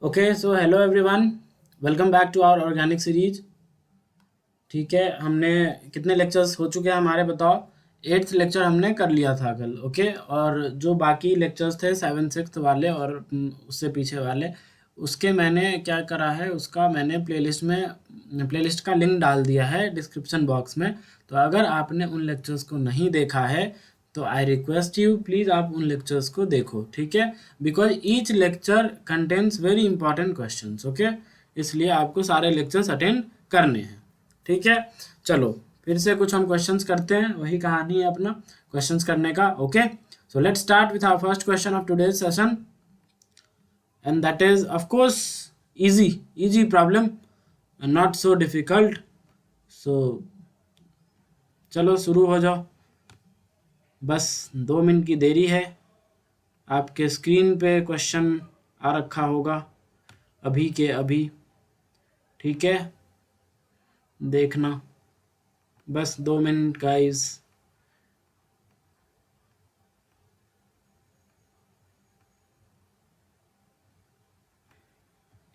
Okay so hello everyone, welcome back to our organic series. ठीक है, हमने कितने लेक्चर्स हो चुके हैं हमारे, बताओ। 8th लेक्चर हमने कर लिया था कल। ओके, और जो बाकी लेक्चर्स थे 7th 6th वाले और उससे पीछे वाले, उसके मैंने क्या करा है, उसका मैंने प्लेलिस्ट का लिंक डाल दिया है डिस्क्रिप्शन बॉक्स में। तो अगर आपने उन लेक्चर्स को नहीं देखा है तो आई रिक्वेस्ट यू, प्लीज़ आप उन लेक्चर्स को देखो। ठीक है, because each lecture contains very important questions. Okay, इसलिए आपको सारे लेक्चर्स अटेंड करने हैं। ठीक है, चलो फिर से कुछ हम क्वेश्चंस करते हैं, वही कहानी है अपना क्वेश्चंस करने का। Okay, so let's start with our first question of today's session, and that is of course easy problem and not so difficult. So चलो शुरू हो जाओ, बस 2 मिनट की देरी है। आपके स्क्रीन पे क्वेश्चन आ रखा होगा अभी के अभी। ठीक है, देखना, बस 2 मिनट गाइस।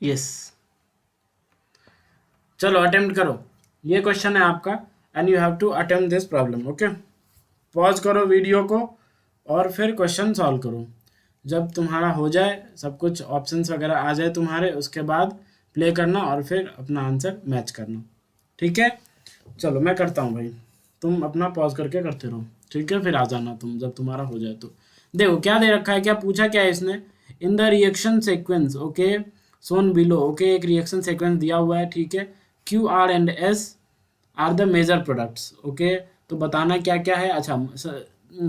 यस, चलो अटेम्प्ट करो। ये क्वेश्चन है आपका and you have to attempt this problem. Okay, pause करो वीडियो को और फिर क्वेश्चन सॉल्व करो। जब तुम्हारा हो जाए, सब कुछ ऑप्शंस वगैरह आ जाए तुम्हारे, उसके बाद प्ले करना और फिर अपना आंसर मैच करना। ठीक है, चलो मैं करता हूँ भाई, तुम अपना पॉज करके करते रहो। ठीक है, फिर आ जाना तुम जब तुम्हारा हो जाए तो। देखो क्या दे रखा है, क्या पूछा क्या है इसने। In the reaction sequence, okay, shown below. Okay, एक रिएक्शन सीक्वेंस दिया हुआ है। ठीक है, Q R and S are the major products. Okay, तो बताना क्या क्या है। अच्छा,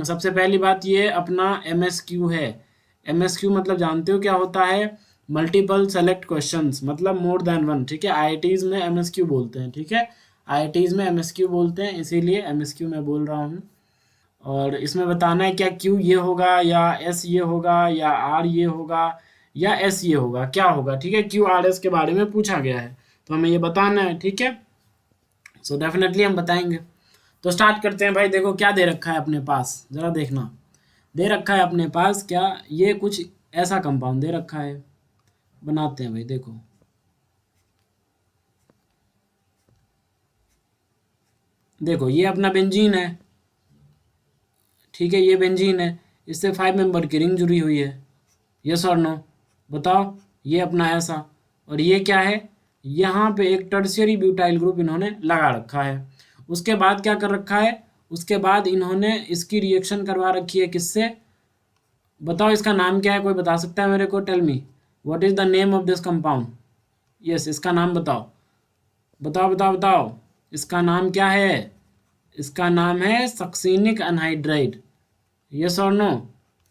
सबसे पहली बात ये अपना एम एस क्यू है। एम एस क्यू मतलब जानते हो क्या होता है, मल्टीपल सेलेक्ट क्वेश्चंस, मतलब मोर देन वन। ठीक है, आईआईटीज में एम एस क्यू बोलते हैं। ठीक है, आईआईटीज में एम एस क्यू बोलते हैं, इसीलिए एम एस क्यू मैं बोल रहा हूँ। और इसमें बताना है क्या क्यू ये होगा या एस ये होगा या आर ये होगा या एस ये होगा, क्या होगा। ठीक है, क्यू आर एस के बारे में पूछा गया है तो हमें ये बताना है। ठीक है, सो डेफिनेटली हम बताएंगे। तो स्टार्ट करते हैं भाई। देखो क्या दे रखा है अपने पास, ज़रा देखना। दे रखा है अपने पास क्या, ये कुछ ऐसा कंपाउंड दे रखा है, बनाते हैं भाई। देखो देखो ये अपना बेंजीन है। ठीक है, ये बेंजीन है, इससे 5 मेंबर की रिंग जुड़ी हुई है। यस और नो, बताओ। ये अपना ऐसा, और ये क्या है, यहाँ पे एक टर्शियरी ब्यूटाइल ग्रुप इन्होंने लगा रखा है। उसके बाद क्या कर रखा है, उसके बाद इन्होंने इसकी रिएक्शन करवा रखी है किससे, बताओ। इसका नाम क्या है, कोई बता सकता है मेरे को? Tell me what is the name of this compound. Yes, इसका नाम बताओ, बताओ बताओ बताओ। इसका नाम क्या है? इसका नाम है सक्सिनिक अनहाइड्राइड। यस और नो,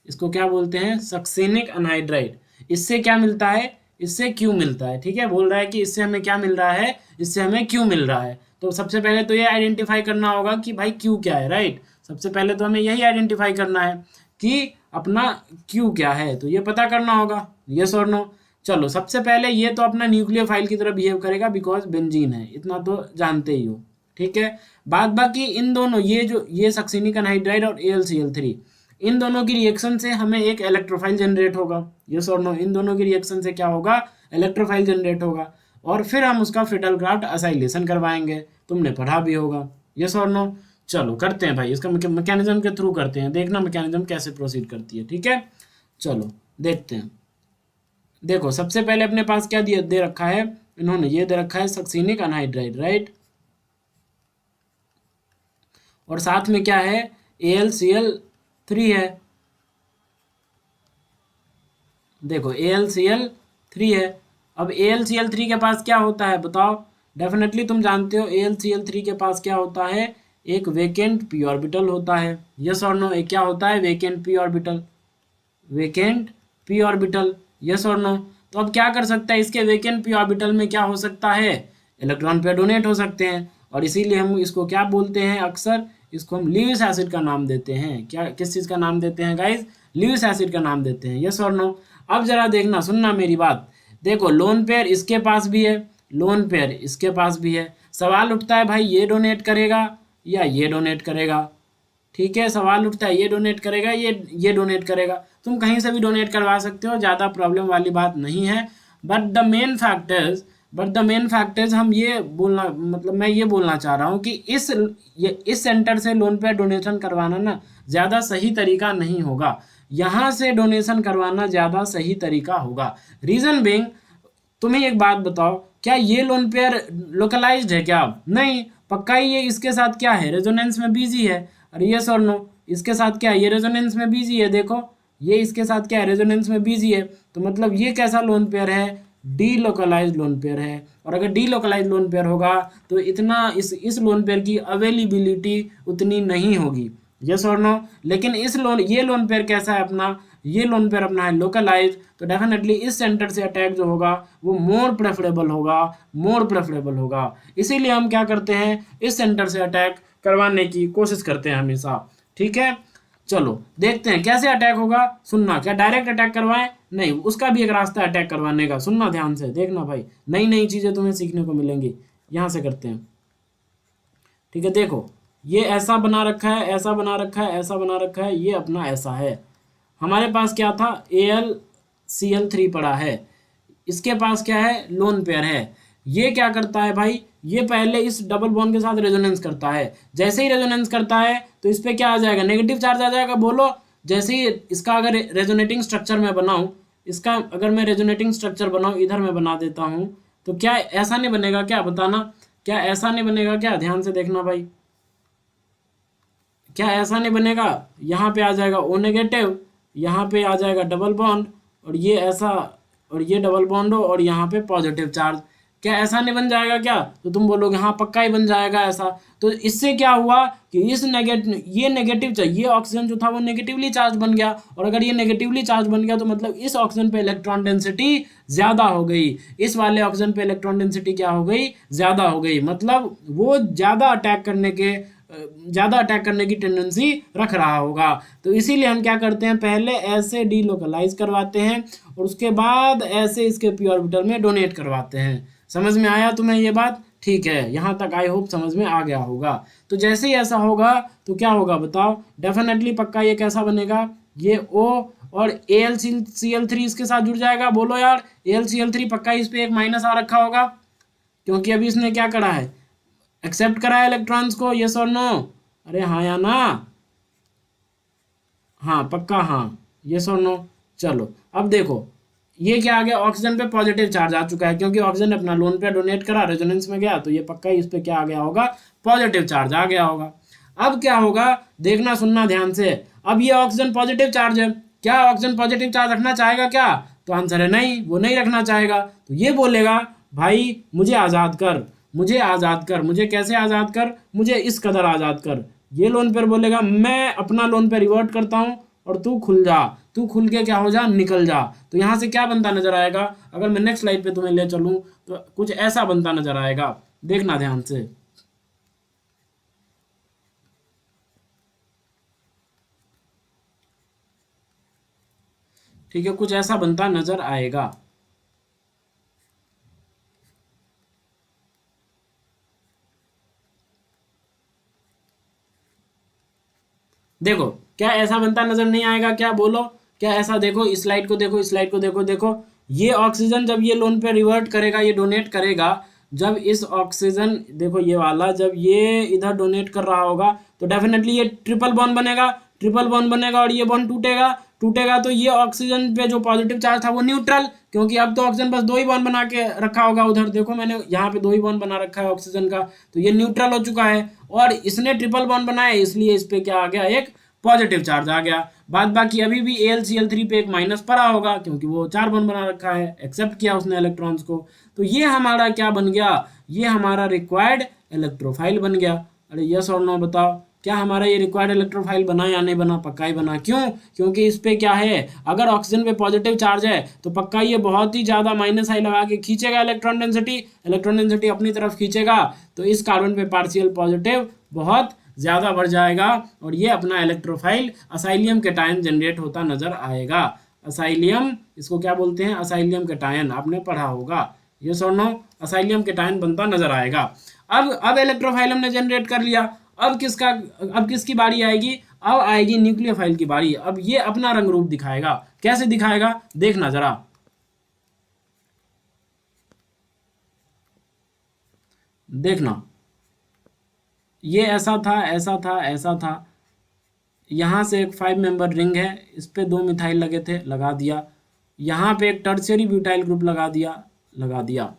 इसको क्या बोलते हैं? Succinic anhydride. इससे क्या मिलता है? इससे क्यू मिलता है। ठीक है, बोल रहा है कि इससे हमें क्या मिल रहा है, इससे हमें क्यू मिल रहा है। तो सबसे पहले तो ये आइडेंटिफाई करना होगा कि भाई क्यू क्या है, राइट। सबसे पहले तो हमें यही आइडेंटिफाई करना है कि अपना क्यू क्या है, तो ये पता करना होगा। यस और नो, चलो सबसे पहले ये तो अपना न्यूक्लियोफाइल की तरह बिहेव करेगा बिकॉज बेंजीन है, इतना तो जानते ही हो। ठीक है, बाद बाकी इन दोनों, ये सक्सिनिक अनहाइड्राइड और AlCl3, इन दोनों की रिएक्शन से हमें एक इलेक्ट्रोफाइल जनरेट होगा। यस और नो, इन दोनों की रिएक्शन से क्या होगा, इलेक्ट्रोफाइल जनरेट होगा, और फिर हम उसका फिटलक्राफ्ट असाइलेशन करवाएंगे, तुमने पढ़ा भी होगा। यस और नो, चलो करते हैं भाई, इसका मैकेनिज्म के थ्रू करते हैं, देखना मैकेनिज्म कैसे प्रोसीड करती है। ठीक है, चलो देखते हैं। देखो सबसे पहले अपने पास क्या दे रखा है इन्होंने, ये दे रखा है सक्सिनिक अनहाइड्राइड, राइट। और साथ में क्या है, AlCl3 है। देखो AlCl3 है। अब AlCl3 के पास क्या होता है बताओ। डेफिनेटली तुम जानते हो AlCl3 के पास क्या होता है, एक वेकेंट पी ऑर्बिटल होता है। यस और नो, एक क्या होता है, vacant P orbital, vacant P orbital. Yes और नो, तो अब क्या कर सकता है, इसके वेकेंट पी ऑर्बिटल में क्या हो सकता है, इलेक्ट्रॉन पे डोनेट हो सकते हैं, और इसीलिए हम इसको क्या बोलते हैं, अक्सर इसको हम ल्यूइस एसिड का नाम देते हैं। क्या, किस चीज़ का नाम देते हैं गाइज? ल्यूइस एसिड का नाम देते हैं। यस और नो, अब जरा देखना, सुनना मेरी बात। देखो लोन पेयर इसके पास भी है, लोन पेयर इसके पास भी है। सवाल उठता है भाई ये डोनेट करेगा या ये डोनेट करेगा। ठीक है, सवाल उठता है ये डोनेट करेगा, ये डोनेट करेगा। तुम कहीं से भी डोनेट करवा सकते हो, ज़्यादा प्रॉब्लम वाली बात नहीं है। But the main fact is हम ये बोलना, मतलब मैं ये बोलना चाह रहा हूँ कि इस सेंटर से लोन पे डोनेशन करवाना ना ज़्यादा सही तरीका नहीं होगा, यहाँ से डोनेशन करवाना ज़्यादा सही तरीका होगा। रीज़न बीइंग, तुम्हें एक बात बताओ, क्या ये लोन पेयर लोकलाइज्ड है क्या? नहीं, पक्का ही ये इसके साथ क्या है, रेजोनेंस में बिजी है। अरे यस और नो, इसके साथ क्या है, ये रेजोनेंस में बिजी है। देखो ये इसके साथ क्या है, रेजोनेंस में बिजी है। तो मतलब ये कैसा लोन पेयर है, डी लोकलाइज लोन पेयर है। और अगर डी लोकलाइज लोन पेयर होगा तो इतना इस लोन पेयर की अवेलेबिलिटी उतनी नहीं होगी, यस और नो। लेकिन ये लोन पेयर कैसा है अपना, ये लोन पेयर अपना है लोकलाइज, तो डेफिनेटली इस सेंटर से अटैक जो होगा वो मोर प्रेफरेबल होगा। इसीलिए हम क्या करते हैं, इस सेंटर से अटैक करवाने की कोशिश करते हैं हमेशा। ठीक है, चलो देखते हैं कैसे अटैक होगा। सुनना, क्या डायरेक्ट अटैक करवाएं? नहीं, उसका भी एक रास्ता अटैक करवाने का। सुनना ध्यान से, देखना भाई, नई नई चीज़ें तुम्हें सीखने को मिलेंगी। यहाँ से करते हैं, ठीक है। देखो ये ऐसा बना रखा है, ऐसा बना रखा है, ऐसा बना रखा है, ये अपना ऐसा है। हमारे पास क्या था, AlCl3 पड़ा है। इसके पास क्या है, लोन पेयर है। ये क्या करता है भाई, ये पहले इस डबल बॉन्ड के साथ रेजोनेंस करता है। जैसे ही रेजोनेंस करता है तो इस पर क्या आ जाएगा, नेगेटिव चार्ज आ जाएगा। बोलो, जैसे ही इसका अगर रेजोनेटिंग स्ट्रक्चर में बनाऊं, इसका अगर मैं रेजोनेटिंग स्ट्रक्चर बनाऊं, इधर मैं बना देता हूं, तो क्या ऐसा नहीं बनेगा क्या, बताना, क्या ऐसा नहीं बनेगा क्या? ध्यान से देखना भाई, क्या ऐसा नहीं बनेगा? यहाँ पे आ जाएगा O नेगेटिव, यहाँ पे आ जाएगा डबल बॉन्ड, और ये ऐसा, और ये डबल बॉन्ड हो, और यहाँ पे पॉजिटिव चार्ज। क्या ऐसा नहीं बन जाएगा क्या? तो तुम बोलोगे हाँ पक्का ही बन जाएगा ऐसा। तो इससे क्या हुआ कि ये नेगेटिव चाहिए, ऑक्सीजन जो था वो नेगेटिवली चार्ज बन गया। और अगर ये नेगेटिवली चार्ज बन गया तो मतलब इस ऑक्सीजन पे इलेक्ट्रॉन डेंसिटी ज़्यादा हो गई, इस वाले ऑक्सीजन पे इलेक्ट्रॉन डेंसिटी क्या हो गई, ज़्यादा हो गई। मतलब वो ज़्यादा अटैक करने की टेंडेंसी रख रहा होगा। तो इसीलिए हम क्या करते हैं, पहले ऐसे डीलोकलाइज करवाते हैं और उसके बाद ऐसे इसके पी ऑर्बिटल में डोनेट करवाते हैं। समझ में आया तुम्हें ये बात? ठीक है, यहाँ तक आई होप समझ में आ गया होगा। तो जैसे ही ऐसा होगा तो क्या होगा बताओ, डेफिनेटली पक्का ये कैसा बनेगा, ये O और AlCl3 इसके साथ जुड़ जाएगा। बोलो यार, AlCl3 पक्का इस पे एक माइनस आ रखा होगा, क्योंकि अभी इसने क्या करा है, एक्सेप्ट करा है इलेक्ट्रॉन्स को, यस और नो? अरे हाँ या ना? हाँ पक्का हाँ, यस और नो? चलो अब देखो, ये क्या आ गया, ऑक्सीजन पे पॉजिटिव चार्ज आ चुका है, क्योंकि ऑक्सीजन अपना लोन पे डोनेट करा, रेजोनेंस में गया, तो ये पक्का ही इस पे क्या आ गया होगा, पॉजिटिव चार्ज आ गया होगा। अब क्या होगा, देखना सुनना ध्यान से। अब ये ऑक्सीजन पॉजिटिव चार्ज है, क्या ऑक्सीजन पॉजिटिव चार्ज रखना चाहेगा क्या? तो आंसर है नहीं, वो नहीं रखना चाहेगा। तो ये बोलेगा भाई मुझे आज़ाद कर, मुझे आज़ाद कर, मुझे कैसे आज़ाद कर, मुझे इस कदर आज़ाद कर। ये लोन पेयर बोलेगा मैं अपना लोन पे रिवर्ट करता हूँ और तू खुल जा, तू खुल के क्या हो जा, निकल जा। तो यहाँ से क्या बनता नजर आएगा, अगर मैं नेक्स्ट स्लाइड पे तुम्हें ले चलूँ तो कुछ ऐसा बनता नजर आएगा, देखना ध्यान से। ठीक है, कुछ ऐसा बनता नजर आएगा। देखो, क्या ऐसा बनता नजर नहीं आएगा क्या? बोलो, क्या ऐसा? देखो इस स्लाइड को देखो, इस स्लाइड को देखो, देखो ये ऑक्सीजन जब ये लोन पे रिवर्ट करेगा, ये डोनेट करेगा, जब इस ऑक्सीजन, देखो ये वाला जब ये इधर डोनेट कर रहा होगा तो डेफिनेटली ये ट्रिपल बॉन्ड बनेगा, ट्रिपल बॉन्ड बनेगा और ये बॉन्ड टूटेगा, टूटेगा तो ये ऑक्सीजन पे जो पॉजिटिव चार्ज था वो न्यूट्रल, क्योंकि अब तो ऑक्सीजन बस दो ही बॉन्ड बना के रखा होगा उधर। देखो मैंने यहाँ पे दो ही बॉन्ड बना रखा है ऑक्सीजन का, तो ये न्यूट्रल हो चुका है। और इसने ट्रिपल बॉन्ड बनाया, इसलिए इस पे क्या आ गया, एक पॉजिटिव चार्ज आ गया। बाद बाकी अभी भी AlCl3 पे एक माइनस पड़ा होगा, क्योंकि वो चार बॉन्ड बना रखा है, एक्सेप्ट किया उसने इलेक्ट्रॉन्स को। तो ये हमारा क्या बन गया, ये हमारा रिक्वायर्ड इलेक्ट्रोफाइल बन गया। अरे यस और नो बताओ, क्या हमारा ये रिक्वायर्ड इलेक्ट्रोफाइल बना या नहीं बना? पक्का ही बना। क्यों? क्योंकि इस पे क्या है, अगर ऑक्सीजन पे पॉजिटिव चार्ज है तो पक्का ये बहुत ही ज़्यादा माइनस आई लगा के खींचेगा इलेक्ट्रॉन डेंसिटी, इलेक्ट्रॉन डेंसिटी अपनी तरफ खींचेगा, तो इस कार्बन पे पार्शियल पॉजिटिव बहुत ज़्यादा बढ़ जाएगा और ये अपना इलेक्ट्रोफाइल असाइलियम कैटायन जनरेट होता नजर आएगा। असाइलियम, इसको क्या बोलते हैं, असाइलियम कैटायन, आपने पढ़ा होगा, यस और नो? असाइलियम कैटायन बनता नजर आएगा। अब इलेक्ट्रोफाइल हमने जनरेट कर लिया, अब किसकी बारी आएगी, अब आएगी न्यूक्लियोफाइल की बारी। अब ये अपना रंग रूप दिखाएगा, कैसे दिखाएगा देखना जरा। देखना, ये ऐसा था, ऐसा था, ऐसा था, यहाँ से एक 5 मेंबर रिंग है, इस पे 2 मिथाइल लगे थे, लगा दिया, यहाँ पे एक टर्शियरी ब्यूटाइल ग्रुप लगा दिया, लगा दिया।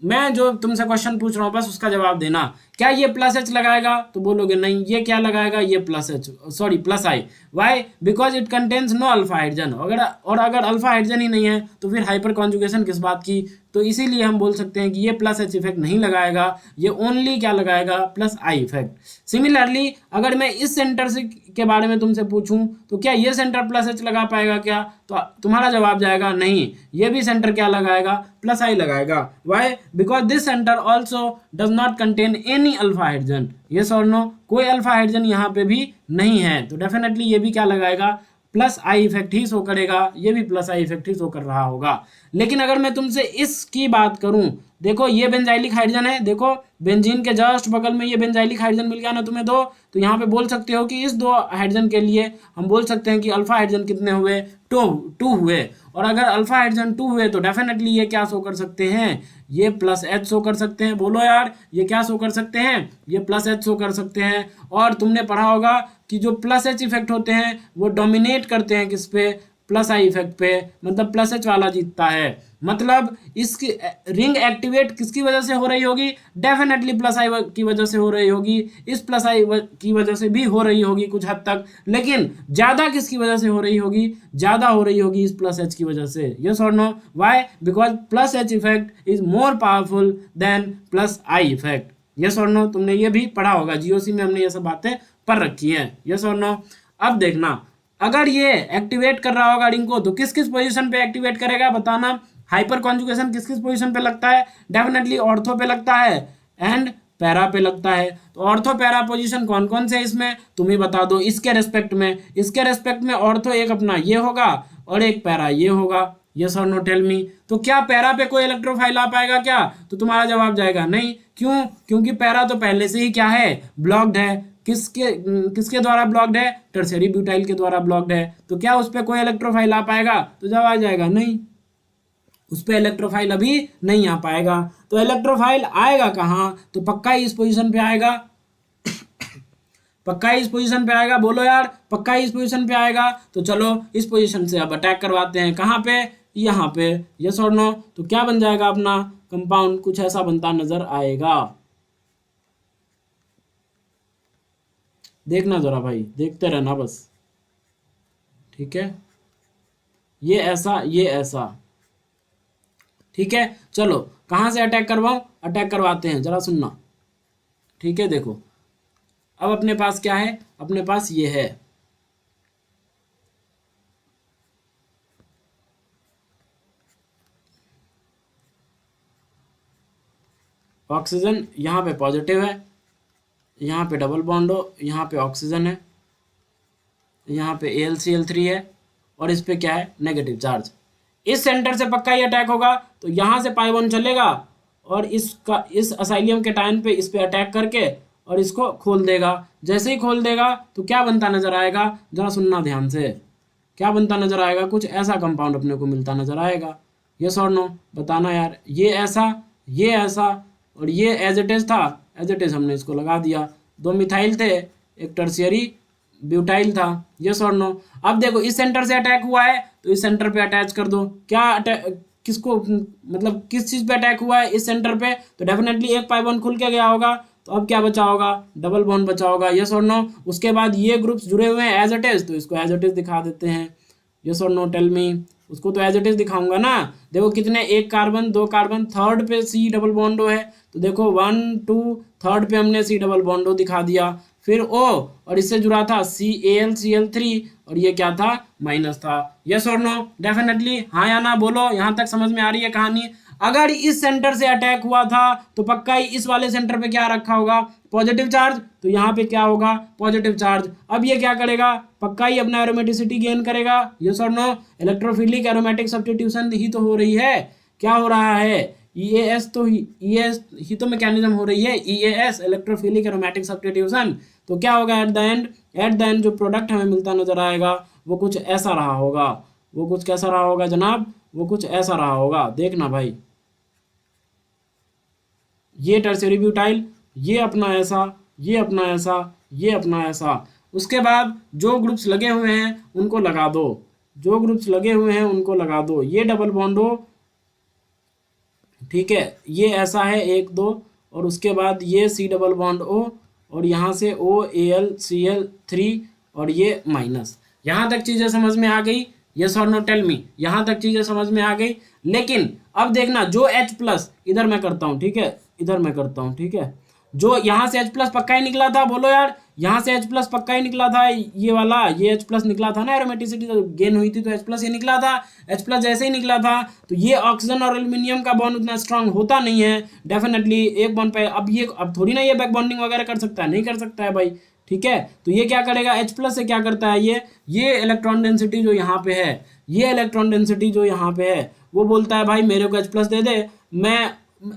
मैं जो तुमसे क्वेश्चन पूछ रहा हूँ बस उसका जवाब देना। क्या ये प्लस एच लगाएगा? तो बोलोगे नहीं। ये क्या लगाएगा? ये plus H, sorry plus I. Why? Because it contains no alpha hydrogen. अगर अल्फा हाइड्रोजन ही नहीं है तो फिर हाइपर कॉन्जुगेशन किस बात की? तो इसीलिए हम बोल सकते हैं कि ये प्लस एच इफेक्ट नहीं लगाएगा, ये ओनली क्या लगाएगा? Plus I effect. सिमिलरली अगर मैं इस सेंटर से के बारे में तुमसे पूछूं तो क्या ये सेंटर प्लस एच लगा पाएगा क्या? तो तुम्हारा जवाब जाएगा नहीं, ये भी सेंटर क्या लगाएगा? प्लस आई लगाएगा। Why? Because this centre also does not contain any alpha hydrogen. Yes और नो? कोई अल्फा हाइड्रोजन यहाँ पे भी नहीं है, तो डेफिनेटली ये भी क्या लगाएगा? Plus I effect he show करेगा, ये भी plus I effect he show कर रहा होगा। लेकिन अगर मैं तुमसे इसकी बात करूं, देखो ये बेंजाइलिक हाइड्रोजन है, देखो बेंजीन के जस्ट बगल में ये बेंजाइलिक हाइड्रोजन मिल गया ना तुम्हें दो, तो यहाँ पे बोल सकते हो कि इस दो हाइड्रोजन के लिए हम बोल सकते हैं कि अल्फा हाइड्रोजन कितने हुए? टू हुए। और अगर अल्फा हाइड्रोजन 2 हुए तो डेफिनेटली ये क्या शो कर सकते हैं? ये प्लस एच शो कर सकते हैं। बोलो यार, ये क्या शो कर सकते हैं? ये प्लस एच शो कर सकते हैं। और तुमने पढ़ा होगा कि जो प्लस एच इफेक्ट होते हैं वो डोमिनेट करते हैं किस पे? प्लस आई इफेक्ट पे, मतलब प्लस एच वाला जीतता है। मतलब इसकी रिंग एक्टिवेट किसकी वजह से हो रही होगी? डेफिनेटली प्लस आई की वजह से हो रही होगी, इस प्लस आई की वजह से भी हो रही होगी कुछ हद तक, लेकिन ज़्यादा किसकी वजह से हो रही होगी? ज़्यादा हो रही होगी इस प्लस एच की वजह से। यस और no? Why? Because plus H effect is more powerful than plus I effect. Yes और नो? तुमने ये भी पढ़ा होगा, जीओसी में हमने ये सब बातें पढ़ रखी हैं। यस और नो? अब देखना, अगर ये एक्टिवेट कर रहा होगा रिंग को तो किस किस पोजीशन पे एक्टिवेट करेगा बताना। हाइपर कॉन्जुगेशन किस किस पोजीशन पे लगता है? डेफिनेटली ऑर्थो पे लगता है एंड पैरा पे लगता है। तो ऑर्थो पैरा पोजीशन कौन कौन से इसमें तुम ही बता दो। इसके रेस्पेक्ट में, इसके रेस्पेक्ट में ऑर्थो एक अपना ये होगा और एक पैरा ये होगा। यस और नो टेल मी? तो क्या पैरा पे कोई इलेक्ट्रोफाइल आ पाएगा क्या? तो तुम्हारा जवाब जाएगा नहीं। क्यों? क्योंकि पैरा तो पहले से ही क्या है? ब्लॉक्ड है। किसके किसके द्वारा ब्लॉक्ड है? टर्शियरी ब्यूटाइल के द्वारा ब्लॉक्ड है। तो क्या उस पर कोई इलेक्ट्रोफाइल आ पाएगा? तो जवाब आ जाएगा नहीं, उस पर इलेक्ट्रोफाइल अभी नहीं आ पाएगा। तो इलेक्ट्रोफाइल आएगा कहाँ? तो पक्का ही इस पोजीशन पे आएगा, पक्का ही इस पोजीशन पे आएगा। बोलो यार, पक्का ही इस पोजीशन पे आएगा। तो चलो इस पोजीशन से अब अटैक करवाते हैं। कहाँ पे? यहाँ पे। यस और नो? तो क्या बन जाएगा अपना कंपाउंड? कुछ ऐसा बनता नजर आएगा। देखना जरा भाई, देखते रहना बस, ठीक है? ये ऐसा, ये ऐसा, ठीक है? चलो कहाँ से अटैक करवाऊं? अटैक करवाते हैं, जरा सुनना, ठीक है? देखो अब अपने पास क्या है? अपने पास ये है, ऑक्सीजन यहाँ पे पॉजिटिव है, यहाँ पे डबल बॉन्ड हो, यहाँ पे ऑक्सीजन है, यहाँ पे AlCl3 है और इस पे क्या है? Negative charge. इस सेंटर से पक्का ही अटैक होगा। तो यहाँ से पाई 1 चलेगा और इसका इस असाइलियम के टाइम पे इस पे अटैक करके और इसको खोल देगा। जैसे ही खोल देगा तो क्या बनता नजर आएगा? जरा सुनना ध्यान से, क्या बनता नजर आएगा? कुछ ऐसा कंपाउंड अपने को मिलता नजर आएगा। यस और नो? बताना यार। ये ऐसा, ये ऐसा और ये एज इट इज था, एज इट इज हमने इसको लगा दिया। 2 मिथाइल थे, एक टर्शियरी ब्यूटाइल था। यस और नो? अब देखो इस सेंटर से अटैक हुआ है तो इस सेंटर पे अटैच कर दो। क्या अटैक, किसको, मतलब किस चीज़ पे अटैक हुआ है? इस सेंटर पे। तो डेफिनेटली एक पाई बॉन्ड खुल के गया होगा, तो अब क्या बचा होगा? डबल बॉन्ड बचा होगा। यस और नो? उसके बाद ये ग्रुप्स जुड़े हुए हैं एज इट इज, तो इसको एज इट इज दिखा देते हैं। यस और नो टेल मी? उसको तो एज इट इज दिखाऊंगा ना। देखो कितने, 1 कार्बन 2 कार्बन, थर्ड पे C डबल बॉन्डो है, तो देखो 1 2 थर्ड पे हमने C डबल बॉन्डो दिखा दिया। फिर O और इससे जुड़ा था CalCl3 और ये क्या था? माइनस था। यस और नो? डेफिनेटली हाँ या ना बोलो। यहाँ तक समझ में आ रही है कहानी? अगर इस सेंटर से अटैक हुआ था तो पक्का ही इस वाले सेंटर पे क्या रखा होगा? Positive charge. तो यहाँ पे क्या होगा? Positive charge. अब ये क्या करेगा? पक्का ही अपना एरोमेटिसिटी गेन करेगा। यस और नो? इलेक्ट्रोफिलिक एरोमेटिक सब्स्टिट्यूशन ही तो हो रही है। क्या हो रहा है? EAS तो EAS ही तो मैकेनिज्म हो रही है, EAS इलेक्ट्रोफिलिक एरोमेटिक सब्स्टिट्यूशन। तो क्या होगा at the end? At the end जो प्रोडक्ट हमें मिलता नजर आएगा वो कुछ ऐसा रहा होगा। वो कुछ कैसा रहा होगा जनाब? वो कुछ ऐसा रहा होगा। देखना भाई, ये टर्शियरी ब्यूटाइल, ये अपना ऐसा, ये अपना ऐसा, ये अपना ऐसा। उसके बाद जो ग्रुप्स लगे हुए हैं उनको लगा दो, जो ग्रुप्स लगे हुए हैं उनको लगा दो। ये डबल बॉन्ड हो, ठीक है, ये ऐसा है 1 2, और उसके बाद ये सी डबल बॉन्ड ओ, और यहाँ से OAlCl3, और ये माइनस। यहाँ तक चीज़ें समझ में आ गई? यस और नो, टेल मी। यहाँ तक चीज़ें समझ में आ गई। लेकिन अब देखना, जो H+ इधर मैं करता हूँ, ठीक है, इधर मैं करता हूँ, ठीक है, जो यहाँ से H+ पक्का ही निकला था, बोलो यार, यहाँ से H+ पक्का ही निकला था, ये वाला, ये H+ निकला था ना, एरोमेटिसिटी गेन हुई थी तो H+ ये निकला था। H+ जैसे ही निकला था तो ये ऑक्सीजन और एल्यूमिनियम का बॉन्ड उतना स्ट्रांग होता नहीं है डेफिनेटली, एक बॉन्ड पे। अब थोड़ी ना ये बैक बॉन्डिंग वगैरह कर सकता है, नहीं कर सकता है भाई, ठीक है। तो ये क्या करेगा, H+ से क्या करता है, ये इलेक्ट्रॉन डेंसिटी जो यहाँ पे है, ये इलेक्ट्रॉन डेंसिटी जो यहाँ पे है, वो बोलता है भाई मेरे को H+ दे दे, मैं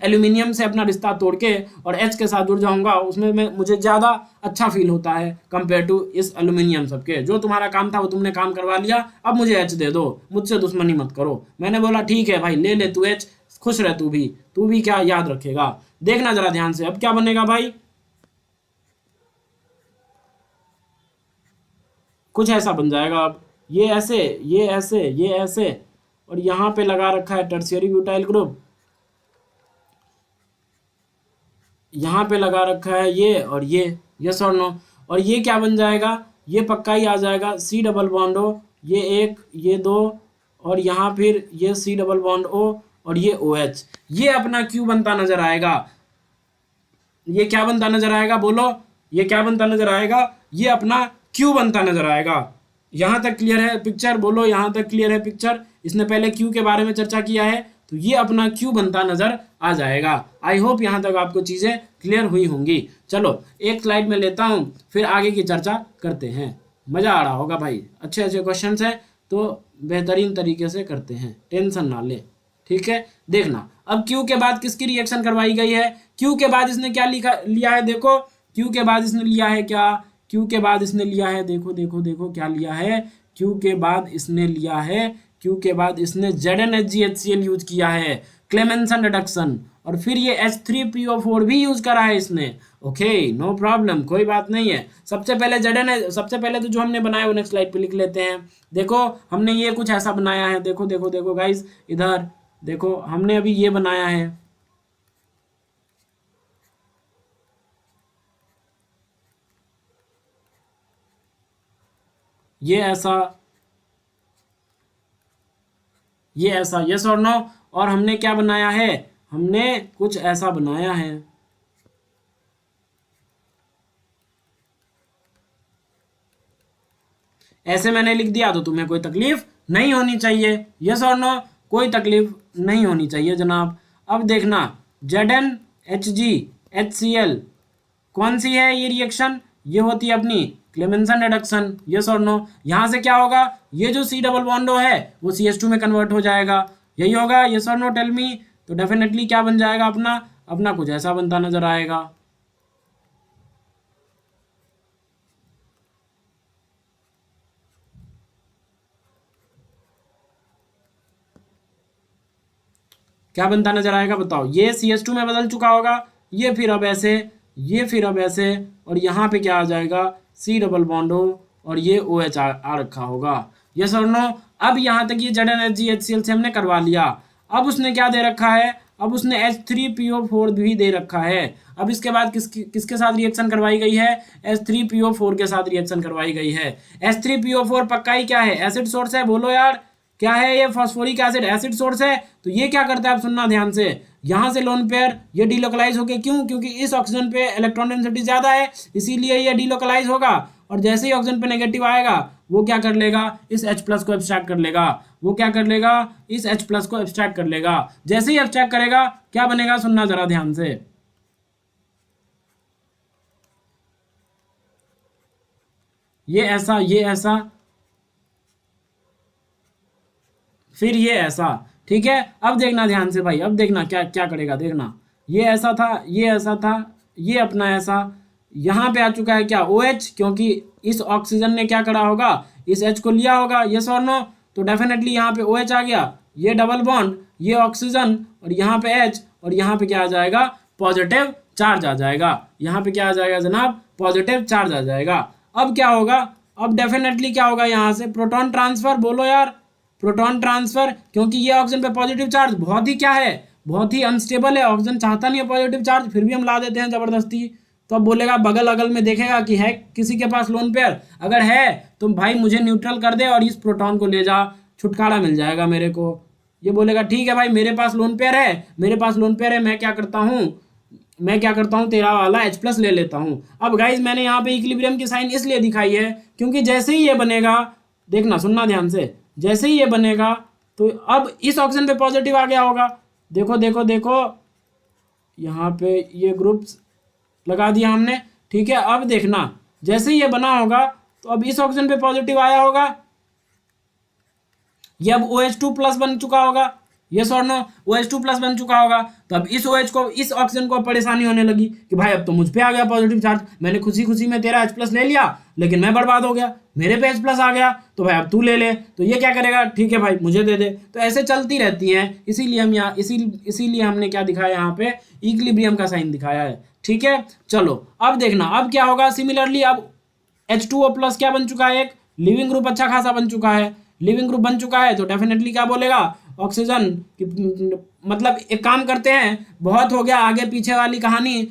एल्यूमिनियम से अपना रिश्ता तोड़ के और H के साथ जुड़ जाऊंगा, उसमें मुझे ज़्यादा अच्छा फील होता है कंपेयर टू इस एल्यूमिनियम सबके। जो तुम्हारा काम था वो तुमने काम करवा लिया, अब मुझे H दे दो, मुझसे दुश्मनी मत करो। मैंने बोला ठीक है भाई, ले ले तू H, खुश रह तू भी क्या याद रखेगा। देखना जरा ध्यान से, अब क्या बनेगा भाई, कुछ ऐसा बन जाएगा। अब ये ऐसे, ये ऐसे, ये ऐसे, और यहाँ पे लगा रखा है टर्शियरी ब्यूटाइल ग्रुप, यहाँ पे लगा रखा है ये और ये, यस और नो। और ये क्या बन जाएगा, ये पक्का ही आ जाएगा, सी डबल बॉन्ड ओ, ये 1 ये 2, और यहाँ फिर ये सी डबल बॉन्ड ओ, और ये OH। ये अपना क्यू बनता नजर आएगा। ये क्या बनता नजर आएगा, बोलो, ये क्या बनता नजर आएगा, ये अपना क्यू बनता नजर आएगा। यहाँ तक क्लियर है पिक्चर, बोलो यहाँ तक क्लियर है पिक्चर। इसने पहले क्यू के बारे में चर्चा किया है, तो ये अपना क्यू बनता नजर आ जाएगा। आई होप यहाँ तक आपको चीज़ें क्लियर हुई होंगी। चलो एक स्लाइड में लेता हूँ, फिर आगे की चर्चा करते हैं। मज़ा आ रहा होगा भाई, अच्छे अच्छे क्वेश्चंस हैं तो बेहतरीन तरीके से करते हैं, टेंशन ना ले, ठीक है। देखना अब क्यू के बाद किसकी रिएक्शन करवाई गई है। क्यू के बाद इसने क्या लिया है, देखो, क्यू के बाद इसने लिया है क्या, क्यू के बाद इसने लिया है, देखो देखो देखो क्या लिया है, क्यू के बाद इसने लिया है, क्यू के बाद इसने ZnHgHCl यूज किया है, क्लेमेंसन रिडक्शन, और फिर ये H3PO4 भी यूज करा है इसने। ओके नो प्रॉब्लम, कोई बात नहीं है। सबसे पहले तो जो हमने बनाया वो नेक्स्ट स्लाइड पे लिख लेते हैं। देखो हमने ये कुछ ऐसा बनाया है, देखो देखो देखो गाइस, इधर देखो हमने अभी ये बनाया है, ये ऐसा, ये ऐसा, यस और नो। और हमने क्या बनाया है, हमने कुछ ऐसा बनाया है, ऐसे मैंने लिख दिया तो तुम्हें कोई तकलीफ नहीं होनी चाहिए, यस और नो, कोई तकलीफ नहीं होनी चाहिए जनाब। अब देखना ZnHgHCl कौन सी है ये रिएक्शन, ये होती है अपनी क्लेमेंसन रिडक्शन, यस और नो। यहाँ से क्या होगा, ये जो सी डबल बॉन्डो है वो CH2 में कन्वर्ट हो जाएगा, यही होगा, यस और नो, टेल मी। तो डेफिनेटली क्या बन जाएगा अपना, अपना कुछ ऐसा बनता नजर आएगा। क्या बनता नजर आएगा बताओ, ये CH2 में बदल चुका होगा, ये फिर अब ऐसे, ये फिर अब ऐसे, और यहाँ पे क्या आ जाएगा, सी डबल बॉन्डो, और ये OH आ रखा होगा, यस और नो। अब यहाँ तक ये ZnHgHCl से हमने करवा लिया। अब उसने क्या दे रखा है, अब उसने H3PO4 भी दे रखा है। अब इसके बाद किसके साथ रिएक्शन करवाई गई है, H3PO4 के साथ रिएक्शन करवाई गई है। H3PO4 पक्का ही क्या है, एसिड सोर्स है, बोलो यार क्या है, ये फास्फोरिक एसिड एसिड सोर्स है। तो ये क्या करता है, आप सुनना ध्यान से, यहाँ से लोन पेयर ये डीलोकलाइज हो गया, क्यों, क्योंकि इस ऑक्सीजन पे इलेक्ट्रॉन डेंसिटी ज़्यादा है, इसीलिए ये डीलोकलाइज होगा। और जैसे ही ऑक्सीजन पे नेगेटिव आएगा वो क्या कर लेगा, इस H+ को एब्स्ट्रैक्ट कर लेगा, वो क्या कर लेगा, इस H+ को एब्स्ट्रैक्ट कर लेगा। जैसे ही एब्स्ट्रैक्ट करेगा क्या बनेगा, सुनना जरा ध्यान से, ये ऐसा, ये ऐसा, फिर ये ऐसा, ठीक है। अब देखना ध्यान से भाई, अब देखना क्या क्या करेगा, देखना, ये ऐसा था, ये ऐसा था, ये अपना ऐसा, यहाँ पे आ चुका है क्या, OH, क्योंकि इस ऑक्सीजन ने क्या करा होगा, इस H को लिया होगा, यस और नो। तो डेफिनेटली यहाँ पे OH आ गया, ये डबल बॉन्ड, ये ऑक्सीजन, और यहाँ पे H, और यहाँ पे क्या आ जाएगा, पॉजिटिव चार्ज आ जाएगा। यहाँ पे क्या आ जाएगा जनाब, पॉजिटिव चार्ज आ जाएगा। अब क्या होगा, अब डेफिनेटली क्या होगा, यहाँ से प्रोटॉन ट्रांसफर, बोलो यार, प्रोटॉन ट्रांसफर, क्योंकि ये ऑक्सीजन पे पॉजिटिव चार्ज बहुत ही क्या है, बहुत ही अनस्टेबल है, ऑक्सीजन चाहता नहीं है पॉजिटिव चार्ज, फिर भी हम ला देते हैं जबरदस्ती। तो अब बोलेगा बगल अगल में देखेगा कि है किसी के पास लोन पेयर, अगर है तो भाई मुझे न्यूट्रल कर दे और इस प्रोटॉन को ले जा, छुटकारा मिल जाएगा मेरे को। ये बोलेगा ठीक है भाई मेरे पास लोन पेयर है, मेरे पास लोन पेयर है, मैं क्या करता हूँ तेरा वाला H प्लस ले लेता हूँ। अब गाइज मैंने यहाँ पे इक्विलिब्रियम की साइन इसलिए दिखाई है क्योंकि जैसे ही ये बनेगा, देखना सुनना ध्यान से, जैसे ही ये बनेगा तो अब इस ऑक्सीजन पे पॉजिटिव आ गया होगा, देखो देखो देखो, यहाँ पे ये ग्रुप्स लगा दिया हमने, ठीक है। अब देखना जैसे ही ये बना होगा तो अब इस ऑक्सीजन पे पॉजिटिव आया होगा, ये अब OH2 प्लस बन चुका होगा, यस और नो, OH2 प्लस बन चुका होगा। तो अब इस OH को, इस ऑक्सीजन को परेशानी होने लगी कि भाई अब तो मुझ पे आ गया पॉजिटिव चार्ज, मैंने खुशी खुशी में तेरा H प्लस ले लिया लेकिन मैं बर्बाद हो गया, मेरे पे H प्लस आ गया, तो भाई अब तू ले ले। तो ये क्या करेगा, ठीक है भाई मुझे दे दे। तो ऐसे चलती रहती हैं, इसीलिए हम यहाँ इसीलिए हमने क्या दिखाया यहाँ पे, इक्विलिब्रियम का साइन दिखाया है, ठीक है। चलो अब देखना अब क्या होगा, सिमिलरली अब H2O प्लस क्या बन चुका है, एक लिविंग ग्रुप अच्छा खासा बन चुका है, लिविंग ग्रुप बन चुका है, तो डेफिनेटली क्या बोलेगा, ऑक्सीजन मतलब एक काम करते हैं, बहुत हो गया आगे पीछे वाली कहानी,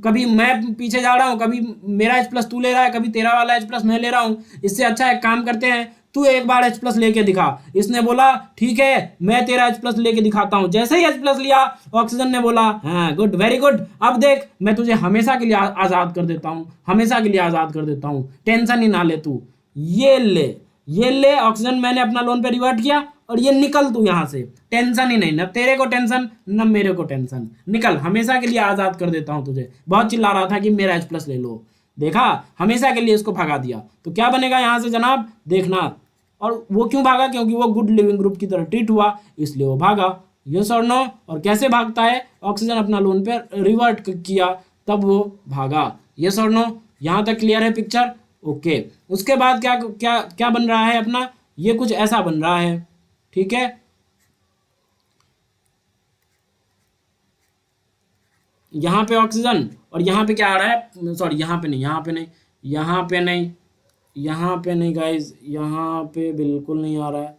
कभी मैं पीछे जा रहा हूँ, कभी मेरा H प्लस तू ले रहा है, कभी तेरा वाला H प्लस मैं ले रहा हूँ, इससे अच्छा एक काम करते हैं, तू एक बार H प्लस लेके दिखा। इसने बोला ठीक है मैं तेरा H प्लस लेके दिखाता हूँ, जैसे ही H प्लस लिया ऑक्सीजन ने बोला हाँ गुड वेरी गुड, अब देख मैं तुझे हमेशा के लिए आज़ाद कर देता हूँ, हमेशा के लिए आज़ाद कर देता हूँ, टेंशन ही ना ले तू, ये ले ऑक्सीजन मैंने अपना लोन पे रिवर्ट किया और ये निकल तू यहाँ से, टेंशन ही नहीं, न तेरे को टेंशन न मेरे को टेंशन, निकल, हमेशा के लिए आज़ाद कर देता हूँ तुझे। बहुत चिल्ला रहा था कि मेरा H प्लस ले लो, देखा हमेशा के लिए इसको भगा दिया। तो क्या बनेगा यहाँ से जनाब, देखना, और वो क्यों भागा, क्योंकि वो गुड लिविंग ग्रुप की तरह ट्रीट हुआ इसलिए वो भागा, यस और नो। और कैसे भागता है, ऑक्सीजन अपना लोन पे रिवर्ट किया तब वो भागा, यस और नो। यहाँ तक क्लियर है पिक्चर, ओके। उसके बाद क्या क्या क्या बन रहा है अपना, ये कुछ ऐसा बन रहा है, ठीक है। यहाँ पे ऑक्सीजन और यहाँ पे क्या आ रहा है, सॉरी यहाँ पे नहीं, यहाँ पे नहीं, यहाँ पे नहीं, यहाँ पे नहीं गाइज, यहाँ पे बिल्कुल नहीं आ रहा है,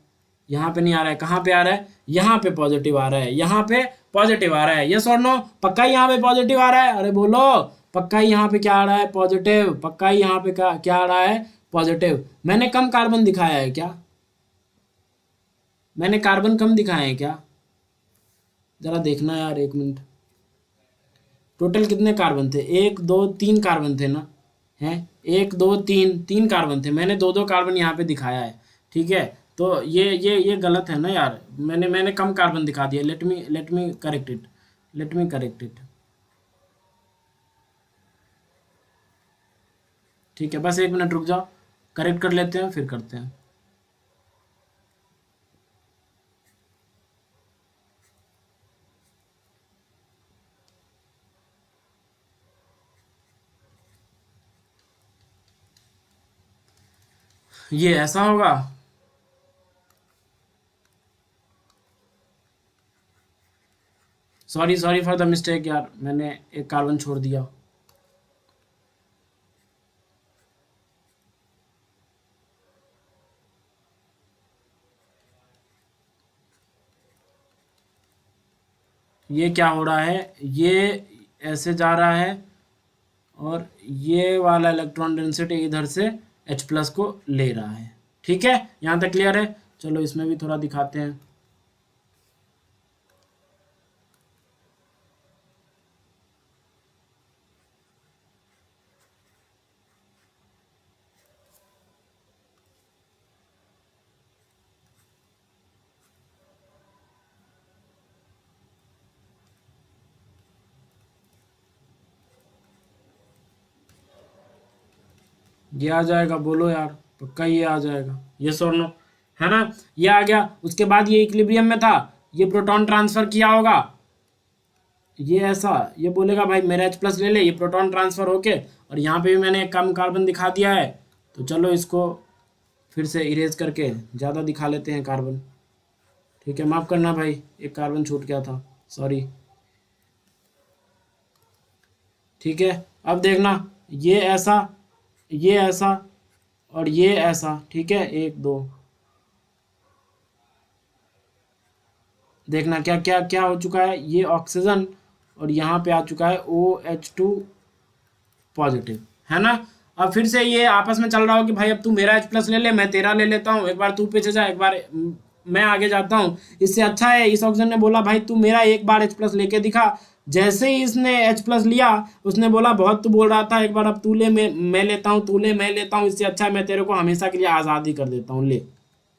यहाँ पे नहीं आ रहा है, कहाँ पे आ रहा है, यहाँ पे पॉजिटिव आ रहा है, यहाँ पे पॉजिटिव आ रहा है, यस और नो, पक्का ही यहाँ पे पॉजिटिव आ रहा है, अरे बोलो पक्का ही यहाँ पे क्या आ रहा है, पॉजिटिव, पक्का ही यहाँ पे क्या आ रहा है, पॉजिटिव। मैंने कम कार्बन दिखाया है क्या, मैंने कार्बन कम दिखाए हैं क्या, जरा देखना यार एक मिनट, टोटल कितने कार्बन थे, 1 2 3 कार्बन थे ना, हैं 1 2 3 कार्बन थे, मैंने 2 2 कार्बन यहाँ पे दिखाया है, ठीक है। तो ये गलत है ना यार, मैंने कम कार्बन दिखा दिया, let me correct it, let me correct it, ठीक है, बस 1 मिनट रुक जाओ, करेक्ट कर लेते हैं फिर करते हैं। ये ऐसा होगा, sorry sorry for the mistake यार, मैंने एक कार्बन छोड़ दिया, ये क्या हो रहा है, ये ऐसे जा रहा है और ये वाला इलेक्ट्रॉन डेंसिटी इधर से H प्लस को ले रहा है, ठीक है, यहाँ तक क्लियर है। चलो इसमें भी थोड़ा दिखाते हैं, ये आ जाएगा, बोलो यार पक्का ये आ जाएगा, ये और नो, है ना, ये आ गया। उसके बाद ये इक्विलिब्रियम में था, ये प्रोटॉन ट्रांसफर किया होगा, ये ऐसा, ये बोलेगा भाई मेरा H प्लस ले ले, ये प्रोटॉन ट्रांसफर होके, और यहाँ पे भी मैंने एक कम कार्बन दिखा दिया है, तो चलो इसको फिर से इरेज करके ज़्यादा दिखा लेते हैं कार्बन, ठीक है, माफ़ करना भाई एक कार्बन छूट गया था, सॉरी। ठीक है, अब देखना ये ऐसा, ये ऐसा और ये ऐसा, ठीक है, 1 2, देखना क्या क्या क्या हो चुका है, ये ऑक्सीजन और यहाँ पे आ चुका है OH2 पॉजिटिव, है ना। अब फिर से ये आपस में चल रहा हो कि भाई अब तू मेरा H+ ले ले, मैं तेरा ले लेता हूँ, एक बार तू पीछे जा, एक बार मैं आगे जाता हूँ, इससे अच्छा है। इस ऑक्सीजन ने बोला भाई तू मेरा एक बार H+ लेके दिखा। जैसे ही इसने H+ लिया, उसने बोला बहुत तू बोल रहा था, एक बार अब तू ले, मैं लेता हूँ, तू ले, मैं लेता हूँ, इससे अच्छा है मैं तेरे को हमेशा के लिए आज़ादी कर देता हूँ, ले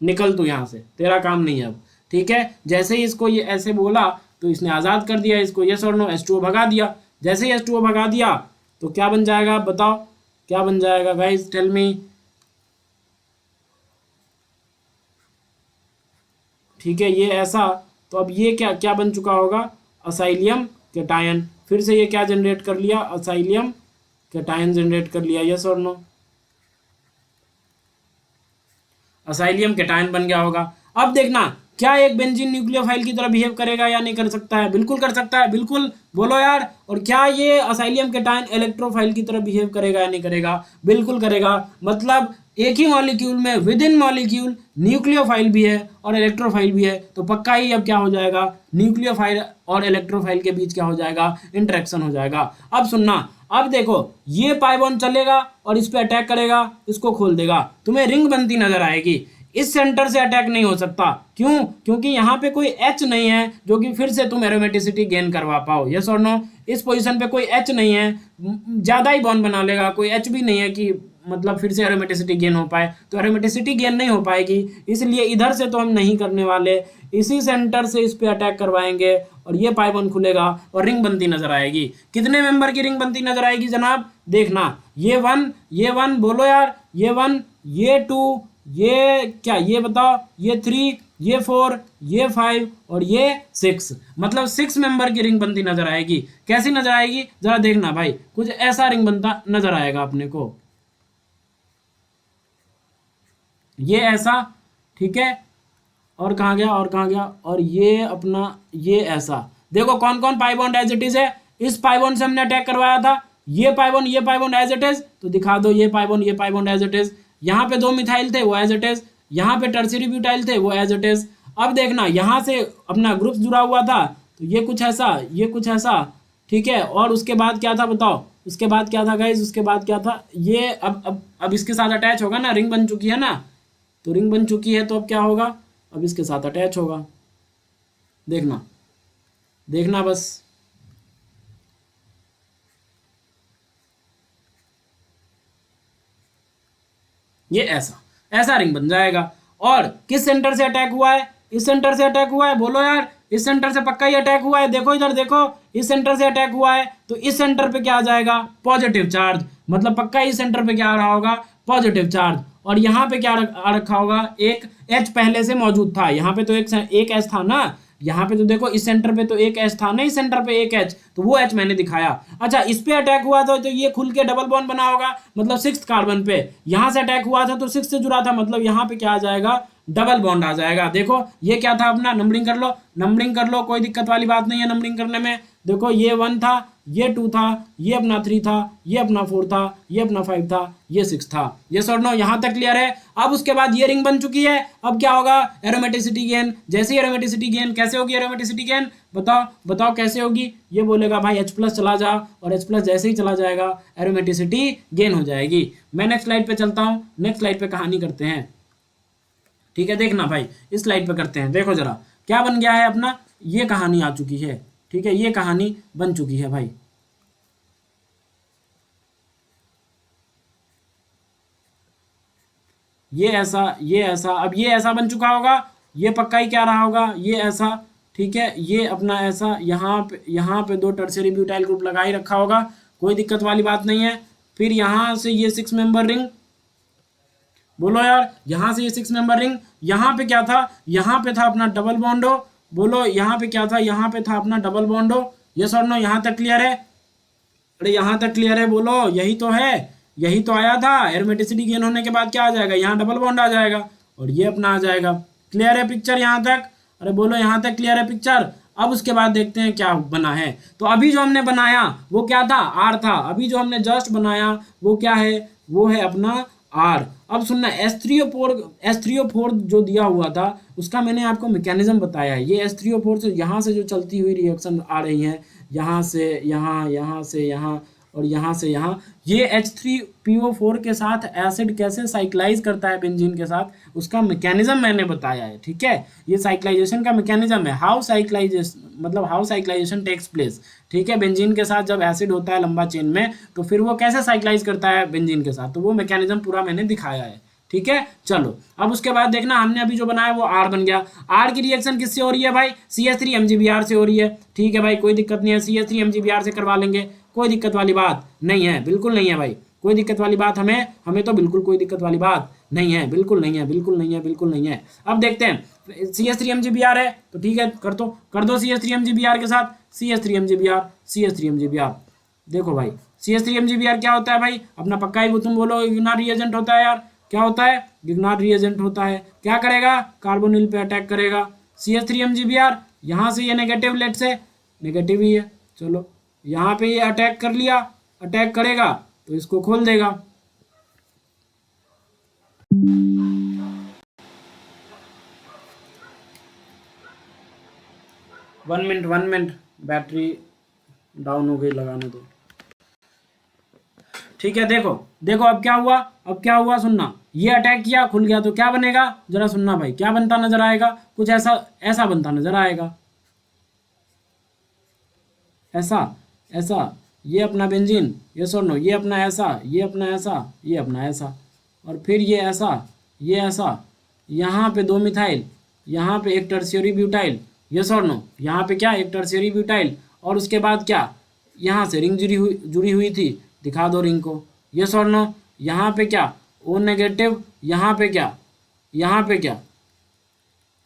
निकल तू यहाँ से, तेरा काम नहीं है अब, ठीक है। जैसे ही इसको ये ऐसे बोला तो इसने आज़ाद कर दिया इसको, यस और नो, H2O भगा दिया। जैसे ही H2O भगा दिया तो क्या बन जाएगा, बताओ क्या बन जाएगा गाइस, टेल मी। ठीक है, ये ऐसा, तो अब ये क्या क्या बन चुका होगा, असाइलियम कैटायन। फिर से ये क्या जनरेट कर लिया, असाइलियम कैटायन जनरेट कर लिया, यस और नो, असाइलियम कैटायन बन गया होगा। अब देखना क्या एक बेंजीन न्यूक्लियोफाइल की तरह बिहेव करेगा या नहीं कर सकता है, बिल्कुल कर सकता है, बिल्कुल बोलो यार। और क्या ये असाइलियम कैटायन इलेक्ट्रोफाइल की तरह बिहेव करेगा या नहीं करेगा, बिल्कुल करेगा। मतलब एक ही मॉलिक्यूल में विद इन मॉलिक्यूल न्यूक्लियोफाइल भी है और इलेक्ट्रोफाइल भी है, तो पक्का ही अब क्या हो जाएगा, न्यूक्लियोफाइल और इलेक्ट्रोफाइल के बीच क्या हो जाएगा, इंटरेक्शन हो जाएगा। अब सुनना, अब देखो ये पाई बॉन्ड चलेगा और इस पे अटैक करेगा, इसको खोल देगा, तुम्हें रिंग बनती नजर आएगी। इस सेंटर से अटैक नहीं हो सकता, क्यों, क्योंकि यहाँ पे कोई H नहीं है जो कि फिर से तुम एरोमेटिसिटी गेन करवा पाओ, यस और नो। इस पोजीशन पे कोई H नहीं है, ज़्यादा ही बॉन्ड बना लेगा, कोई H भी नहीं है कि मतलब फिर से एरोमेटिसिटी गेन हो पाए, तो एरोमेटिसिटी गेन नहीं हो पाएगी, इसलिए इधर से तो हम नहीं करने वाले, इसी सेंटर से इस पे अटैक करवाएंगे और ये पाई बॉन्ड खुलेगा और रिंग बनती नजर आएगी। कितने मेंबर की रिंग बनती नजर आएगी जनाब, देखना, ये 1, ये 1 बोलो यार, ये 1, ये 2, ये क्या, ये बताओ, ये 3, ये 4, ये 5 और ये 6, मतलब 6 मेंबर की रिंग बनती नजर आएगी। कैसी नजर आएगी जरा देखना भाई, कुछ ऐसा रिंग बनता नजर आएगा अपने को, ये ऐसा, ठीक है, और कहाँ गया, और कहाँ गया, और ये अपना ये ऐसा। देखो कौन कौन pi bond as it is है, इस पाई बॉन्ड से हमने अटैक करवाया था, ये पाई बॉन्ड, ये pi bond as it is, तो दिखा दो ये पाई बॉन्ड, ये pi bond as it is. यहाँ पे 2 मिथाइल थे वो एज इट इज, यहाँ पे टर्सरी ब्यूटाइल थे वो एज इट इज। अब देखना यहाँ से अपना ग्रुप जुड़ा हुआ था, तो ये कुछ ऐसा, ये कुछ ऐसा, ठीक है। और उसके बाद क्या था बताओ, उसके बाद क्या था गाइज, उसके बाद क्या था, ये अब इसके साथ अटैच होगा ना, रिंग बन चुकी है ना, तो रिंग बन चुकी है तो अब क्या होगा, अब इसके साथ अटैच होगा, देखना, देखना बस, ये ऐसा ऐसा रिंग बन जाएगा। और किस सेंटर से अटैक हुआ है, इस सेंटर से अटैक हुआ है, बोलो यार, इस सेंटर से पक्का ही अटैक हुआ है, देखो इधर देखो, इस सेंटर से अटैक हुआ है, तो इस सेंटर पे क्या आ जाएगा, पॉजिटिव चार्ज, मतलब पक्का इस सेंटर पे क्या आ रहा होगा, पॉजिटिव चार्ज। और यहाँ पे क्या आ रखा होगा, एक H पहले से मौजूद था, यहाँ पे तो एक H था ना, यहाँ पे तो देखो इस सेंटर पे तो एक H था ना, इस सेंटर पे एक H, तो वो H मैंने दिखाया। अच्छा इस पे अटैक हुआ था तो ये खुल के डबल बॉन्ड बना होगा, मतलब 6th कार्बन पे, यहाँ से अटैक हुआ था तो 6 से जुड़ा था, मतलब यहाँ पे क्या आ जाएगा, डबल बॉन्ड आ जाएगा। देखो ये क्या था अपना, नंबरिंग कर लो, नंबरिंग कर लो, कोई दिक्कत वाली बात नहीं है नंबरिंग करने में। देखो ये 1 था, ये 2 था, ये अपना 3 था, ये अपना 4 था, ये अपना 5 था, ये 6 था, ये सॉर्ट नो, यहाँ तक क्लियर है। अब उसके बाद ये रिंग बन चुकी है, अब क्या होगा, एरोमेटिसिटी गेन। जैसे ही एरोमेटिसिटी गेन, कैसे होगी एरोमेटिसिटी गेन, बताओ बताओ कैसे होगी, ये बोलेगा भाई H+ चला जा, और H+ जैसे ही चला जाएगा एरोमेटिसिटी गेन हो जाएगी। मैं नेक्स्ट स्लाइड पे चलता हूँ, नेक्स्ट स्लाइड पे कहानी करते हैं, ठीक है। देखना भाई इस स्लाइड पे करते हैं, देखो जरा क्या बन गया है अपना, ये कहानी आ चुकी है, ठीक है, ये कहानी बन चुकी है भाई। ये ऐसा, ये ऐसा, अब ये ऐसा बन चुका होगा, ये पक्का ही क्या रहा होगा, ये ऐसा, ठीक है, ये अपना ऐसा, यहाँ पे 2 टर्शियरी ब्यूटाइल ग्रुप लगा ही रखा होगा, कोई दिक्कत वाली बात नहीं है। फिर यहाँ से ये 6 मेंबर रिंग, बोलो यार, यहाँ से ये 6 मेंबर रिंग, यहाँ पे क्या था, यहाँ पे था अपना डबल बॉन्डो, बोलो यहाँ पे क्या था, यहाँ पे था अपना डबल बॉन्डो, यस और नो, यहाँ तक क्लियर है, अरे यहाँ तक क्लियर है, बोलो यही तो है, यही तो आया था। एरोमेटिसिटी गेन होने के बाद क्या आ जाएगा, यहाँ डबल बॉन्ड आ जाएगा और ये अपना आ जाएगा। क्लियर है पिक्चर यहाँ तक, अरे बोलो यहाँ तक क्लियर है पिक्चर। अब उसके बाद देखते हैं क्या बना है। तो अभी जो हमने बनाया वो क्या था, आर था। अभी जो हमने जस्ट बनाया वो क्या है, वो है अपना आर। अब सुनना, एस थ्री ओ फोर जो दिया हुआ था उसका मैंने आपको मैकेनिज्म बताया है। ये एस थ्री ओ फोर से यहाँ से जो चलती हुई रिएक्शन आ रही है, यहाँ से यहाँ, यहाँ से यहाँ और यहाँ से यहाँ, ये H3PO4 के साथ एसिड कैसे साइक्लाइज करता है बेंजीन के साथ, उसका मैकेनिज्म मैंने बताया है। ठीक है, ये साइक्लाइजेशन का मैकेनिज्म है, हाउ साइक्लाइजेशन टेक्स प्लेस। ठीक है, बेंजीन के साथ जब एसिड होता है लंबा चेन में तो फिर वो कैसे साइक्लाइज करता है बेंजीन के साथ, तो वो मैकेनिज्म पूरा मैंने दिखाया है। ठीक है, चलो अब उसके बाद देखना, हमने अभी जो बनाया वो आर बन गया। आर की रिएक्शन किससे हो रही है भाई, CH3MgBr से हो रही है। ठीक है भाई, कोई दिक्कत नहीं है, CH3MgBr से करवा लेंगे, कोई दिक्कत वाली बात नहीं है, बिल्कुल नहीं है भाई, कोई दिक्कत वाली बात हमें तो बिल्कुल कोई दिक्कत वाली बात नहीं है, बिल्कुल नहीं है, बिल्कुल नहीं है, बिल्कुल नहीं है। अब देखते हैं, CH3MgBr है तो ठीक है, कर दो CH3MgBr के साथ, CH3MgBr। देखो भाई, CH3MgBr क्या होता है भाई, अपना पक्का ही वो तुम बोलो गिगनार रिएजेंट होता है यार। क्या होता है, गिगनार रिएजेंट होता है। क्या करेगा, कार्बोनिल पे अटैक करेगा। CH3MgBr, यहाँ से ये नेगेटिव, लेट से नेगेटिव ही है, चलो यहाँ पे ये अटैक कर लिया, अटैक करेगा तो इसको खोल देगा। वन मिनट, बैटरी डाउन हो गई, लगाने दो। ठीक है, देखो अब क्या हुआ, सुनना, ये अटैक किया, खुल गया, तो क्या बनेगा जरा सुनना भाई, क्या बनता नजर आएगा, कुछ ऐसा बनता नजर आएगा, ऐसा ये अपना बेंजीन, ये सुनो, ये अपना ऐसा, ये अपना ऐसा, ये अपना ऐसा, और फिर ये ऐसा, यहाँ पे 2 मिथाइल, यहाँ पे एक टर्शियरी ब्यूटाइल, ये सुनो, यहाँ पे क्या, एक टर्शियरी ब्यूटाइल, और उसके बाद क्या, यहाँ से रिंग जुड़ी हुई थी, दिखा दो रिंग को, ये सुनो, यहाँ पे क्या, O नेगेटिव, यहाँ पे क्या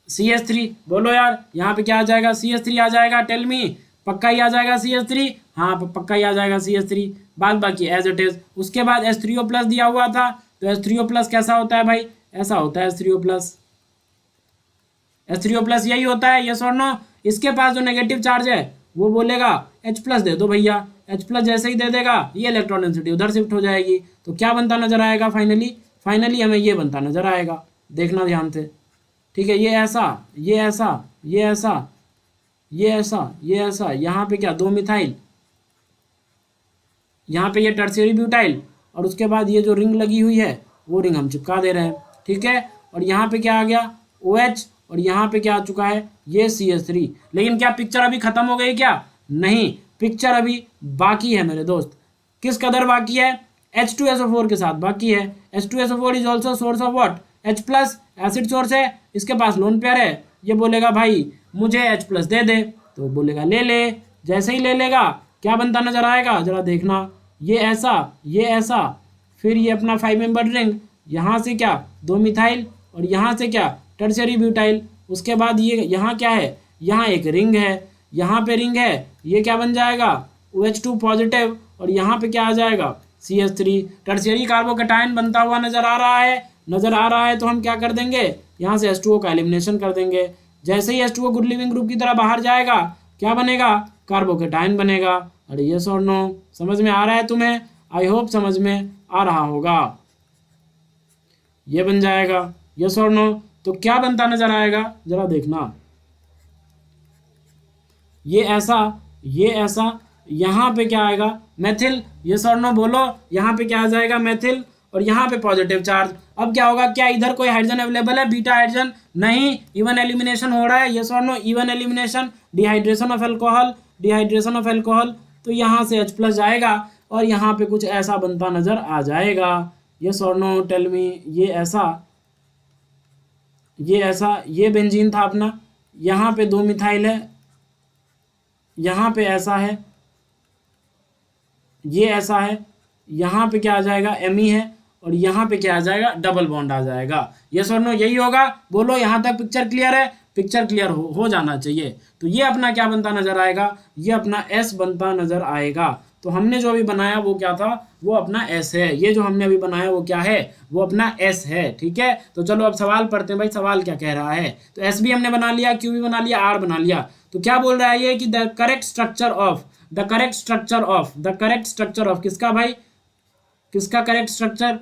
CH3, बोलो यार, यहाँ पे क्या आ जाएगा, CH3 आ जाएगा, टेल मी, पक्का ही आ जाएगा CH3, हाँ पक्का ही आ जाएगा CH3, बाद बाकी एज इट इज। उसके बाद H3O+ दिया हुआ था, तो H3O+ कैसा होता है भाई, ऐसा होता है H3O+, यही होता है, यस और नो। इसके पास जो नेगेटिव चार्ज है वो बोलेगा H+ दे दो भैया, H+ जैसे ही दे देगा ये इलेक्ट्रॉन डेंसिटी उधर शिफ्ट हो जाएगी, तो क्या बनता नजर आएगा, फाइनली हमें ये बनता नजर आएगा, देखना ध्यान से। ठीक है, ये ऐसा, यहाँ पे क्या, 2 मिथाइल, यहाँ पे ये टर्शियरी ब्यूटाइल, और उसके बाद ये जो रिंग लगी हुई है वो रिंग हम चिपका दे रहे हैं। ठीक है, और यहाँ पे क्या आ गया, OH, और यहाँ पे क्या आ चुका है, ये CH3। लेकिन क्या पिक्चर अभी खत्म हो गई क्या, नहीं, पिक्चर अभी बाकी है मेरे दोस्त। किस कदर बाकी है, H2SO4 के साथ बाकी है। H2SO4 is also source of what, H+, acid source है, इसके पास लोन पेयर है, ये बोलेगा भाई मुझे H+ दे दे, तो बोलेगा ले ले, जैसे ही ले लेगा क्या बनता नजर आएगा, जरा देखना, ये ऐसा, फिर ये अपना 5 मेंबर रिंग, यहाँ से क्या, 2 मिथाइल, और यहाँ से क्या, टर्शियरी ब्यूटाइल। उसके बाद ये यहाँ क्या है, यहाँ एक रिंग है, यहाँ पे रिंग है, ये क्या बन जाएगा, OH2 पॉजिटिव, और यहाँ पे क्या आ जाएगा, CH3। टर्शियरी कार्बोकैटायन बनता हुआ नजर आ रहा है, तो हम क्या कर देंगे, यहाँ से H2O का एलिमिनेशन कर देंगे। जैसे ही H2O गुड लिविंग ग्रुप की तरह बाहर जाएगा क्या बनेगा, कार्बोकैटायन बनेगा। अरे यस और नो, समझ में आ रहा है तुम्हें, आई होप समझ में आ रहा होगा, ये बन जाएगा, यस और नो। तो क्या बनता नजर आएगा, जरा देखना, ये ऐसा, यहाँ पे क्या आएगा, मेथिल, यस और नो बोलो, यहाँ पे क्या आ जाएगा, मेथिल, और यहाँ पे पॉजिटिव चार्ज। अब क्या होगा, क्या इधर कोई हाइड्रोजन अवेलेबल है, बीटा हाइड्रोजन, नहीं, इवन एलिमिनेशन हो रहा है, यस और no, E one elimination, dehydration of alcohol, तो यहाँ से H+ जाएगा, और यहाँ पे कुछ ऐसा बनता नजर आ जाएगा, यस और नो, टेल मी, ये ऐसा, ये बेंजीन था अपना, यहाँ पे 2 मिथाइल है, यहाँ पे ऐसा है, ये ऐसा है, यहाँ पे क्या आ जाएगा, Me है, और यहाँ पे क्या आ जाएगा, डबल बॉन्ड आ जाएगा, यस और नो, यही होगा, बोलो यहाँ तक पिक्चर क्लियर है, पिक्चर क्लियर हो जाना चाहिए। तो ये अपना क्या बनता नजर आएगा, ये अपना S बनता नजर आएगा। तो तो हमने जो अभी बनाया वो क्या था, वो अपना एस है। ये जो हमने अभी बनाया वो क्या है, वो अपना एस है। ठीक है, तो चलो अब सवाल पढ़ते हैं भाई, सवाल क्या कह रहा है। तो एस भी हमने बना लिया, क्यू भी बना लिया, आर बना लिया। तो क्या बोल रहा है ये कि the correct structure of, the correct structure of, the correct structure of किसका भाई, किसका करेक्ट स्ट्रक्चर,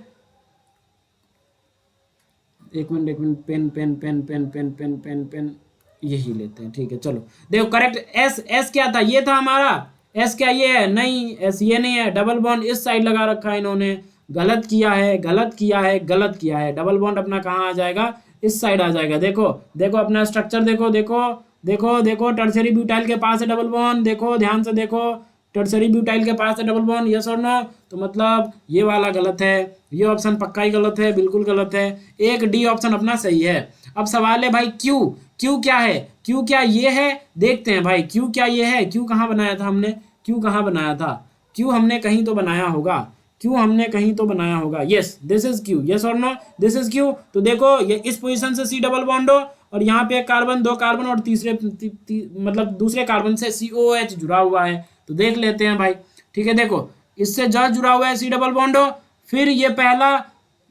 एक मिनट एक minute, pen pen pen pen pen pen pen pen यही लेते हैं। ठीक है चलो देखो, करेक्ट एस, एस क्या था, ये था हमारा एस, क्या ये है, नहीं एस ये नहीं है। डबल बॉन्ड इस साइड लगा रखा है इन्होंने, गलत किया है, गलत किया है, गलत किया है। डबल बॉन्ड अपना कहाँ आ जाएगा, इस साइड आ जाएगा। देखो देखो अपना स्ट्रक्चर देखो, देखो देखो देखो, टर्सरी ब्यूटाइल के पास है डबल बॉन्ड, देखो ध्यान से देखो, टर्सरी ब्यूटाइल के पास है डबल बॉन्ड, यस और नो। तो मतलब ये वाला गलत है, ये ऑप्शन पक्का ही गलत है, बिल्कुल गलत है। एक डी ऑप्शन अपना सही है। अब सवाल है भाई क्यू, क्यू क्या है, क्यू क्या ये है, देखते हैं भाई क्यू क्या ये है। क्यू कहाँ बनाया था हमने, क्यू कहाँ बनाया था, क्यू हमने कहीं तो बनाया होगा, क्यू हमने कहीं तो बनाया होगा। Yes this is Q, yes और नो, दिस इज क्यू। तो देखो ये इस पोजीशन से सी डबल बॉन्ड हो, और यहाँ पे एक कार्बन, दो कार्बन, और तीसरे मतलब दूसरे कार्बन से COH जुड़ा हुआ है। तो देख लेते हैं भाई। ठीक है देखो, इससे जस्ट जुड़ा हुआ है सी डबल बॉन्ड हो, फिर ये पहला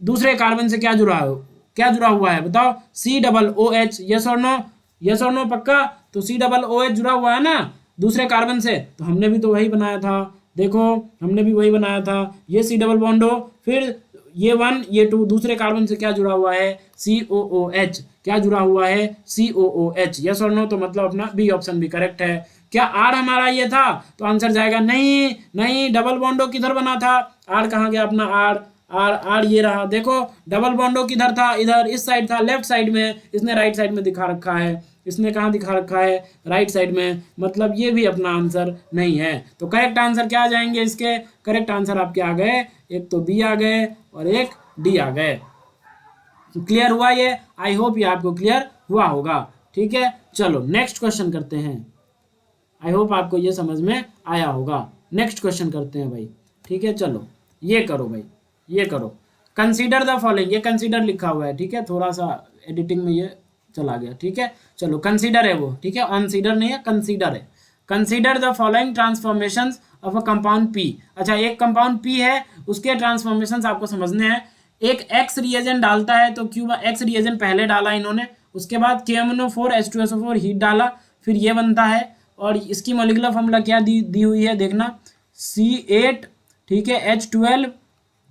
दूसरे कार्बन से क्या जुड़ा हो, क्या जुड़ा हुआ है बताओ, COOH, यस और नो, यस और नो पक्का। तो COOH जुड़ा हुआ है ना दूसरे कार्बन से, तो हमने भी तो वही बनाया था। देखो हमने भी वही बनाया था, ये सी डबल बॉन्ड हो, फिर ये 1 ये 2 दूसरे कार्बन से क्या जुड़ा हुआ है, COOH, क्या जुड़ा हुआ है, COOH, यस और नो। तो मतलब अपना बी ऑप्शन भी करेक्ट है। क्या आर हमारा ये था, तो आंसर जाएगा नहीं, नहीं डबल बॉन्डो किधर बना था, आर कहाँ गया अपना, आर आर आर ये रहा। देखो डबल बॉन्डो किधर था, इधर इस साइड था, लेफ्ट साइड में, इसने राइट साइड में दिखा रखा है, इसने कहाँ दिखा रखा है, राइट साइड में। मतलब ये भी अपना आंसर नहीं है। तो करेक्ट आंसर क्या आ जाएंगे इसके, करेक्ट आंसर आपके आ गए, एक तो बी आ गए और एक डी आ गए। क्लियर हुआ ये, आई होप ये आपको क्लियर हुआ होगा। ठीक है चलो नेक्स्ट क्वेश्चन करते हैं, आई होप आपको ये समझ में आया होगा। नेक्स्ट क्वेश्चन करते हैं भाई। ठीक है चलो ये करो भाई, ये करो, कंसीडर द फॉलोइंग, ये कंसीडर लिखा हुआ है। ठीक है थोड़ा सा एडिटिंग में ये चला गया। ठीक है चलो कंसीडर है वो, ठीक है ऑनसीडर नहीं है, कंसीडर है। Consider the following transformations of a compound P. अच्छा एक कंपाउंड पी है, उसके ट्रांसफॉर्मेशंस आपको समझने हैं। एक एक्स रिएजेंट डालता है, तो क्यों एक्स रिएजेंट पहले डाला इन्होंने, उसके बाद KMnO4 H2SO4 हीट डाला, फिर ये बनता है। और इसकी मॉलिक्यूलर फॉर्मूला क्या दी हुई है देखना, C8, ठीक है H12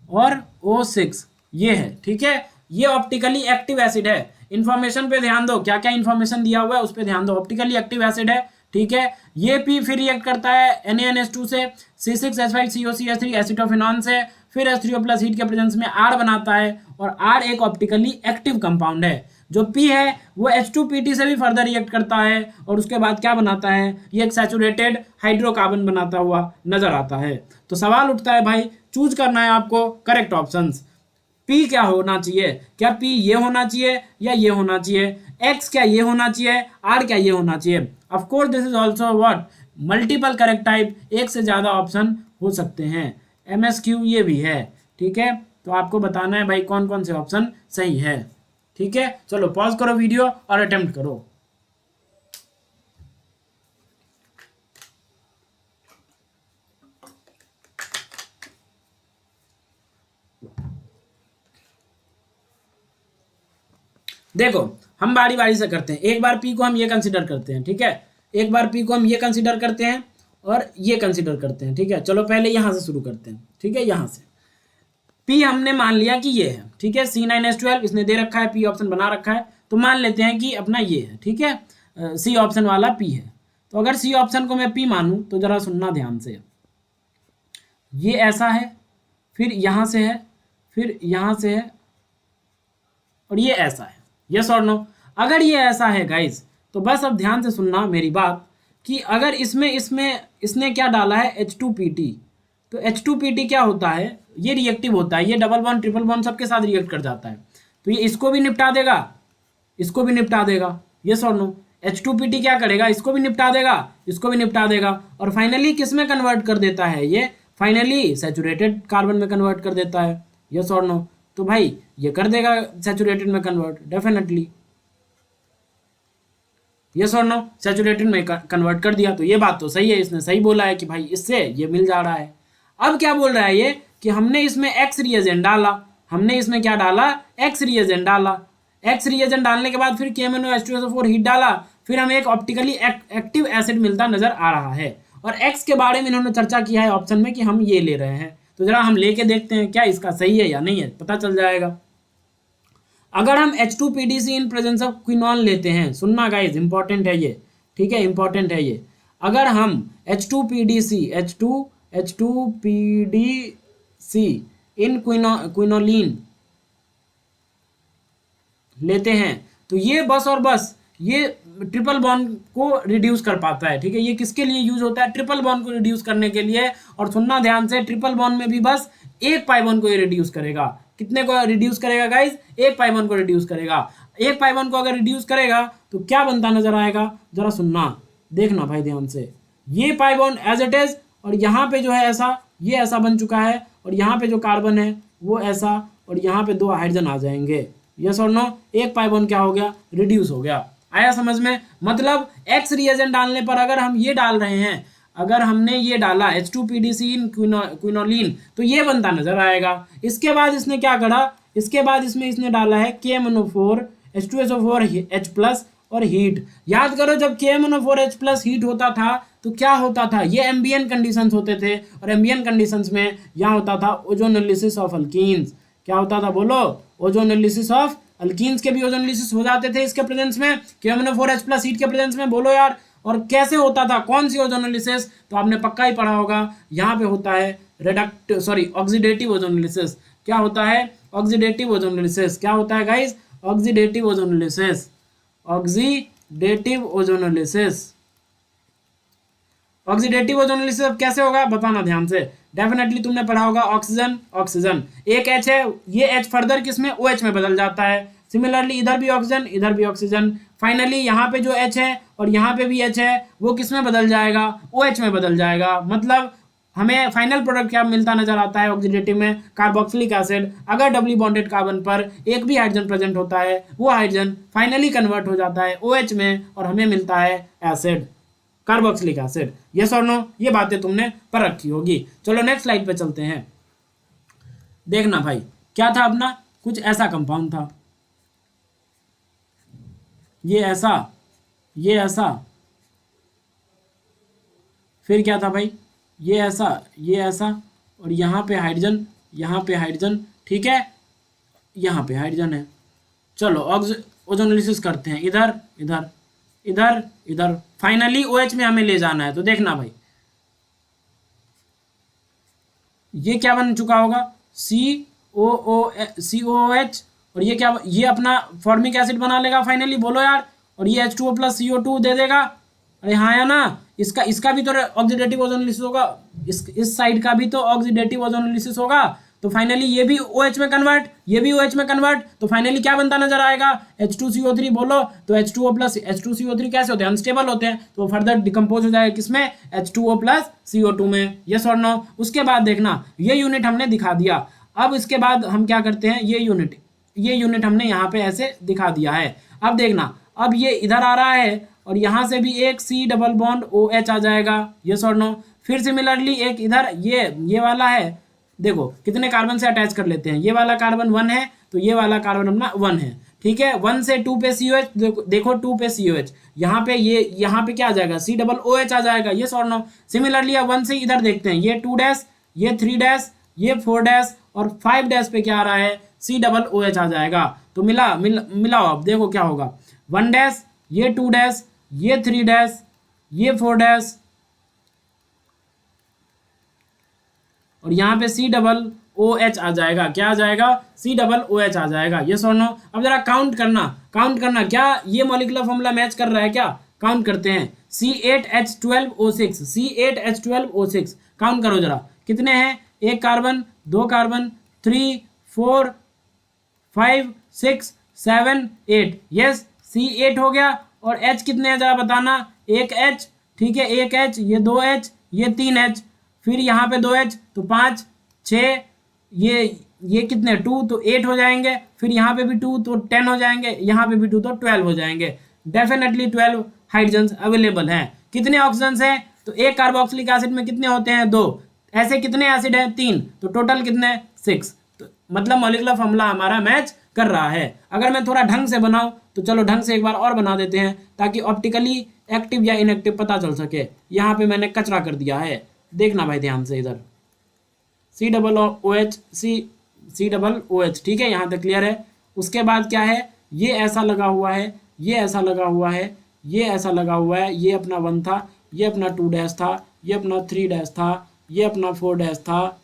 और O6, ये है। ठीक है ये ऑप्टिकली एक्टिव एसिड है। इन्फॉर्मेशन पे ध्यान दो, क्या क्या इन्फॉर्मेशन दिया हुआ है उस पर ध्यान दो। ऑप्टिकली एक्टिव एसिड है, ठीक है। ये पी फिर रिएक्ट करता है NaNH2 से, C6H5COCH3 एसिटोफिनॉन से, फिर H3O प्लस हीट के प्रेजेंस में आर बनाता है, और आर एक ऑप्टिकली एक्टिव कंपाउंड है। जो पी है वो H2PT से भी फर्दर रिएक्ट करता है, और उसके बाद क्या बनाता है, ये एक सैचुरेटेड हाइड्रोकार्बन बनाता हुआ नजर आता है। तो सवाल उठता है भाई, चूज करना है आपको करेक्ट ऑप्शंस। पी क्या होना चाहिए, क्या पी ये होना चाहिए या ये होना चाहिए, एक्स क्या ये होना चाहिए, आर क्या ये होना चाहिए। Of course this is also what multiple correct type, एक से ज़्यादा ऑप्शन हो सकते हैं। MSQ ये भी है। ठीक है तो आपको बताना है भाई कौन कौन से ऑप्शन सही है। ठीक है चलो पॉज करो वीडियो और अटेम्प्ट करो। देखो हम बारी बारी से करते हैं, एक बार पी को हम ये कंसिडर करते हैं। ठीक है एक बार पी को हम ये कंसिडर करते हैं और ये कंसिडर करते हैं। ठीक है चलो पहले यहाँ से शुरू करते हैं। ठीक है यहाँ से पी हमने मान लिया कि ये है, ठीक है C9H12 इसने दे रखा है, पी ऑप्शन बना रखा है, तो मान लेते हैं कि अपना ये है। ठीक है सी ऑप्शन वाला पी है। तो अगर सी ऑप्शन को मैं पी मानूं तो जरा सुनना ध्यान से, ये ऐसा है, फिर यहाँ से है, फिर यहाँ से है, और ये ऐसा है। यस और नो, अगर ये ऐसा है गाइज तो बस अब ध्यान से सुनना मेरी बात, कि अगर इसमें इसमें इसने क्या डाला है H2PT, तो H2PT क्या होता है, ये रिएक्टिव होता है, ये डबल बॉन्ड ट्रिपल बॉन्ड सबके साथ रिएक्ट कर जाता है, तो ये इसको भी निपटा देगा, इसको भी निपटा देगा। यस और नो, H2PT क्या करेगा, इसको भी निपटा देगा, इसको भी निपटा देगा, और फाइनली किस में कन्वर्ट कर देता है, ये फाइनली सैचुरेटेड कार्बन में कन्वर्ट कर देता है। यस और नो, तो भाई ये कर देगा सैचुरेटेड में कन्वर्ट डेफिनेटली। यस और नो, सैचुरेटेड में कन्वर्ट कर दिया। तो ये बात तो सही है, इसने सही बोला है कि भाई इससे ये मिल जा रहा है। अब क्या बोल रहा है ये कि हमने इसमें एक्स रिएजेंट डाला, हमने इसमें क्या डाला, एक्स रिएजेंट डाला। एक्स रिएजेंट डालने के बाद फिर KMnO हीट डाला, फिर हमें एक ऑप्टिकली एक्टिव एसिड मिलता नजर आ रहा है। और एक्स के बारे में इन्होंने चर्चा किया है ऑप्शन में कि हम ये ले रहे हैं। तो जरा हम लेके देखते हैं क्या इसका सही है या नहीं है, पता चल जाएगा। अगर हम H2PDC in presence of quinol लेते हैं, सुनना गाइस इंपॉर्टेंट है ये, ठीक है, इंपॉर्टेंट है ये। अगर हम H2PDC इन क्विनोलिन लेते हैं तो ये बस और बस ये ट्रिपल बॉन्ड को रिड्यूस कर पाता है, ठीक है। ये किसके लिए यूज होता है, ट्रिपल बॉन्ड को रिड्यूस करने के लिए। और सुनना ध्यान से, ट्रिपल बॉन्ड में भी बस एक पाई बॉन्ड को ये रिड्यूस करेगा। कितने को रिड्यूस करेगा गाइज, एक पाई बॉन्ड को रिड्यूस करेगा। एक पाई बॉन्ड को अगर रिड्यूस करेगा तो क्या बनता नजर आएगा, जरा सुनना, देखना भाई ध्यान से। ये pi bond as it is, और यहाँ पे जो है ऐसा, ये ऐसा बन चुका है, और यहाँ पे जो कार्बन है वो ऐसा, और यहाँ पे 2 हाइड्रोजन आ जाएंगे। यस और नो, एक पाई बॉन्ड क्या हो गया, रिड्यूस हो गया। आया समझ में, मतलब एक्स रिएजेंट डालने पर अगर हम ये डाल रहे हैं, अगर हमने ये डाला H2PDC इन क्विनोलिन तो ये बनता नजर आएगा। इसके बाद इसने क्या करा, इसके बाद इसमें इसने डाला है KMnO4 H2SO4H+ और हीट। याद करो जब KMnO4H+ हीट होता था तो क्या होता था, ये एम्बिएंट कंडीशंस होते थे, और एम्बिएंट कंडीशंस में यहाँ होता था ओजोनोलिसिस ऑफ अल्कीन्स। क्या होता था बोलो, ओजोनोलिसिस ऑफ अल्कीन्स के भी ओजोनोलिसिस हो जाते थे इसके प्रेजेंस में, KMnO4H+ हीट के प्रेजेंस में। बोलो यार, और कैसे होता था, कौन सी ओजोनोलिसिस, तो आपने पक्का ही पढ़ा होगा, यहाँ पे होता है ऑक्सीडेटिव ओजोनोलिसिस। क्या होता है, ऑक्सीडेटिव ओजोनोलिसिस। क्या होता है guys, oxidative ozonolysis, oxidative ozonolysis. Oxidative ozonolysis अब कैसे होगा बताना ध्यान से, डेफिनेटली तुमने पढ़ा होगा, ऑक्सीजन ऑक्सीजन, एक H है, ये H फर्दर किसमें, OH में बदल जाता है। सिमिलरली इधर भी ऑक्सीजन, इधर भी ऑक्सीजन। फाइनली यहाँ पे जो H है और यहाँ पे भी H है, वो किस में बदल जाएगा, OH में बदल जाएगा। मतलब हमें फाइनल प्रोडक्ट क्या मिलता नजर आता है ऑक्सीडेटिव में, कार्बोक्सिलिक एसिड। अगर डबली बॉन्डेड कार्बन पर एक भी हाइड्रोजन प्रेजेंट होता है, वो हाइड्रोजन फाइनली कन्वर्ट हो जाता है OH में, और हमें मिलता है एसिड, कार्बोक्सिलिक एसिड। यस और नो, ये बातें तुमने पर रखी होगी। चलो नेक्स्ट स्लाइड पे चलते हैं। देखना भाई, क्या था अपना, कुछ ऐसा कंपाउंड था, ये ऐसा, ये ऐसा, फिर क्या था भाई, ये ऐसा, ये ऐसा, और यहाँ पे हाइड्रोजन, यहाँ पे हाइड्रोजन, ठीक है, यहाँ पे हाइड्रोजन है। चलो ओजोनोलिसिस करते हैं, इधर इधर इधर इधर, फाइनली OH में हमें ले जाना है। तो देखना भाई, ये क्या बन चुका होगा, COOH, और ये क्या, ये अपना फॉर्मिक एसिड बना लेगा फाइनली, बोलो यार, और ये H2O + CO2 दे देगा। अरे हाँ या ना, इसका भी तो ऑक्सीडेटिव ओजोनोलिसिस होगा, इस साइड का भी तो ऑक्सीडेटिव ओजोनोलिसिस होगा। तो फाइनली ये भी OH में कन्वर्ट, ये भी OH में कन्वर्ट, तो फाइनली क्या बनता नजर आएगा, H2CO3। बोलो, तो H2O + H2CO3 कैसे होते हैं, अनस्टेबल होते हैं, तो फर्दर डिकम्पोज हो जाएगा किसमें, H2O + CO2 में। यस और नो। उसके बाद देखना, ये यूनिट हमने दिखा दिया। अब इसके बाद हम क्या करते हैं, ये यूनिट हमने यहाँ पे ऐसे दिखा दिया है। अब देखना, अब ये इधर आ रहा है, और यहाँ से भी एक C डबल बॉन्ड OH आ जाएगा। यस और नो। फिर सिमिलरली एक इधर ये वाला है, देखो कितने कार्बन से अटैच कर लेते हैं, ये वाला कार्बन 1 है, तो ये वाला कार्बन अपना 1 है, ठीक है। 1 से 2 पे COH, देखो 2 पे COH, यहाँ पे यहाँ पे क्या आ जाएगा, C डबल OH आ जाएगा। यस और नो। सिमिलरली अब 1 से इधर देखते हैं, ये 2 डैश, ये 3 डैश, ये 4 डैश, और 5 डैश पे क्या आ रहा है, C डबल OH आ जाएगा। तो मिलाओ, अब देखो क्या होगा, 1 डैश, ये 2 डैश, ये 3 डैश, ये 4 डैश, और यहाँ पे C डबल OH आ जाएगा। क्या आ जाएगा, C डबल OH आ जाएगा। यस और नो। अब जरा काउंट करना, क्या ये मॉलिक्यूलर फॉर्मूला मैच कर रहा है क्या, काउंट करते हैं। C8H12O6, C8H12O6, काउंट करो जरा, कितने हैं, एक कार्बन, 2 कार्बन, 3 4 5 6 7 8, यस C8 हो गया। और H कितने हैं जरा बताना, एक H, ठीक है, एक H, ये 2 H, ये 3 H, फिर यहाँ पे 2 H, तो 5 6, ये कितने 2, तो 8 हो जाएंगे, फिर यहाँ पे भी 2 तो 10 हो जाएंगे, यहाँ पे भी 2 तो 12 हो जाएंगे। डेफिनेटली 12 हाइड्रोजन अवेलेबल हैं। कितने ऑक्सीजन हैं? तो एक कार्बोक्सिलिक एसिड में कितने होते हैं? 2। ऐसे कितने एसिड हैं? 3। तो टोटल कितने? 6। तो मतलब मॉलिक्यूलर फॉर्मूला हमारा मैच कर रहा है। अगर मैं थोड़ा ढंग से बनाऊं तो चलो ढंग से एक बार और बना देते हैं ताकि ऑप्टिकली एक्टिव या इनएक्टिव पता चल सके। यहाँ पे मैंने कचरा कर दिया है, देखना भाई ध्यान से इधर। C OOH, ठीक है, यहाँ तक क्लियर है। उसके बाद क्या है, ये ऐसा लगा हुआ है, ये ऐसा लगा हुआ है, ये ऐसा लगा हुआ है, ये अपना 1 था, ये अपना 2 डैश था, ये अपना 3 डैश था, ये अपना 4 डैश था,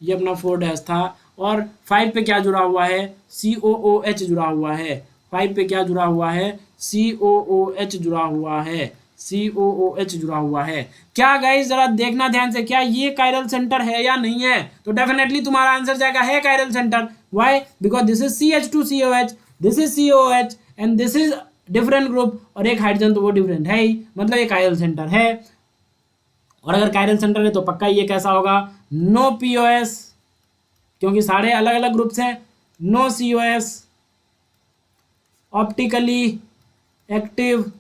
ये अपना 4 डैश था। और 5 पे क्या जुड़ा हुआ है? COOH जुड़ा हुआ है। 5 पे क्या जुड़ा हुआ है? COOH जुड़ा हुआ है। COOH जुड़ा हुआ है। क्या गाइस जरा देखना ध्यान से, क्या ये कायरल सेंटर है या नहीं है? तो डेफिनेटली तुम्हारा आंसर जाएगा है chiral centre. Why? Because this is CH2COH, this is COH and this is different group, और एक हाइड्रोजन तो वो डिफरेंट है ही, मतलब ये कायरल सेंटर है। और अगर कायरल सेंटर है तो पक्का ये कैसा होगा? नो POS, क्योंकि सारे अलग अलग ग्रुप्स हैं। No COS, optically active,